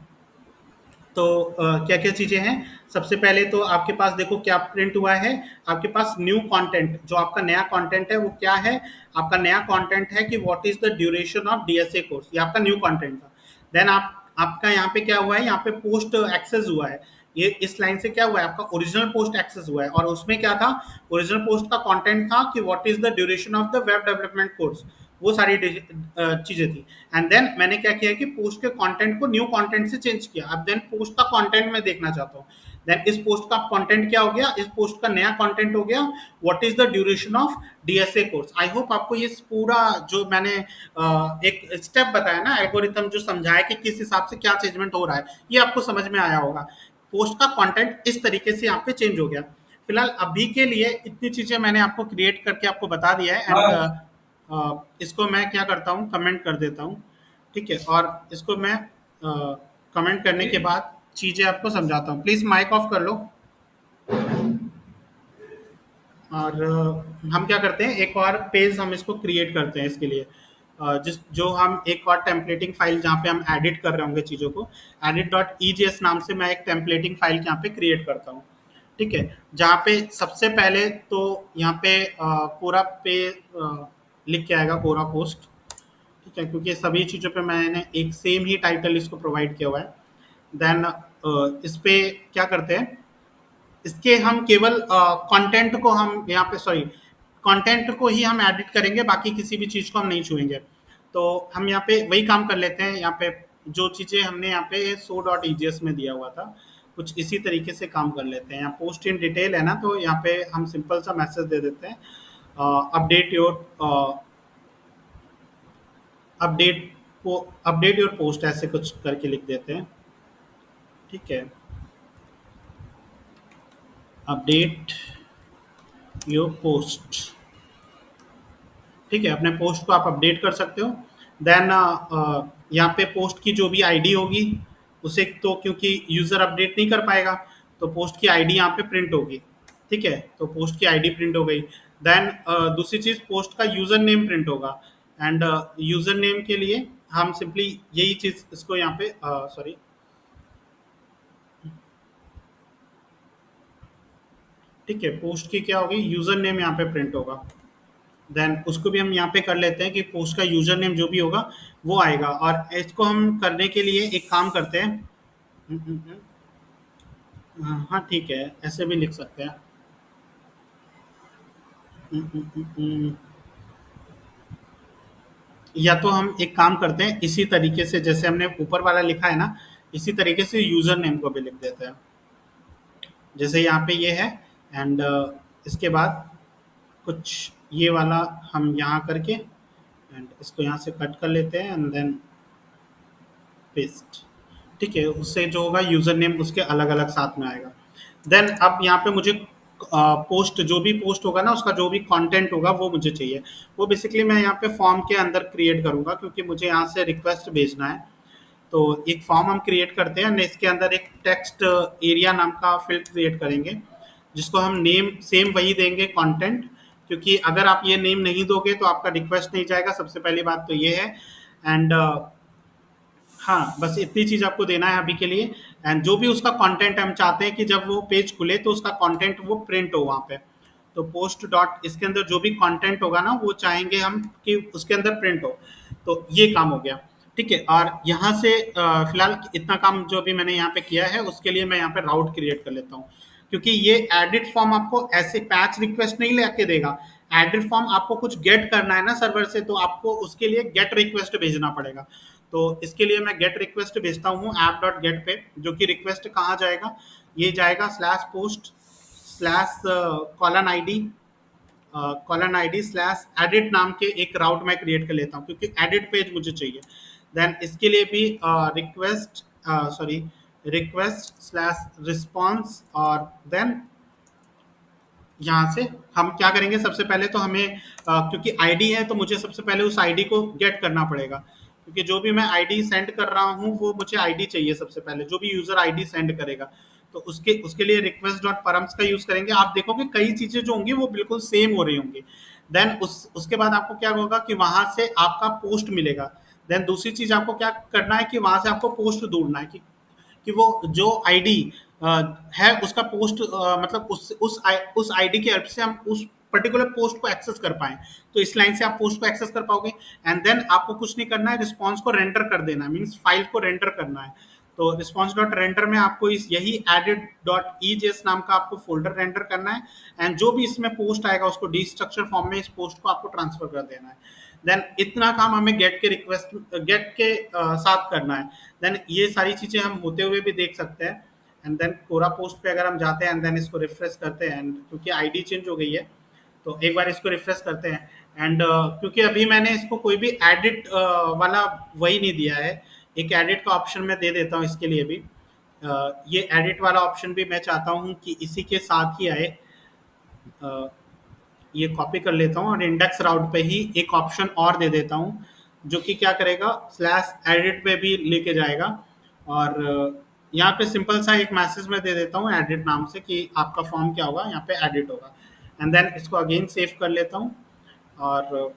तो क्या क्या चीज़ें हैं। सबसे पहले तो आपके पास देखो क्या प्रिंट हुआ है, आपके पास न्यू कंटेंट जो आपका नया कंटेंट है वो क्या है, आपका नया कंटेंट है कि what is the duration of DSA course, ये आपका न्यू कंटेंट था। देन आपका यहाँ पे क्या हुआ है, यहाँ पे पोस्ट एक्सेस हुआ है, ये इस लाइन से क्या हुआ है आपका ओरिजिनल पोस्ट एक्सेस हुआ है और उसमें क्या था, ओरिजिनल पोस्ट का कंटेंट था कि what is the duration of the web development course, वो सारी चीजें थी। एंड देन मैंने क्या किया कि पोस्ट के कंटेंट को न्यू कंटेंट से चेंज किया। अब देन पोस्ट का कंटेंट मैं देखना चाहता हूँ, देन इस पोस्ट का कंटेंट क्या हो गया, इस पोस्ट का नया कंटेंट हो गया what is the duration of DSA course. I hope आपको ये पूरा जो मैंने एक स्टेप बताया ना, एल्गोरिथम जो समझाया कि किस हिसाब से क्या चेंजमेंट हो रहा है, ये आपको समझ में आया होगा। पोस्ट का कंटेंट इस तरीके से यहाँ पे चेंज हो गया। फिलहाल अभी के लिए इतनी चीजें मैंने आपको क्रिएट करके आपको बता दिया है एंड इसको मैं क्या करता हूँ कमेंट कर देता हूँ। ठीक है, और इसको मैं कमेंट करने के बाद चीजें आपको समझाता हूँ। प्लीज माइक ऑफ कर लो। और हम क्या करते हैं, एक और पेज हम इसको क्रिएट करते हैं इसके लिए, जो हम एक और टेम्पलेटिंग फाइल जहाँ पे हम एडिट कर रहे होंगे चीज़ों को, edit.ejs नाम से मैं एक टेम्पलेटिंग फाइल यहाँ पे क्रिएट करता हूँ। ठीक है, जहाँ पे सबसे पहले तो यहाँ पे पूरा पे लिख के आएगा पूरा पोस्ट। ठीक है, क्योंकि सभी चीज़ों पे मैंने एक सेम ही टाइटल इसको प्रोवाइड किया हुआ है। देन इस पे क्या करते हैं, इसके हम केवल कंटेंट को हम यहाँ पे कंटेंट को ही हम एडिट करेंगे, बाकी किसी भी चीज़ को हम नहीं छुएंगे। तो हम यहाँ पे वही काम कर लेते हैं, यहाँ पे जो चीज़ें हमने यहाँ पे show.ejs में दिया हुआ था कुछ इसी तरीके से काम कर लेते हैं। यहाँ पोस्ट इन डिटेल है ना, तो यहाँ पे हम सिंपल सा मैसेज दे देते हैं अपडेट योर पोस्ट, ऐसे कुछ करके लिख देते हैं। ठीक है, अपडेट योर पोस्ट। ठीक है, अपने पोस्ट को आप अपडेट कर सकते हो। देन यहाँ पे पोस्ट की जो भी आईडी होगी उसे तो क्योंकि यूज़र अपडेट नहीं कर पाएगा तो पोस्ट की आईडी यहाँ पे प्रिंट होगी। ठीक है, तो पोस्ट की आईडी प्रिंट हो गई। देन दूसरी चीज़ पोस्ट का यूज़र नेम प्रिंट होगा एंड यूज़र नेम के लिए हम सिंपली यही चीज़ इसको यहाँ पे ठीक है, पोस्ट की क्या होगी, यूज़र नेम यहाँ पे प्रिंट होगा। देन उसको भी हम यहाँ पे कर लेते हैं कि पोस्ट का यूज़र नेम जो भी होगा वो आएगा। और इसको हम करने के लिए एक काम करते हैं, हाँ ठीक है, ऐसे भी लिख सकते हैं। या तो हम एक काम करते हैं, इसी तरीके से जैसे हमने ऊपर वाला लिखा है ना, इसी तरीके से यूज़र नेम को भी लिख देते हैं। जैसे यहाँ पे ये है एंड इसके बाद कुछ ये वाला हम यहाँ करके एंड इसको यहाँ से कट कर लेते हैं एंड देन पेस्ट। ठीक है, उससे जो होगा यूज़र नेम उसके अलग अलग साथ में आएगा। देन अब यहाँ पे मुझे पोस्ट जो भी पोस्ट होगा ना उसका जो भी कंटेंट होगा वो मुझे चाहिए। वो बेसिकली मैं यहाँ पे फॉर्म के अंदर क्रिएट करूँगा क्योंकि मुझे यहाँ से रिक्वेस्ट भेजना है। तो एक फॉर्म हम क्रिएट करते हैं, इसके अंदर एक टेक्स्ट एरिया नाम का फील्ड क्रिएट करेंगे जिसको हम नेम सेम वही देंगे कंटेंट, क्योंकि अगर आप ये नेम नहीं दोगे तो आपका रिक्वेस्ट नहीं जाएगा। सबसे पहली बात तो ये है एंड हाँ, बस इतनी चीज़ आपको देना है अभी के लिए। एंड जो भी उसका कंटेंट हम चाहते हैं कि जब वो पेज खुले तो उसका कंटेंट वो प्रिंट हो वहाँ पे। तो पोस्ट डॉट इसके अंदर जो भी कंटेंट होगा ना वो चाहेंगे हम कि उसके अंदर प्रिंट हो। तो ये काम हो गया, ठीक है। और यहाँ से फिलहाल इतना काम जो भी मैंने यहाँ पे किया है उसके लिए मैं यहाँ पे राउट क्रिएट कर लेता हूँ, क्योंकि ये एडिट फॉर्म आपको ऐसे पैच रिक्वेस्ट नहीं लेके देगा। एडिट फॉर्म आपको कुछ गेट करना है ना सर्वर से, तो आपको उसके लिए गेट रिक्वेस्ट भेजना पड़ेगा। तो इसके लिए मैं गेट रिक्वेस्ट भेजता हूँ ऐप डॉट गेट पे, जो कि रिक्वेस्ट कहाँ जाएगा, ये जाएगा slash post slash colon ID slash edit नाम के एक राउट मैं क्रिएट कर लेता हूँ, क्योंकि एडिट पेज मुझे चाहिए। देन इसके लिए भी रिक्वेस्ट स्लैश रिस्पॉन्स, और देन यहाँ से हम क्या करेंगे, सबसे पहले तो हमें क्योंकि आईडी है तो मुझे सबसे पहले उस आईडी को गेट करना पड़ेगा, क्योंकि जो भी मैं आईडी सेंड कर रहा हूँ वो मुझे आईडी चाहिए सबसे पहले, जो भी यूजर आईडी सेंड करेगा। तो उसके लिए रिक्वेस्ट डॉट परम्स का यूज करेंगे। आप देखोगे कई चीजें जो होंगी वो बिल्कुल सेम हो रही होंगी। देन उसके बाद आपको क्या होगा कि वहां से आपका पोस्ट मिलेगा। देन दूसरी चीज आपको क्या करना है कि वहां से आपको पोस्ट ढूंढना है कि वो जो आईडी है उसका पोस्ट मतलब उस आईडी की हेल्प से हम उस पर्टिकुलर पोस्ट को एक्सेस कर पाए। तो इस लाइन से आप पोस्ट को एक्सेस कर पाओगे। एंड देन आपको कुछ नहीं करना है, रिस्पॉन्स को रेंडर कर देना है, मीन्स फाइल को रेंडर करना है। तो रिस्पॉन्स डॉट रेंडर में आपको यही एडिट डॉट ईजेएस नाम का आपको फोल्डर रेंडर करना है। एंड जो भी इसमें पोस्ट आएगा उसको डी स्ट्रक्चर फॉर्म में इस पोस्ट को आपको ट्रांसफर कर देना है। देन इतना काम हमें गेट के साथ करना है। देन ये सारी चीजें हम होते हुए भी देख सकते हैं। एंड देन कोरा पोस्ट पे अगर हम जाते हैं एंड देन इसको रिफ्रेश करते हैं, एंड क्योंकि आईडी चेंज हो गई है तो एक बार इसको रिफ्रेश करते हैं। एंड क्योंकि अभी मैंने इसको कोई भी एडिट वाला वही नहीं दिया है, एक एडिट का ऑप्शन मैं दे देता हूँ इसके लिए भी। ये एडिट वाला ऑप्शन भी मैं चाहता हूँ कि इसी के साथ ही आए। ये कॉपी कर लेता हूँ और इंडेक्स राउट पे ही एक ऑप्शन और दे देता हूँ, जो कि क्या करेगा, स्लैश एडिट पे भी लेके जाएगा। और यहाँ पे सिंपल सा एक मैसेज में दे देता हूँ एडिट नाम से कि आपका फॉर्म क्या होगा, यहाँ पे एडिट होगा। एंड देन इसको अगेन सेव कर लेता हूँ और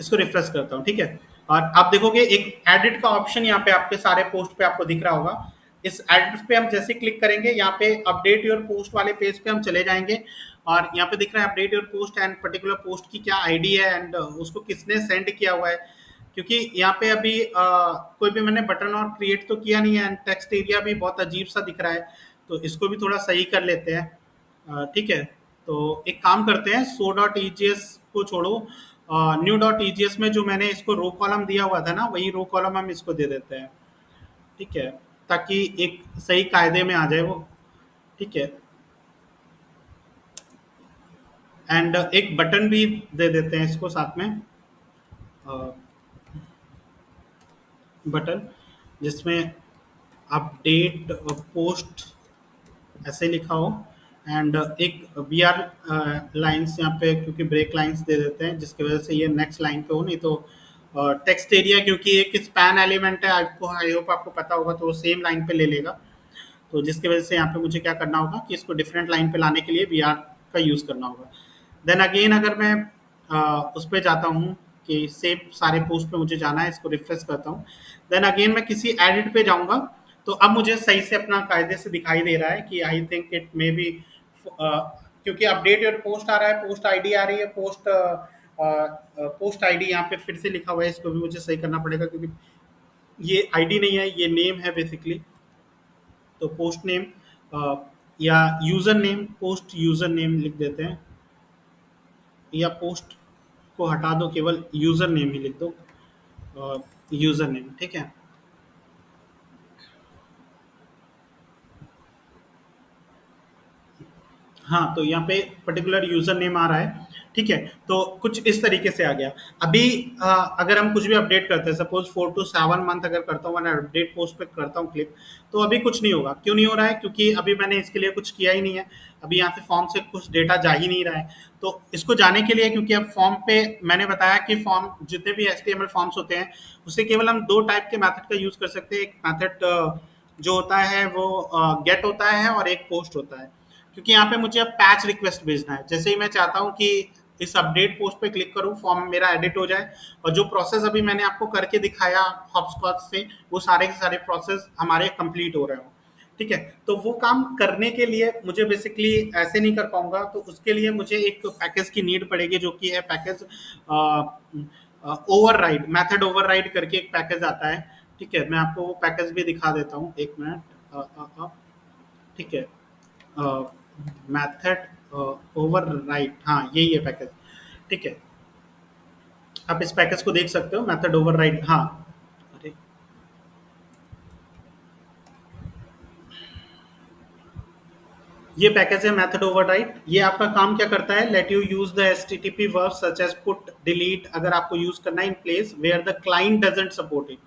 इसको रिफ्रेश करता हूँ, ठीक है। और आप देखोगे एक एडिट का ऑप्शन यहाँ पे आपके सारे पोस्ट पे आपको दिख रहा होगा। इस एडिट पे हम जैसे क्लिक करेंगे, यहाँ पे अपडेट योर पोस्ट वाले पेज पे हम चले जाएंगे और यहाँ पे दिख रहा है update your post and particular post की क्या आईडी है एंड उसको किसने सेंड किया हुआ है। क्योंकि यहाँ पे अभी कोई भी मैंने बटन और क्रिएट तो किया नहीं है एंड टेक्स्ट एरिया भी बहुत अजीब सा दिख रहा है, तो इसको भी थोड़ा सही कर लेते हैं, ठीक है। तो एक काम करते हैं, सो डॉट ईजीएस को छोड़ो, न्यू डॉट ईजीएस में जो मैंने इसको रो कॉलम दिया हुआ था ना, वही रो कॉलम हम इसको दे देते हैं, ठीक है, ताकि एक सही कायदे में आ जाए वो, ठीक है। एंड एक बटन भी दे देते हैं इसको साथ में, बटन जिसमें अपडेट पोस्ट ऐसे लिखा हो एंड एक BR लाइंस यहाँ पे, क्योंकि ब्रेक लाइंस दे देते हैं जिसकी वजह से ये नेक्स्ट लाइन पे हो, नहीं तो टेक्स्ट एरिया क्योंकि एक स्पैन एलिमेंट है, आपको आई होप आपको पता होगा, तो वो सेम लाइन पे ले लेगा। तो जिसकी वजह से यहाँ पे मुझे क्या करना होगा कि इसको डिफरेंट लाइन पे लाने के लिए BR का यूज़ करना होगा। देन अगेन अगर मैं उस पर जाता हूँ कि सेव सारे पोस्ट पे मुझे जाना है, इसको रिफ्रेश करता हूँ। देन अगेन मैं किसी एडिट पे जाऊँगा, तो अब मुझे सही से अपना कायदे से दिखाई दे रहा है कि I think it may be, क्योंकि अपडेट योर पोस्ट आ रहा है, पोस्ट आईडी आ रही है, पोस्ट आईडी यहाँ पे फिर से लिखा हुआ है, इसको भी मुझे सही करना पड़ेगा क्योंकि ये आईडी नहीं है, ये नेम है बेसिकली। तो पोस्ट नेम या user name, post user name लिख देते हैं, या पोस्ट को हटा दो, केवल यूज़र नेम ही लिख दो, यूज़र नेम, ठीक है। हाँ, तो यहाँ पे पर्टिकुलर यूज़र नेम आ रहा है, ठीक है। तो कुछ इस तरीके से आ गया। अभी अगर हम कुछ भी अपडेट करते हैं, सपोज 4 to 7 मंथ अगर करता हूँ, मैंने अपडेट पोस्ट पे करता हूँ क्लिक, तो अभी कुछ नहीं होगा। क्यों नहीं हो रहा है? क्योंकि अभी मैंने इसके लिए कुछ किया ही नहीं है, अभी यहाँ से फॉर्म से कुछ डेटा जा ही नहीं रहा है। तो इसको जाने के लिए, क्योंकि अब फॉर्म पे मैंने बताया कि फॉर्म जितने भी HTML फॉर्म्स होते हैं उससे केवल हम 2 टाइप के मैथड का यूज़ कर सकते हैं। एक मैथड जो होता है वो गेट होता है और एक पोस्ट होता है। क्योंकि यहाँ पे मुझे अब पैच रिक्वेस्ट भेजना है, जैसे ही मैं चाहता हूँ कि इस अपडेट पोस्ट पे क्लिक करूँ, फॉर्म मेरा एडिट हो जाए और जो प्रोसेस अभी मैंने आपको करके दिखाया हॉपस्कॉच से, वो सारे के सारे प्रोसेस हमारे कंप्लीट हो रहे हो। ठीक है, तो वो काम करने के लिए मुझे बेसिकली ऐसे नहीं कर पाऊंगा, तो उसके लिए मुझे एक पैकेज की नीड पड़ेगी, जो कि है पैकेज ओवरराइड, मेथड ओवरराइड करके एक पैकेज आता है। ठीक है, मैं आपको वो पैकेज भी दिखा देता हूँ, एक मिनट। ठीक है, मेथड ओवरराइड, हाँ यही है पैकेज। ठीक है, आप इस पैकेज को देख सकते हो, मेथड ओवरराइड। हाँ, अरे ये पैकेज है मेथड ओवरराइड। ये आपका काम क्या करता है, let you use the HTTP verb such as put, delete, अगर आपको यूज करना है in place where the client doesn't support it.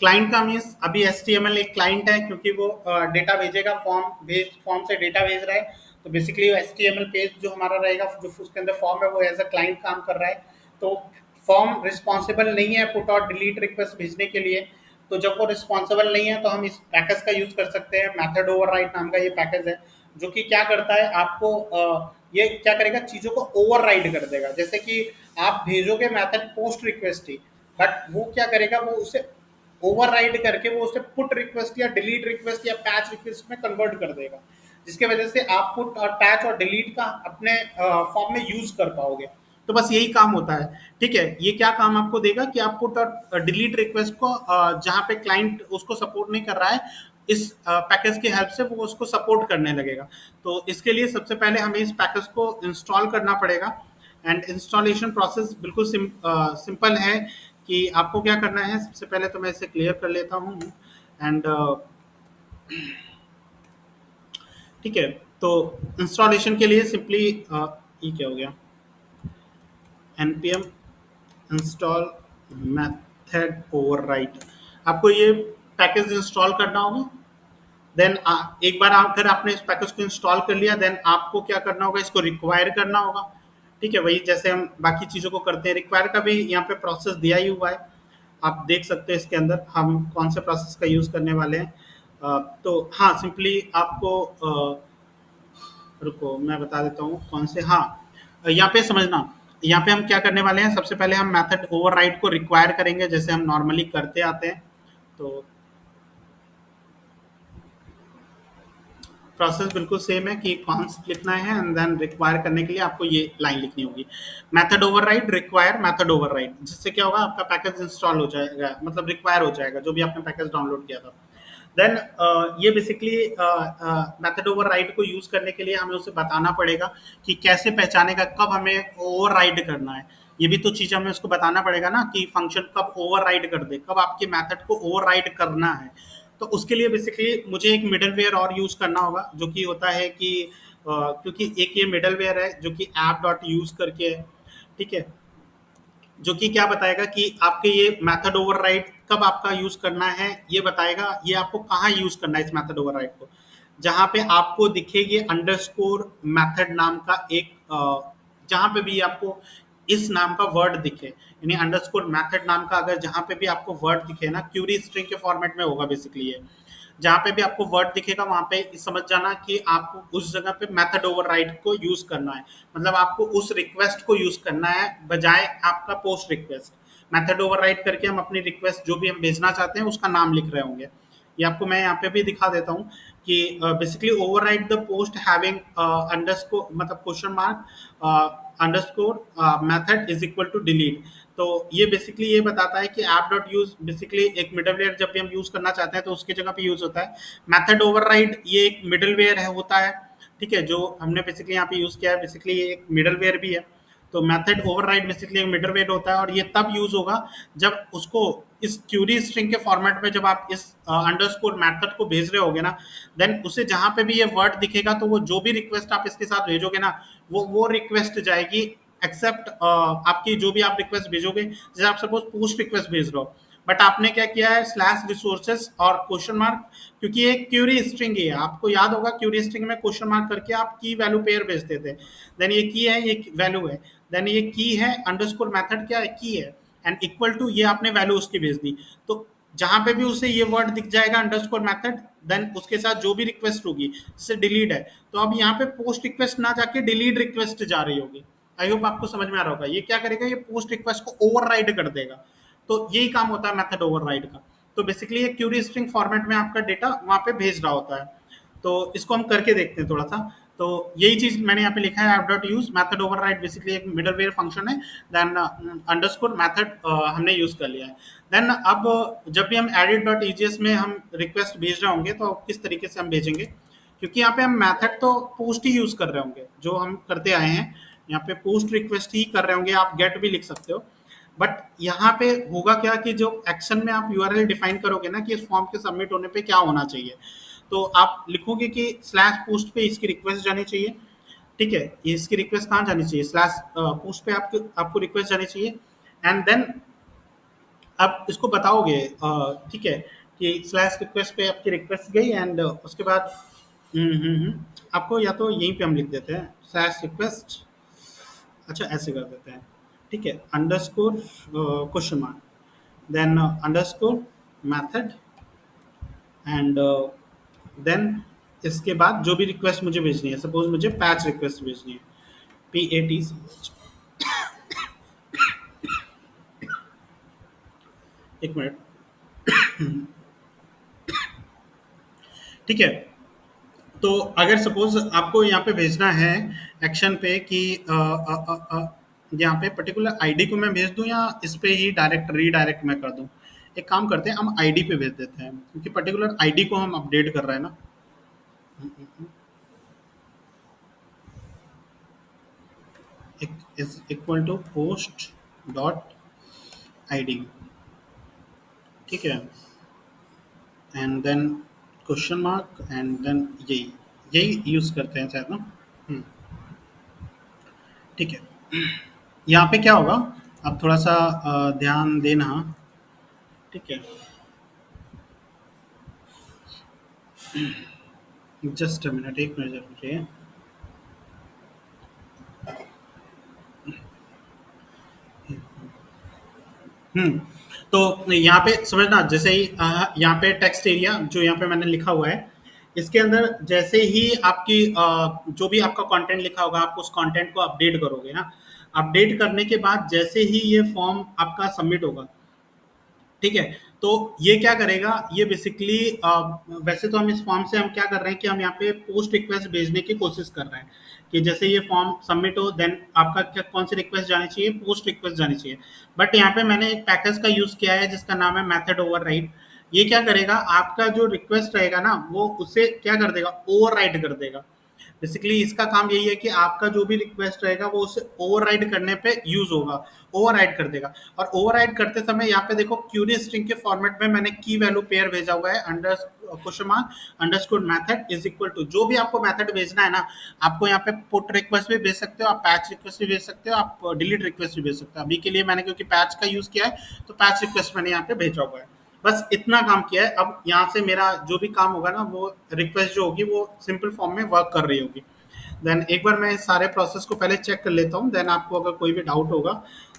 Client का मीन्स अभी एचटीएमएल एक क्लाइंट है, क्योंकि वो डेटा भेजेगा, फॉर्म से डेटा भेज रहा है, तो बेसिकली एचटीएमएल पेज जो हमारा रहेगा, जो उसके अंदर फॉर्म है, वो एज अ क्लाइंट काम कर रहा है। तो फॉर्म रिस्पॉन्सिबल नहीं है पुट और डिलीट रिक्वेस्ट भेजने के लिए। तो जब वो रिस्पॉन्सिबल नहीं है, तो हम इस पैकेज का यूज कर सकते हैं। मेथड ओवरराइड नाम का ये पैकेज है, जो कि क्या करता है, आपको ये क्या करेगा, चीजों को ओवरराइड कर देगा। जैसे कि आप भेजोगे method post request he, but वो क्या करेगा, वो उसे ओवरराइड करके वो उसे पुट रिक्वेस्ट या डिलीट रिक्वेस्ट या पैच रिक्वेस्ट में कन्वर्ट कर देगा, जिसके वजह से आप पुट और पैच और डिलीट का अपने फॉर्म में यूज कर पाओगे। तो बस यही काम होता है। ठीक है, ये क्या काम आपको देगा कि आप पुट और डिलीट रिक्वेस्ट को जहां पे क्लाइंट उसको सपोर्ट नहीं कर रहा है, इस पैकेज की हेल्प से वो उसको सपोर्ट करने लगेगा। तो इसके लिए सबसे पहले हमें इस पैकेज को इंस्टॉल करना पड़ेगा। एंड इंस्टॉलेशन प्रोसेस बिल्कुल सिंपल है कि आपको क्या करना है। सबसे पहले तो मैं इसे क्लियर कर लेता हूँ। एंड ठीक है, तो इंस्टॉलेशन के लिए सिंपली ये क्या हो गया, npm इंस्टॉल मेथड ओवरराइड, आपको ये पैकेज इंस्टॉल करना होगा। देन एक बार अगर आपने इस पैकेज को इंस्टॉल कर लिया, देन आपको क्या करना होगा, इसको रिक्वायर करना होगा। ठीक है, वही जैसे हम बाकी चीज़ों को करते हैं, रिक्वायर का भी यहाँ पे प्रोसेस दिया ही हुआ है, आप देख सकते हैं इसके अंदर हम कौन से प्रोसेस का यूज़ करने वाले हैं। तो हाँ, सिंपली आपको रुको मैं बता देता हूँ कौन से। हाँ, यहाँ पे समझना, यहाँ पे हम क्या करने वाले हैं, सबसे पहले हम मेथड ओवरराइड को रिक्वायर करेंगे, जैसे हम नॉर्मली करते आते हैं। तो प्रोसेस बिल्कुल सेम है कि कॉन्स्ट लिखना है एंड देन रिक्वायर करने के लिए आपको ये लाइन लिखनी होगी, method override require method override, जिससे क्या होगा, आपका पैकेज इंस्टॉल हो जाएगा, मतलब रिक्वायर हो जाएगा जो भी आपने पैकेज डाउनलोड किया था। देन ये बेसिकली मेथड ओवरराइड को यूज करने के लिए हमें उसे बताना पड़ेगा कि कैसे पहचानेगा कब हमें ओवरराइड करना है। ये भी तो चीज हमें उसको बताना पड़ेगा ना कि फंक्शन कब ओवरराइड कर दे, कब आपके मेथड को ओवरराइड करना है। तो उसके लिए बेसिकली मुझे एक मिडलवेयर और यूज करना होगा, जो कि होता है कि क्योंकि एक ये मिडलवेयर है जो कि ऐप डॉट यूज करके है। ठीक है, जो कि क्या बताएगा कि आपके ये मेथड ओवरराइड कब आपका यूज करना है, ये बताएगा। ये आपको कहाँ यूज करना है इस मेथड ओवरराइड को, जहाँ पे आपको दिखेगी अंडरस्कोर मेथड नाम का एक जहाँ पे भी आपको इस नाम का वर्ड दिखे, यानी अंडरस्कोर मेथड नाम का अगर जहाँ पे भी आपको वर्ड दिखे ना, क्यूरी स्ट्रिंग के फॉर्मेट में होगा बेसिकली ये, जहाँ पे भी आपको वर्ड दिखेगा वहां पे समझ जाना कि आपको उस जगह पे मेथड ओवरराइड को यूज करना है, मतलब आपको उस रिक्वेस्ट को यूज करना है बजाय आपका पोस्ट रिक्वेस्ट। मेथड ओवरराइड करके हम अपनी रिक्वेस्ट जो भी हम भेजना चाहते हैं उसका नाम लिख रहे होंगे। ये आपको मैं यहाँ पे भी दिखा देता हूँ कि basically override the post having underscore, मतलब question mark underscore method is equal to delete. तो ये बेसिकली ये बताता है कि ऐप डॉट यूज बेसिकली एक मिडलवेयर जब भी हम यूज करना चाहते हैं तो उसकी जगह पे यूज होता है। मेथड ओवरराइड ये एक मिडलवेयर है होता है, ठीक है, जो हमने बेसिकली यहाँ पे यूज किया है, बेसिकली ये एक मिडलवेयर भी है। तो मेथड ओवरराइड बेसिकली एक मिडलवेयर होता है और ये तब यूज होगा जब उसको इस क्यूरी स्ट्रिंग के फॉर्मेट में जब आप इस अंडरस्कोर मेथड को भेज रहे होगे ना, देन उसे जहां पे भी ये वर्ड दिखेगा तो वो जो भी रिक्वेस्ट आप इसके साथ भेजोगे ना, वो रिक्वेस्ट जाएगी एक्सेप्ट आपकी जो भी आप रिक्वेस्ट भेजोगे। जैसे आप सपोज पोस्ट रिक्वेस्ट भेज रहे हो, बट आपने क्या किया है स्लैश रिसोर्सेज और क्वेश्चन मार्क, क्योंकि ये क्यूरी स्ट्रिंग ही है, आपको याद होगा क्यूरी स्ट्रिंग में क्वेश्चन मार्क करके आप की वैल्यू पेयर भेजते थे। देन ये की है, ये वैल्यू है, देन ये की है, अंडरस्कोर मेथड क्या है, की है, एंड इक्वल टू ये आपने वैल्यू उसकी भेज दी। तो जहां पे भी उसे ये वर्ड दिख जाएगा अंडरस्कोर मेथड, देन उसके साथ जो भी रिक्वेस्ट होगी, जैसे डिलीट है तो अब यहाँ पे पोस्ट रिक्वेस्ट ना जाके डिलीट रिक्वेस्ट जा रही होगी। आई होप आपको समझ में आ रहा होगा। ये क्या करेगा, ये पोस्ट रिक्वेस्ट को ओवरराइड कर देगा। तो यही काम होता है मेथड ओवरराइड का। तो बेसिकली ये क्यूरी स्ट्रिंग फॉर्मेट में आपका डेटा वहाँ पे भेज रहा होता है। तो इसको हम करके देखते हैं थोड़ा सा। तो यही चीज मैंने यहाँ पे लिखा है, app dot use method override basically एक मिडलवेयर फंक्शन है। देन अंडरस्कोर मेथड हमने यूज कर लिया है। देन अब जब भी हम एडिट डॉट ईजीएस में हम रिक्वेस्ट भेज रहे होंगे तो किस तरीके से हम भेजेंगे, क्योंकि यहाँ पे हम मेथड तो पोस्ट ही यूज कर रहे होंगे जो हम करते आए हैं। यहाँ पे पोस्ट रिक्वेस्ट ही कर रहे होंगे, आप गेट भी लिख सकते हो। बट यहाँ पे होगा क्या कि जो एक्शन में आप यूआरएल डिफाइन करोगे ना कि इस फॉर्म के सबमिट होने पे क्या होना चाहिए, तो आप लिखोगे कि स्लैश पोस्ट पे इसकी रिक्वेस्ट जानी चाहिए। ठीक है, इसकी रिक्वेस्ट कहाँ जानी चाहिए, स्लैश पोस्ट पे आपको रिक्वेस्ट जानी चाहिए। एंड देन आप इसको बताओगे, ठीक है, कि स्लैश रिक्वेस्ट पे आपकी रिक्वेस्ट गई एंड उसके बाद आपको या तो यहीं पे हम लिख देते हैं स्लैश रिक्वेस्ट, अच्छा ऐसे कर देते हैं, ठीक है, underscore question mark, then underscore method and then इसके बाद जो भी रिक्वेस्ट मुझे भेजनी है, सपोज मुझे पैच रिक्वेस्ट भेजनी है, PATC, एक मिनट, ठीक है। तो अगर सपोज आपको यहाँ पे भेजना है एक्शन पे कि यहाँ पे पर्टिकुलर आईडी को मैं भेज दूँ या इस पे ही डायरेक्ट रीडायरेक्ट मैं कर दूँ, एक काम करते हैं हम आईडी पे भेज देते हैं क्योंकि पर्टिकुलर आईडी को हम अपडेट कर रहे हैं ना। Is equal to post dot ID, ठीक है, and then question mark and then यही यूज करते हैं शायद ना। ठीक है, यहाँ पे क्या होगा, आप थोड़ा सा ध्यान देना, ठीक है, जस्ट अ मिनट, एक मिनट रुकिए। तो यहाँ पे समझना, जैसे ही यहाँ पे टेक्स्ट एरिया जो यहाँ पे मैंने लिखा हुआ है, इसके अंदर जैसे ही आपकी जो भी आपका कंटेंट लिखा होगा, आप उस कंटेंट को अपडेट करोगे ना। अपडेट करने के बाद जैसे ही ये फॉर्म आपका सबमिट होगा, ठीक है, तो ये क्या करेगा, ये बेसिकली वैसे तो हम इस फॉर्म से हम क्या कर रहे हैं कि हम यहाँ पे पोस्ट रिक्वेस्ट भेजने की कोशिश कर रहे हैं कि जैसे ये फॉर्म सबमिट हो देन आपका क्या कौन सी रिक्वेस्ट जानी चाहिए, पोस्ट रिक्वेस्ट जानी चाहिए। बट यहाँ पे मैंने एक पैकेज का यूज किया है जिसका नाम है मेथड ओवरराइड। ये क्या करेगा, आपका जो रिक्वेस्ट रहेगा ना वो उसे क्या कर देगा, ओवरराइड कर देगा। बेसिकली इसका काम यही है कि आपका जो भी रिक्वेस्ट रहेगा वो उसे ओवरराइड करने पे यूज होगा, ओवरराइड कर देगा। और ओवरराइड करते समय यहाँ पे देखो क्यूरी स्ट्रिंग के फॉर्मेट में मैंने की वैल्यू पेयर भेजा हुआ है, under question mark underscore method is equal to, जो भी आपको मेथड भेजना है ना, आपको यहाँ पे पुट रिक्वेस्ट भी भेज सकते हो, आप पैच रिक्वेस्ट भी भेज सकते हो, आप डिलीट रिक्वेस्ट भी भेज सकते हो। अभी के लिए मैंने क्योंकि पैच का यूज किया है तो पैच रिक्वेस्ट मैंने यहाँ पे भेजा हुआ है, बस इतना काम किया है। अब यहाँ से मेरा जो भी काम होगा ना, वो रिक्वेस्ट जो होगी वो सिंपल फॉर्म में वर्क कर रही होगी। देन एक बार मैं इस सारे प्रोसेस को पहले चेक कर लेता हूँ, देन आपको अगर कोई भी डाउट होगा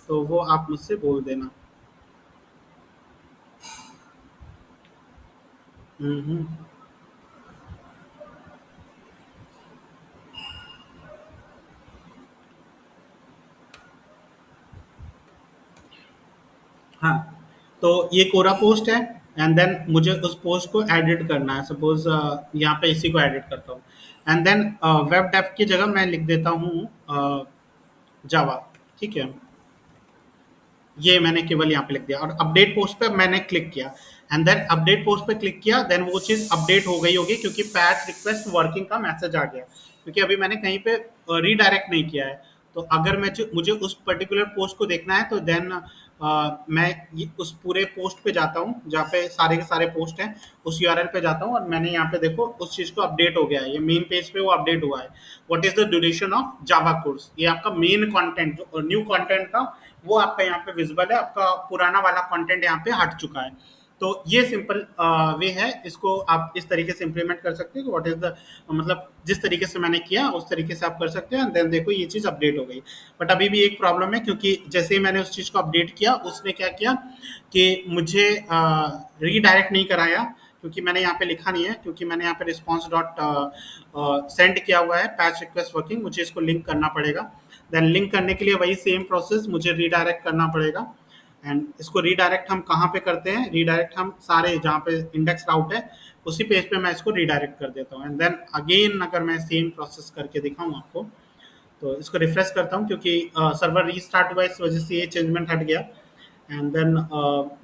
तो वो आप मुझसे बोल देना। हम्म। हाँ, तो ये कोरा पोस्ट है एंड देन मुझे उस पोस्ट को एडिट करना है। सपोज यहाँ पे इसी को एडिट करता हूँ एंड देन वेब डेव की जगह मैं लिख देता हूँ जावा, ठीक है, ये मैंने केवल यहाँ पे लिख दिया। और अपडेट पोस्ट पे मैंने क्लिक किया एंड देन अपडेट पोस्ट पे क्लिक किया, देन वो चीज़ अपडेट हो गई होगी क्योंकि पैच रिक्वेस्ट वर्किंग का मैसेज आ गया, क्योंकि अभी मैंने कहीं पे रीडायरेक्ट नहीं किया है। तो अगर मुझे उस पर्टिकुलर पोस्ट को देखना है तो देन मैं उस पूरे पोस्ट पे जाता हूँ जहाँ पे सारे के सारे पोस्ट हैं, उस यूआरएल पे जाता हूँ और मैंने यहाँ पे देखो उस चीज़ को अपडेट हो गया है, ये मेन पेज पे वो अपडेट हुआ है। What is the duration of Java course, ये आपका मेन कंटेंट जो न्यू कंटेंट था वो आपका यहाँ पे विजिबल है, आपका पुराना वाला कंटेंट यहाँ पे हट चुका है। तो ये सिंपल वे है, इसको आप इस तरीके से इम्प्लीमेंट कर सकते हो। व्हाट इज द मतलब जिस तरीके से मैंने किया उस तरीके से आप कर सकते हो। देन देखो ये चीज़ अपडेट हो गई, बट अभी भी एक प्रॉब्लम है क्योंकि जैसे ही मैंने उस चीज़ को अपडेट किया उसने क्या किया कि मुझे रीडायरेक्ट नहीं कराया, क्योंकि मैंने यहाँ पे लिखा नहीं है, क्योंकि मैंने यहाँ पे रिस्पॉन्स डॉट सेंड किया हुआ है पैच रिक्वेस्ट वर्किंग, मुझे इसको लिंक करना पड़ेगा। देन लिंक करने के लिए वही सेम प्रोसेस, मुझे रीडायरेक्ट करना पड़ेगा। एंड इसको रीडायरेक्ट हम कहाँ पे करते हैं, रीडायरेक्ट हम सारे जहाँ पे इंडेक्स राउट है उसी पेज पे मैं इसको रीडायरेक्ट कर देता हूँ। एंड देन अगेन अगर मैं सेम प्रोसेस करके दिखाऊँ आपको, तो इसको रिफ्रेश करता हूँ क्योंकि सर्वर रीस्टार्ट हुआ, इस वजह से ये चेंजमेंट हट गया। एंड देन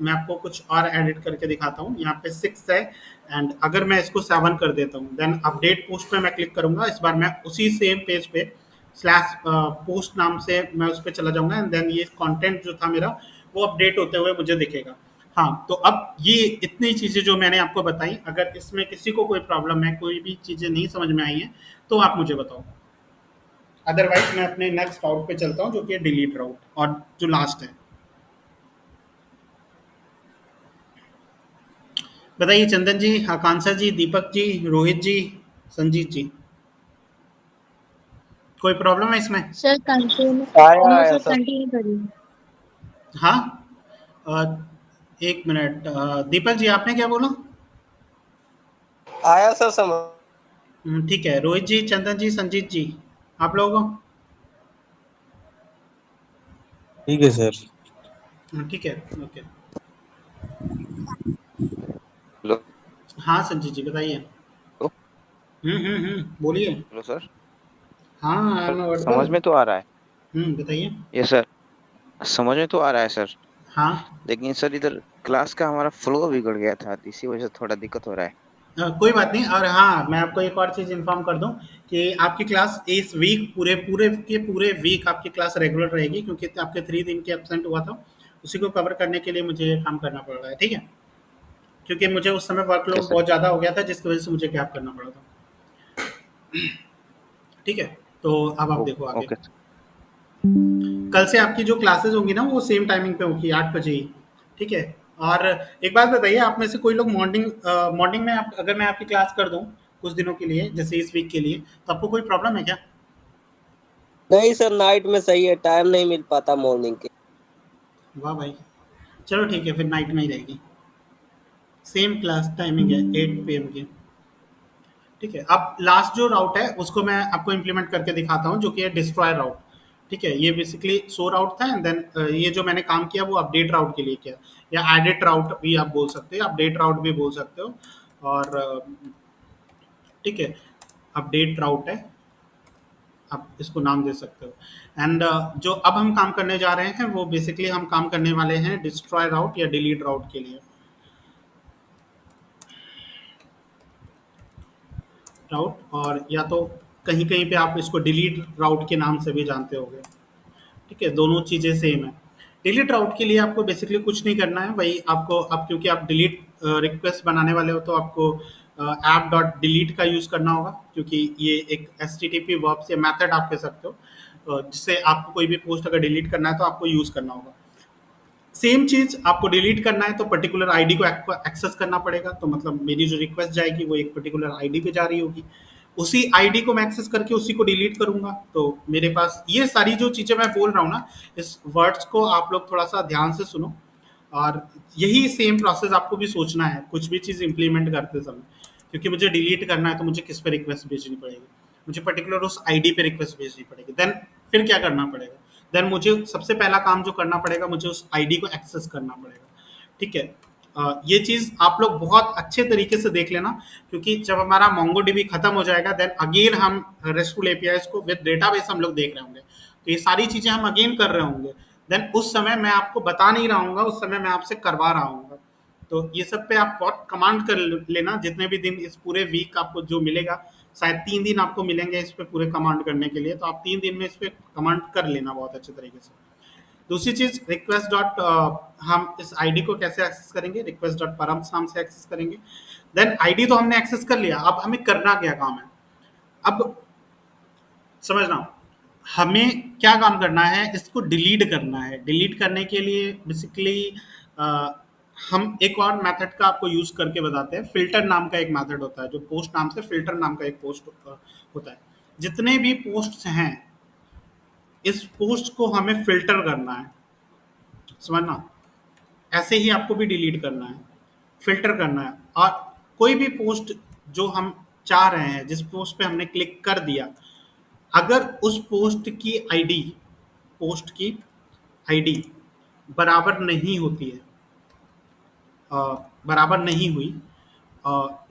मैं आपको कुछ और एडिट करके दिखाता हूँ। यहाँ पे 6 है एंड अगर मैं इसको 7 कर देता हूँ, देन अपडेट पोस्ट पे मैं क्लिक करूँगा। इस बार मैं उसी सेम पेज पे स्लैश पोस्ट नाम से मैं उस पर चला जाऊँगा एंड देन ये कंटेंट जो था मेरा वो अपडेट होते हुए मुझे दिखेगा। हाँ, तो अब ये इतनी चीज़ें जो मैंने आपको बताई, अगर इसमें किसी को कोई प्रॉब्लम है, कोई भी चीज़ें नहीं समझ में आई हैं, तो आप मुझे बताओ। अदरवाइज मैं अपने नेक्स्ट राउट पे चलता हूँ जो कि डिलीट राउट और जो लास्ट है। बताइए चंदन जी, आकांक्षा जी, दीपक जी, रोहित जी, संजीत जी, कोई प्रॉब्लम है इसमें? सर कंटिन्यू, आया नो आया सर सर। कंटिन्यू करिए। हाँ, एक मिनट, दीपक जी आपने क्या बोला? आया सर समझ। ठीक है, रोहित जी, चंदन जी, संजीत जी, आप लोगों को? ठीक है सर। ठीक है, ओके। हेलो हाँ संजीत जी बताइए। बोलिए। Hello sir. हाँ, आई एम समझ ऑडिबल। में तो आ रहा है। बताइए। ये सर, समझ में तो आ रहा है सर, हाँ, लेकिन सर इधर क्लास का हमारा फ्लो बिगड़ गया था, तो इसी वजह से थोड़ा दिक्कत हो रहा है। कोई बात नहीं। और हाँ, मैं आपको एक और चीज़ इन्फॉर्म कर दूं कि आपकी क्लास इस वीक पूरे पूरे के पूरे वीक आपकी क्लास रेगुलर रहेगी, क्योंकि आपके 3 दिन के एब्सेंट हुआ था, उसी को कवर करने के लिए मुझे ये काम करना पड़ रहा है, ठीक है? क्योंकि मुझे उस समय ओके वर्कलोड सर। बहुत ज़्यादा हो गया था, जिसकी वजह से मुझे गैप करना पड़ा था। ठीक है, तो अब आप देखो आगे। Okay sir. कल से आपकी जो क्लासेस होंगी ना वो सेम टाइमिंग पे होगी, 8 बजे ही, ठीक है? और एक बात बताइए, आप में से कोई लोग मॉर्निंग में आप, अगर मैं आपकी क्लास कर दूं कुछ दिनों के लिए, जैसे इस वीक के लिए, तो आपको कोई प्रॉब्लम है क्या? नहीं सर, नाइट में सही है, टाइम नहीं मिल पाता मॉर्निंग के। वाह भाई, चलो ठीक है, फिर नाइट में ही रहेगी। सेम क्लास टाइमिंग है 8 PM की। ठीक है, अब लास्ट जो राउट है उसको मैं आपको इम्प्लीमेंट करके दिखाता हूँ, जो कि है डिस्ट्रॉय राउट। ठीक है, ये बेसिकली सो राउट था एंड देन ये जो मैंने काम किया वो अपडेट राउट के लिए किया, या एडिट राउट भी आप बोल सकते हो, अपडेट राउट भी बोल सकते हो। और ठीक है, अपडेट राउट है, आप इसको नाम दे सकते हो। एंड जो अब हम काम करने जा रहे हैं वो बेसिकली हम काम करने वाले हैं डिस्ट्रॉय राउट या डिलीट राउट के लिए। राउट, और या तो कहीं कहीं पे आप इसको डिलीट राउट के नाम से भी जानते होंगे। ठीक है, दोनों चीज़ें सेम है। डिलीट राउट के लिए आपको बेसिकली कुछ नहीं करना है, वही आपको, अब क्योंकि आप डिलीट रिक्वेस्ट बनाने वाले हो तो आपको ऐप डॉट डिलीट का यूज़ करना होगा, क्योंकि ये एक HTTP वर्ब से मैथड आप कह सकते हो, जिससे आपको कोई भी पोस्ट अगर डिलीट करना है तो आपको यूज़ करना होगा। सेम चीज़ आपको डिलीट करना है तो पर्टिकुलर आईडी को एक्सेस करना पड़ेगा, तो मतलब मेरी जो रिक्वेस्ट जाएगी वो एक पर्टिकुलर आईडी पे जा रही होगी, उसी आईडी को मैं एक्सेस करके उसी को डिलीट करूंगा। तो मेरे पास ये सारी जो चीज़ें मैं बोल रहा हूँ ना, इस वर्ड्स को आप लोग थोड़ा सा ध्यान से सुनो, और यही सेम प्रोसेस आपको भी सोचना है कुछ भी चीज़ इंप्लीमेंट करते समय, क्योंकि मुझे डिलीट करना है तो मुझे किस पे रिक्वेस्ट भेजनी पड़ेगी, मुझे पर्टिकुलर उस आईडी पे रिक्वेस्ट भेजनी पड़ेगी। देन फिर क्या करना पड़ेगा, देन मुझे सबसे पहला काम जो करना पड़ेगा, मुझे उस आईडी को एक्सेस करना पड़ेगा। ठीक है, ये चीज़ आप लोग बहुत अच्छे तरीके से देख लेना, क्योंकि जब हमारा मोंगोडीबी खत्म हो जाएगा देन अगेन हम रेस्टफुल एपीआईज को विद डेटाबेस हम लोग देख रहे होंगे, तो ये सारी चीज़ें हम अगेन कर रहे होंगे। देन उस समय मैं आपको बता नहीं रहा हूँ, उस समय मैं आपसे करवा रहा हूँ। तो ये सब पे आप बहुत कमांड कर लेना, जितने भी दिन इस पूरे वीक आपको जो मिलेगा, शायद 3 दिन आपको मिलेंगे इस पे पूरे कमांड करने के लिए, तो आप 3 दिन में इस पे कमांड कर लेना बहुत अच्छे तरीके से। दूसरी चीज़, रिक्वेस्ट डॉट, हम इस आईडी को कैसे एक्सेस करेंगे, रिक्वेस्ट डॉट परम्स नाम से एक्सेस करेंगे। देन आईडी तो हमने एक्सेस कर लिया, अब हमें करना क्या काम है, अब समझना, हमें क्या काम करना है, इसको डिलीट करना है। डिलीट करने के लिए बेसिकली हम एक और मेथड का आपको यूज करके बताते हैं। फिल्टर नाम का एक मेथड होता है, जो पोस्ट नाम से फिल्टर नाम का एक पोस्ट होता है। जितने भी पोस्ट्स हैं, इस पोस्ट को हमें फिल्टर करना है, समझना। ऐसे ही आपको भी डिलीट करना है, फिल्टर करना है। और कोई भी पोस्ट जो हम चाह रहे हैं, जिस पोस्ट पे हमने क्लिक कर दिया, अगर उस पोस्ट की आईडी बराबर नहीं होती है, बराबर नहीं हुई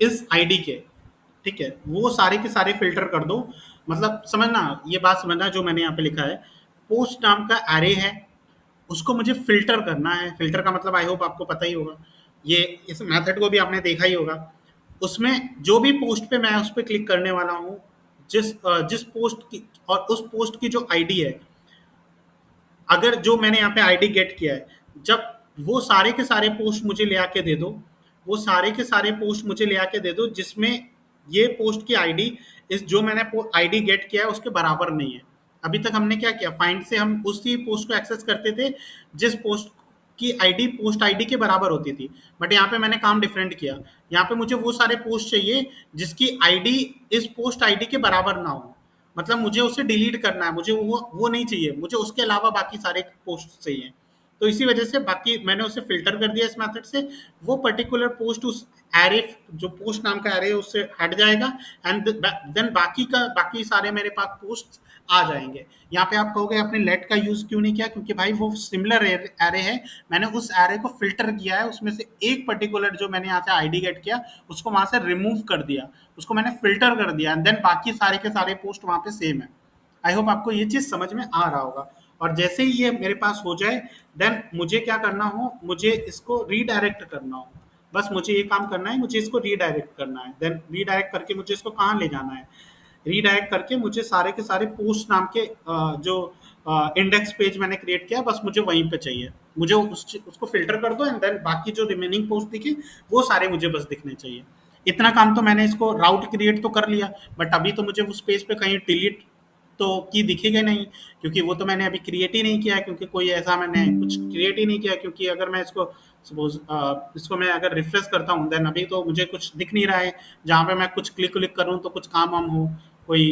इस आईडी के, ठीक है, वो सारे के सारे फिल्टर कर दो। मतलब समझना, ये बात समझना जो मैंने यहाँ पे लिखा है, पोस्ट नाम का एरे है, उसको मुझे फ़िल्टर करना है। फ़िल्टर का मतलब आई होप आपको पता ही होगा। ये इस मेथड को भी आपने देखा ही होगा। उसमें जो भी पोस्ट पे मैं उस पे क्लिक करने वाला हूँ, जिस पोस्ट की और उस पोस्ट की जो आईडी है, अगर जो मैंने यहाँ पे आईडी गेट किया है, जब वो सारे के सारे पोस्ट मुझे ले आके दे दो, वो सारे के सारे पोस्ट मुझे ले आके दे दो जिसमें ये पोस्ट की आईडी इस जो मैंने आईडी गेट किया है उसके बराबर नहीं है। अभी तक हमने क्या किया, फाइंड से हम उसी पोस्ट को एक्सेस करते थे जिस पोस्ट की आईडी पोस्ट आईडी के बराबर होती थी। बट यहाँ पे मैंने काम डिफरेंट किया। यहाँ पे मुझे वो सारे पोस्ट चाहिए जिसकी आईडी इस पोस्ट आईडी के बराबर ना हो। मतलब मुझे उसे डिलीट करना है, मुझे वो नहीं चाहिए, मुझे उसके अलावा बाकी सारे पोस्ट चाहिए। तो इसी वजह से बाकी मैंने उसे फ़िल्टर कर दिया इस मेथड से। वो पर्टिकुलर पोस्ट उस एरे, जो पोस्ट नाम का एरे है, उससे हट जाएगा एंड देन बाकी सारे मेरे पास पोस्ट आ जाएँगे। यहाँ पे आप कहोगे आपने लेट का यूज़ क्यों नहीं किया? क्योंकि भाई वो सिमिलर एरे है, मैंने उस एरे को फ़िल्टर किया है, उसमें से एक पर्टिकुलर जो मैंने यहाँ से आईडी गेट किया, उसको वहाँ से रिमूव कर दिया, उसको मैंने फ़िल्टर कर दिया एंड देन बाकी सारे के सारे पोस्ट वहाँ पे सेम है। आई होप आपको ये चीज़ समझ में आ रहा होगा। और जैसे ही ये मेरे पास हो जाए, देन मुझे क्या करना हो, मुझे इसको रीडायरेक्ट करना हो। बस मुझे ये काम करना है, मुझे इसको रीडायरेक्ट करना है। देन रीडायरेक्ट करके मुझे इसको कहाँ ले जाना है, रीडायरेक्ट करके मुझे सारे के सारे पोस्ट नाम के जो इंडेक्स पेज मैंने क्रिएट किया, बस मुझे वहीं पे चाहिए। मुझे उसको फ़िल्टर कर दो एंड देन बाकी जो रिमेनिंग पोस्ट दिखे वो सारे मुझे बस दिखने चाहिए। इतना काम तो मैंने इसको राउट क्रिएट तो कर लिया, बट अभी तो मुझे उस पेज पे कहीं डिलीट तो की दिखेगा नहीं, क्योंकि वो तो मैंने अभी क्रिएट ही नहीं किया है, क्योंकि कोई ऐसा मैंने कुछ क्रिएट ही नहीं किया। क्योंकि अगर मैं इसको सपोज इसको मैं अगर रिफ्रेश करता हूँ, देन अभी तो मुझे कुछ दिख नहीं रहा है जहाँ पे मैं कुछ क्लिक क्लिक करूँ तो कुछ काम वाम हो, कोई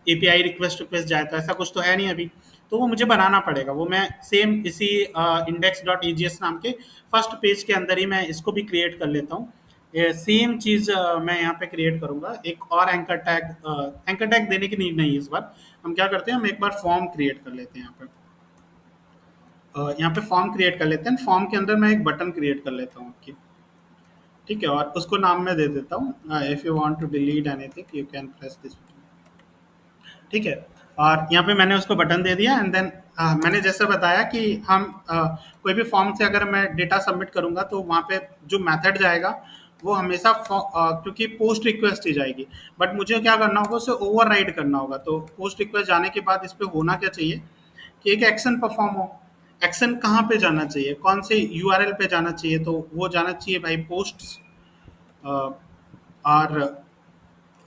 एपीआई रिक्वेस्ट जाए, तो ऐसा कुछ तो है नहीं अभी। तो वो मुझे बनाना पड़ेगा। वो मैं सेम इसी index.egs नाम के फर्स्ट पेज के अंदर ही मैं इसको भी क्रिएट कर लेता हूँ। सेम चीज़ मैं यहाँ पे क्रिएट करूँगा। एक और एंकर टैग देने की नीड नहीं है इस बार। हम क्या करते हैं, हम एक बार फॉर्म क्रिएट कर लेते हैं। यहाँ पे फॉर्म क्रिएट कर लेते हैं। फॉर्म के अंदर मैं एक बटन क्रिएट कर लेता हूँ आपकी, ठीक है, और उसको नाम मैं दे देता हूँ if you want to delete anything you can press this, ठीक है। और यहाँ पे मैंने उसको बटन दे दिया एंड देन मैंने जैसे बताया कि हम कोई भी फॉर्म से अगर मैं डेटा सबमिट करूँगा तो वहाँ पे जो मेथड जाएगा वो हमेशा क्योंकि पोस्ट रिक्वेस्ट ही जाएगी, बट मुझे क्या करना होगा, उसे ओवरराइड करना होगा। तो पोस्ट रिक्वेस्ट जाने के बाद इस पे होना क्या चाहिए कि एक एक्शन परफॉर्म हो। एक्शन कहाँ पे जाना चाहिए, कौन से यूआरएल पे जाना चाहिए, तो वो जाना चाहिए भाई पोस्ट्स, और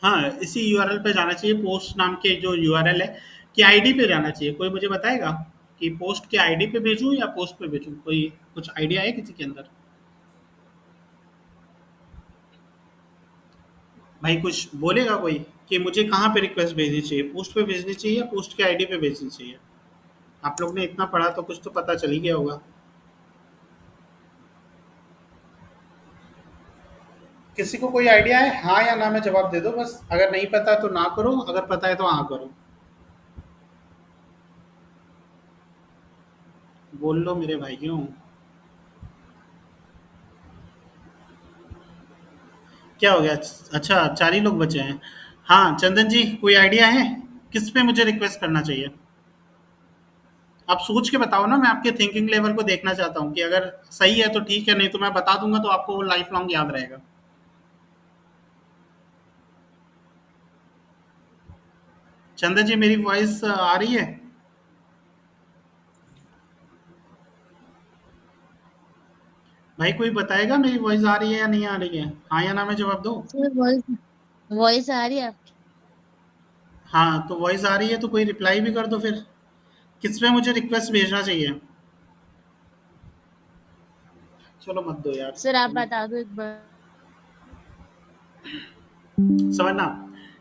हाँ, इसी यूआरएल पे जाना चाहिए। पोस्ट नाम के जो यूआरएल है कि आईडी पे जाना चाहिए। कोई मुझे बताएगा कि पोस्ट के आईडी पे भेजूँ या पोस्ट पे भेजूँ? कोई कुछ आइडिया है किसी के अंदर? भाई कुछ बोलेगा कोई कि मुझे कहाँ पे रिक्वेस्ट भेजनी चाहिए, पोस्ट पे भेजनी चाहिए या पोस्ट के आईडी पे भेजनी चाहिए? आप लोग ने इतना पढ़ा तो कुछ तो पता चल ही गया होगा। किसी को कोई आइडिया है? हाँ या ना में जवाब दे दो बस। अगर नहीं पता तो ना करो, अगर पता है तो हाँ करो। बोल लो मेरे भाइयों। क्या हो गया? अच्छा, 4 ही लोग बचे हैं। हाँ, चंदन जी कोई आइडिया है? किस पे मुझे रिक्वेस्ट करना चाहिए? आप सोच के बताओ ना, मैं आपके थिंकिंग लेवल को देखना चाहता हूँ कि अगर सही है तो ठीक है, नहीं तो मैं बता दूंगा तो आपको लाइफ लॉन्ग याद रहेगा। चंदन जी मेरी वॉइस आ रही है? भाई कोई बताएगा मेरी वॉइस आ रही है या नहीं आ रही है? हाँ या ना में जवाब दो। सर वॉइस वॉइस आ रही है आपकी? हाँ, तो वॉइस आ रही है तो कोई रिप्लाई भी कर दो फिर। किस पे मुझे रिक्वेस्ट भेजना चाहिए? चलो मत दो यार। सर आप बता दो एक बार। समझना,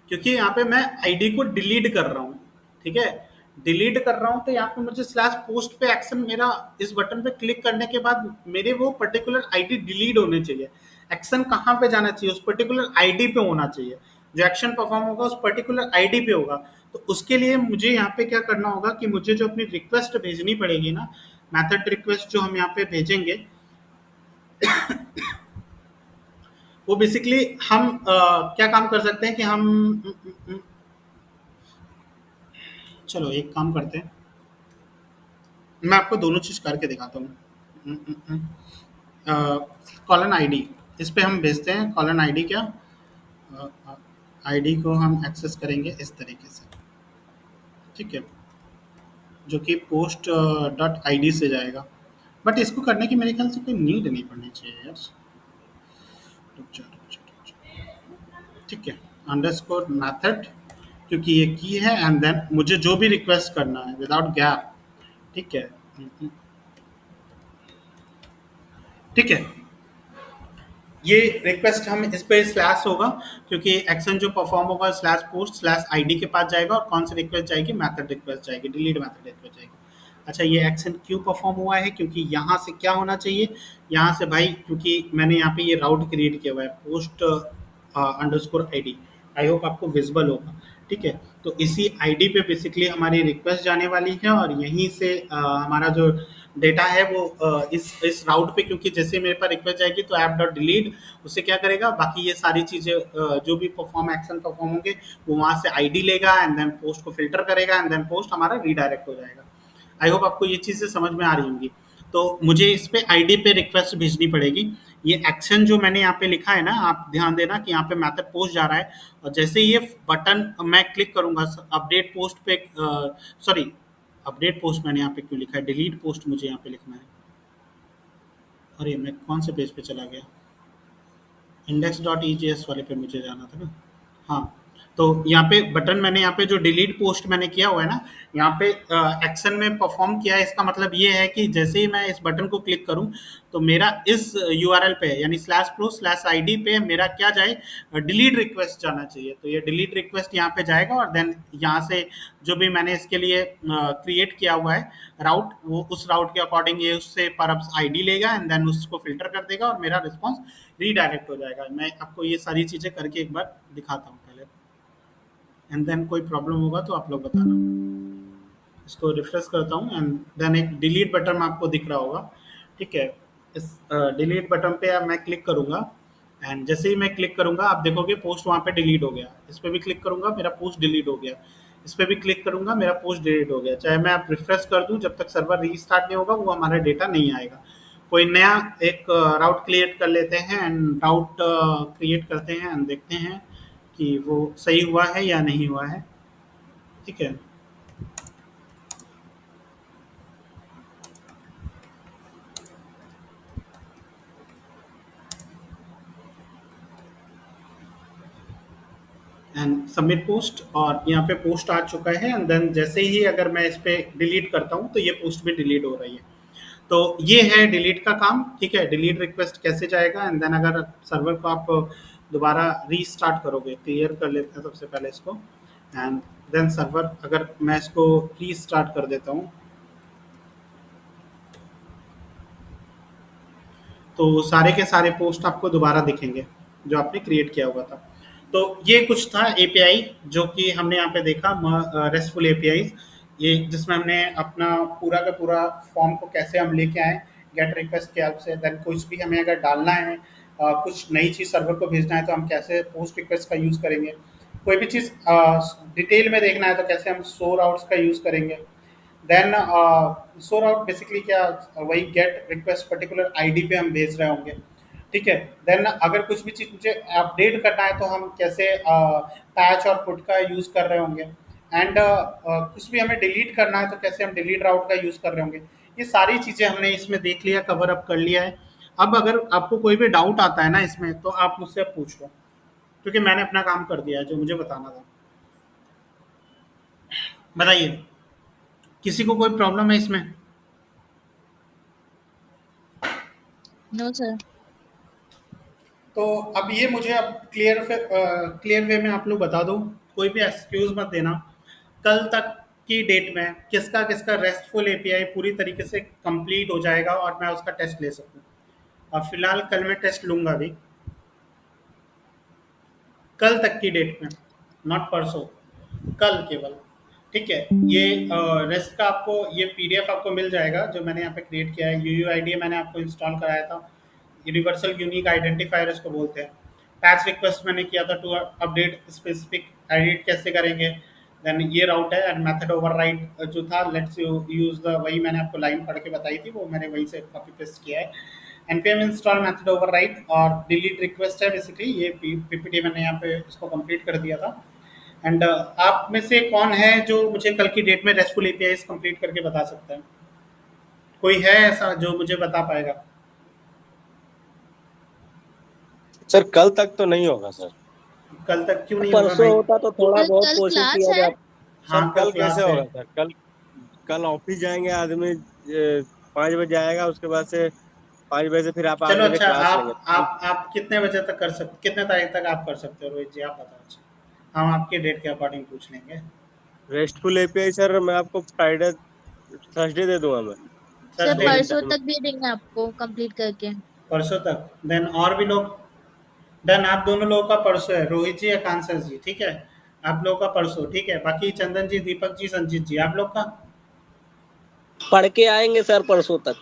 क्योंकि यहाँ पे मैं आईडी को डिलीट कर रहा हूँ, ठीक है, डिलीट कर रहा हूँ। तो यहाँ पे मुझे स्लैश पोस्ट पे एक्शन, मेरा इस बटन पे क्लिक करने के बाद मेरे वो पर्टिकुलर आईडी डिलीट होने चाहिए। एक्शन कहाँ पे जाना चाहिए? उस पर्टिकुलर आईडी पे होना चाहिए। जो एक्शन परफॉर्म होगा उस पर्टिकुलर आईडी पे होगा। तो उसके लिए मुझे यहाँ पे क्या करना होगा कि मुझे जो अपनी रिक्वेस्ट भेजनी पड़ेगी ना, मेथड रिक्वेस्ट जो हम यहाँ पे भेजेंगे, वो बेसिकली हम क्या काम कर सकते हैं कि हम चलो एक काम करते हैं, मैं आपको दोनों चीज करके दिखाता हूँ। कॉलन आईडी, इस पे हम भेजते हैं कॉलन आईडी, क्या आईडी को हम एक्सेस करेंगे इस तरीके से, ठीक है, जो कि पोस्ट डॉट आई से जाएगा। बट इसको करने की मेरे ख्याल से कोई नीड नहीं पड़नी चाहिए यार। ठीक है, अंडरस्कोर मेथड, क्योंकि ये की है, एंड देन मुझे जो भी रिक्वेस्ट करना है विदाउट गैप, ठीक है, ठीक है, ये रिक्वेस्ट हम इस पे स्लैश होगा, क्योंकि एक्शन जो परफॉर्म होगा स्लैश पोस्ट स्लैश आईडी के पास जाएगा, और कौन सी रिक्वेस्ट जाएगी, मेथड रिक्वेस्ट जाएगी, डिलीट मेथड रिक्वेस्ट जाएगी। अच्छा, ये एक्शन क्यों परफॉर्म हुआ है, क्योंकि यहाँ से क्या होना चाहिए, यहाँ से भाई, क्योंकि मैंने यहाँ पे ये राउट क्रिएट किया हुआ है post underscore ID, I hope आपको विजिबल होगा, ठीक है। तो इसी आईडी पे बेसिकली हमारी रिक्वेस्ट जाने वाली है, और यहीं से हमारा जो डेटा है वो इस राउट पे, क्योंकि जैसे मेरे पास रिक्वेस्ट जाएगी तो ऐप डॉट डिलीट उससे क्या करेगा, बाकी ये सारी चीज़ें जो भी परफॉर्म एक्शन परफॉर्म होंगे वो वहाँ से आईडी लेगा, एंड देन पोस्ट को फिल्टर करेगा, एंड देन पोस्ट हमारा रीडायरेक्ट हो जाएगा। आई होप आपको ये चीज़ें समझ में आ रही होंगी। तो मुझे इस पे आईडी पे रिक्वेस्ट भेजनी पड़ेगी। ये एक्शन जो मैंने यहाँ पे लिखा है ना, आप ध्यान देना कि यहाँ पे मेथड पोस्ट जा रहा है, और जैसे ये बटन मैं क्लिक करूंगा अपडेट पोस्ट पे, सॉरी अपडेट पोस्ट मैंने यहाँ पे क्यों लिखा है, डिलीट पोस्ट मुझे यहाँ पे लिखना है। अरे मैं कौन से पेज पे चला गया, इंडेक्स डॉट ईजीएस वाले पे मुझे जाना था ना। हाँ, तो यहाँ पे बटन मैंने यहाँ पे जो डिलीट पोस्ट मैंने किया हुआ है ना, यहाँ पे एक्शन में परफॉर्म किया है, इसका मतलब ये है कि जैसे ही मैं इस बटन को क्लिक करूँ तो मेरा इस यूआरएल पे यानी स्लैश प्रो स्लैश आईडी पे मेरा क्या जाए, डिलीट रिक्वेस्ट जाना चाहिए। तो ये डिलीट रिक्वेस्ट यहाँ पे जाएगा, और देन यहाँ से जो भी मैंने इसके लिए क्रिएट किया हुआ है राउट, वो उस राउट के अकॉर्डिंग ये उससे परअप्स आईडी लेगा, एंड देन उसको फिल्टर कर देगा, और मेरा रिस्पॉन्स रीडायरेक्ट हो जाएगा। मैं आपको ये सारी चीज़ें करके एक बार दिखाता हूँ पहले, एंड देन कोई प्रॉब्लम होगा तो आप लोग बताना। इसको रिफ्रेश करता हूँ, एंड देन एक डिलीट बटन आपको दिख रहा होगा, ठीक है। इस डिलीट बटन पे अब मैं क्लिक करूँगा, एंड जैसे ही मैं क्लिक करूँगा आप देखोगे पोस्ट वहाँ पे डिलीट हो गया। इस पर भी क्लिक करूँगा, मेरा पोस्ट डिलीट हो गया। इस पर भी क्लिक करूँगा, मेरा पोस्ट डिलीट हो गया। चाहे मैं आप रिफ्रेश कर दूँ, जब तक सर्वर रीस्टार्ट नहीं होगा वो हमारा डेटा नहीं आएगा। कोई नया एक राउट क्रिएट कर लेते हैं, एंड राउट क्रिएट करते हैं, एंड देखते हैं कि वो सही हुआ है या नहीं हुआ है, ठीक है। एंड सबमिट पोस्ट, और यहाँ पे पोस्ट आ चुका है, एंड देन जैसे ही अगर मैं इस पे डिलीट करता हूँ तो ये पोस्ट भी डिलीट हो रही है। तो ये है डिलीट का काम, ठीक है। डिलीट रिक्वेस्ट कैसे जाएगा, एंड देन अगर सर्वर को आप दोबारा रीस्टार्ट करोगे, क्लियर कर लेते हैं सबसे पहले इसको, एंड देन सर्वर अगर मैं इसको रीस्टार्ट कर देता हूँ तो सारे के सारे पोस्ट आपको दोबारा दिखेंगे जो आपने क्रिएट किया हुआ था। तो ये कुछ था एपीआई जो कि हमने यहाँ पे देखा, रेस्टफुल एपीआई, ये जिसमें हमने अपना पूरा का पूरा फॉर्म को कैसे हम लेके आए गेट रिक्वेस्ट के हेल्प से। देन कुछ भी हमें अगर डालना है, कुछ नई चीज़ सर्वर को भेजना है तो हम कैसे पोस्ट रिक्वेस्ट का यूज़ करेंगे। कोई भी चीज़ डिटेल में देखना है तो कैसे हम सोर आउट्स का यूज़ करेंगे। देन सोर आउट बेसिकली क्या, वही गेट रिक्वेस्ट पर्टिकुलर आईडी पे हम भेज रहे होंगे, ठीक है। देन अगर कुछ भी चीज़ मुझे अपडेट करना है तो हम कैसे पैच और पुट का यूज़ कर रहे होंगे, एंड कुछ भी हमें डिलीट करना है तो कैसे हम डिलीट राउट का यूज़ कर रहे होंगे। ये सारी चीज़ें हमने इसमें देख लिया, कवर अप कर लिया है। अब अगर आपको कोई भी डाउट आता है ना इसमें तो आप मुझसे पूछ लो, क्योंकि मैंने अपना काम कर दिया है जो मुझे बताना था। बताइए, किसी को कोई प्रॉब्लम है इसमें? No sir. तो अब ये मुझे अब क्लियर वे में आप लोग बता दो, कोई भी एक्सक्यूज मत देना। कल तक की डेट में किसका किसका रेस्टफुल एपीआई पूरी तरीके से कंप्लीट हो जाएगा और मैं उसका टेस्ट ले सकूँ। अब फिलहाल कल मैं टेस्ट लूँगा अभी। कल तक की डेट में, नॉट परसों, कल केवल। ठीक है, ये रेस्ट का आपको ये पीडीएफ आपको मिल जाएगा जो मैंने यहाँ पे क्रिएट किया है। यूयूआईडी मैंने आपको इंस्टॉल कराया था, यूनिवर्सल यूनिक आइडेंटिफायर इसको बोलते हैं। पैच रिक्वेस्ट मैंने किया था टू अपडेट स्पेसिफिक, एडिट कैसे करेंगे, देन ये राउट है एंड मेथड ओवरराइड जो था, लेट्स यूज द, वही मैंने आपको लाइन पढ़ के बताई थी, वो मैंने वहीं से कॉपी पेस्ट किया है। npm इंस्टॉल मेथड ओवरराइड और डिलीट रिक्वेस्ट है बेसिकली, ये पीपीटी मैंने यहाँ पे इसको कंप्लीट कर दिया था। एंड आप में से कौन है जो मुझे कल की डेट में रेस्टफुल एपीआईज कंप्लीट करके बता सकता है? कोई है ऐसा जो मुझे बता पाएगा? सर कल तक तो नहीं होगा सर। कल तक क्यों नहीं होगा परसों भाई? होता तो थोड़ा सर, बहुत कल कोशिश क्लास किया है? जाता। हाँ, सर कल क्लास कैसे है। होगा सर? कल ऑफिस जाएंगे आदमी 5 बजे आएगा, उसके बाद से 5 बजे से फिर आप 8 चलो बजे अच्छा, क्लास लेंगे। आप कितने बजे तक कर सकते, कितने तारीख तक आप कर सकते हो रोहित जी, आप बताओ। अच्छा, हम आपके डेट के अकॉर्डिंग पूछ लेंगे। रेस्टफुल एपीआई सर मैं आपको फ्राइडे थर्सडे दे दूंगा मैं। सर थर्सडे, परसों तक दे देंगे आपको कंप्लीट करके। परसों तक। देन और भी लोग, देन आप दोनों लोगों का परसों है, रोहित जी या कांसर जी, ठीक है, आप लोगों का परसों, ठीक है। बाकी चंदन जी, दीपक जी, संजीत जी, आप लोग का पढ़ के आएंगे सर परसों तक।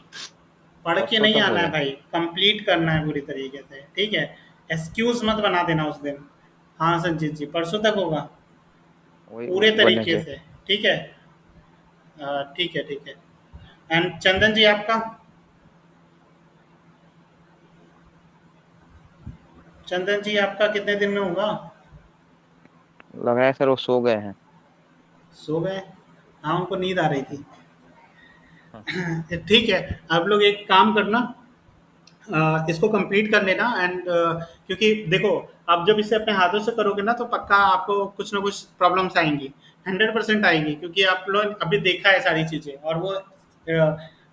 पढ़ के परसों नहीं तक आना है होगा। भाई, कंप्लीट करना है पूरी तरीके से, ठीक है। एक्सक्यूज मत बना देना उस दिन। हाँ संजीत जी, परसों तक होगा वही पूरे तरीके Wednesday। से, ठीक है। ठीक है, ठीक है। एंड चंदन जी आपका? चंदन जी आपका कितने दिन में होगा? लग रहा है सर वो सो गए हैं। सो गए? हाँ, उनको नींद आ रही थी। हाँ। ठीक है, आप लोग एक काम करना, इसको कंप्लीट कर लेना एंड क्योंकि देखो, आप जब इसे अपने हाथों से करोगे ना तो पक्का आपको कुछ ना कुछ प्रॉब्लम्स आएंगी, 100% आएंगी, क्योंकि आप लोग अभी देखा है सारी चीज़ें और वो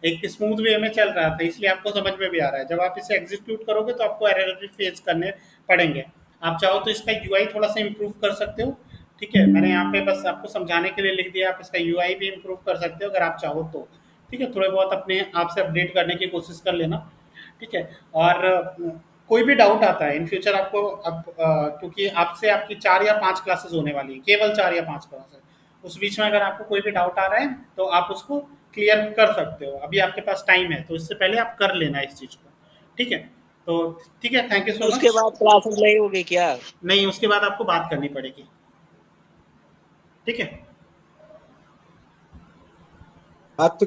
एक स्मूथ वे में चल रहा था, इसलिए आपको समझ में भी आ रहा है। जब आप इसे एग्जीक्यूट करोगे तो आपको एरर भी फेस करने पड़ेंगे। आप चाहो तो इसका यूआई थोड़ा सा इम्प्रूव कर सकते हो, ठीक है। मैंने यहाँ पे बस आपको समझाने के लिए लिख दिया, आप इसका यूआई भी इम्प्रूव कर सकते हो अगर आप चाहो तो, ठीक है। थोड़े बहुत अपने आप से अपडेट करने की कोशिश कर लेना, ठीक है। और कोई भी डाउट आता है इन फ्यूचर आपको, अब क्योंकि आपसे आपकी 4 या 5 क्लासेस होने वाली है, केवल 4 या 5 क्लासेस, उस बीच में अगर आपको कोई भी डाउट आ रहा है तो आप उसको क्लियर कर सकते हो, अभी आपके पास टाइम है, तो इससे पहले आप कर लेना इस चीज़ को, ठीक है। तो ठीक है, थैंक यू सो उसके मच। बाद क्लासेस नहीं होगी क्या? नहीं, उसके बाद आपको बात करनी पड़ेगी, ठीक है। बात तो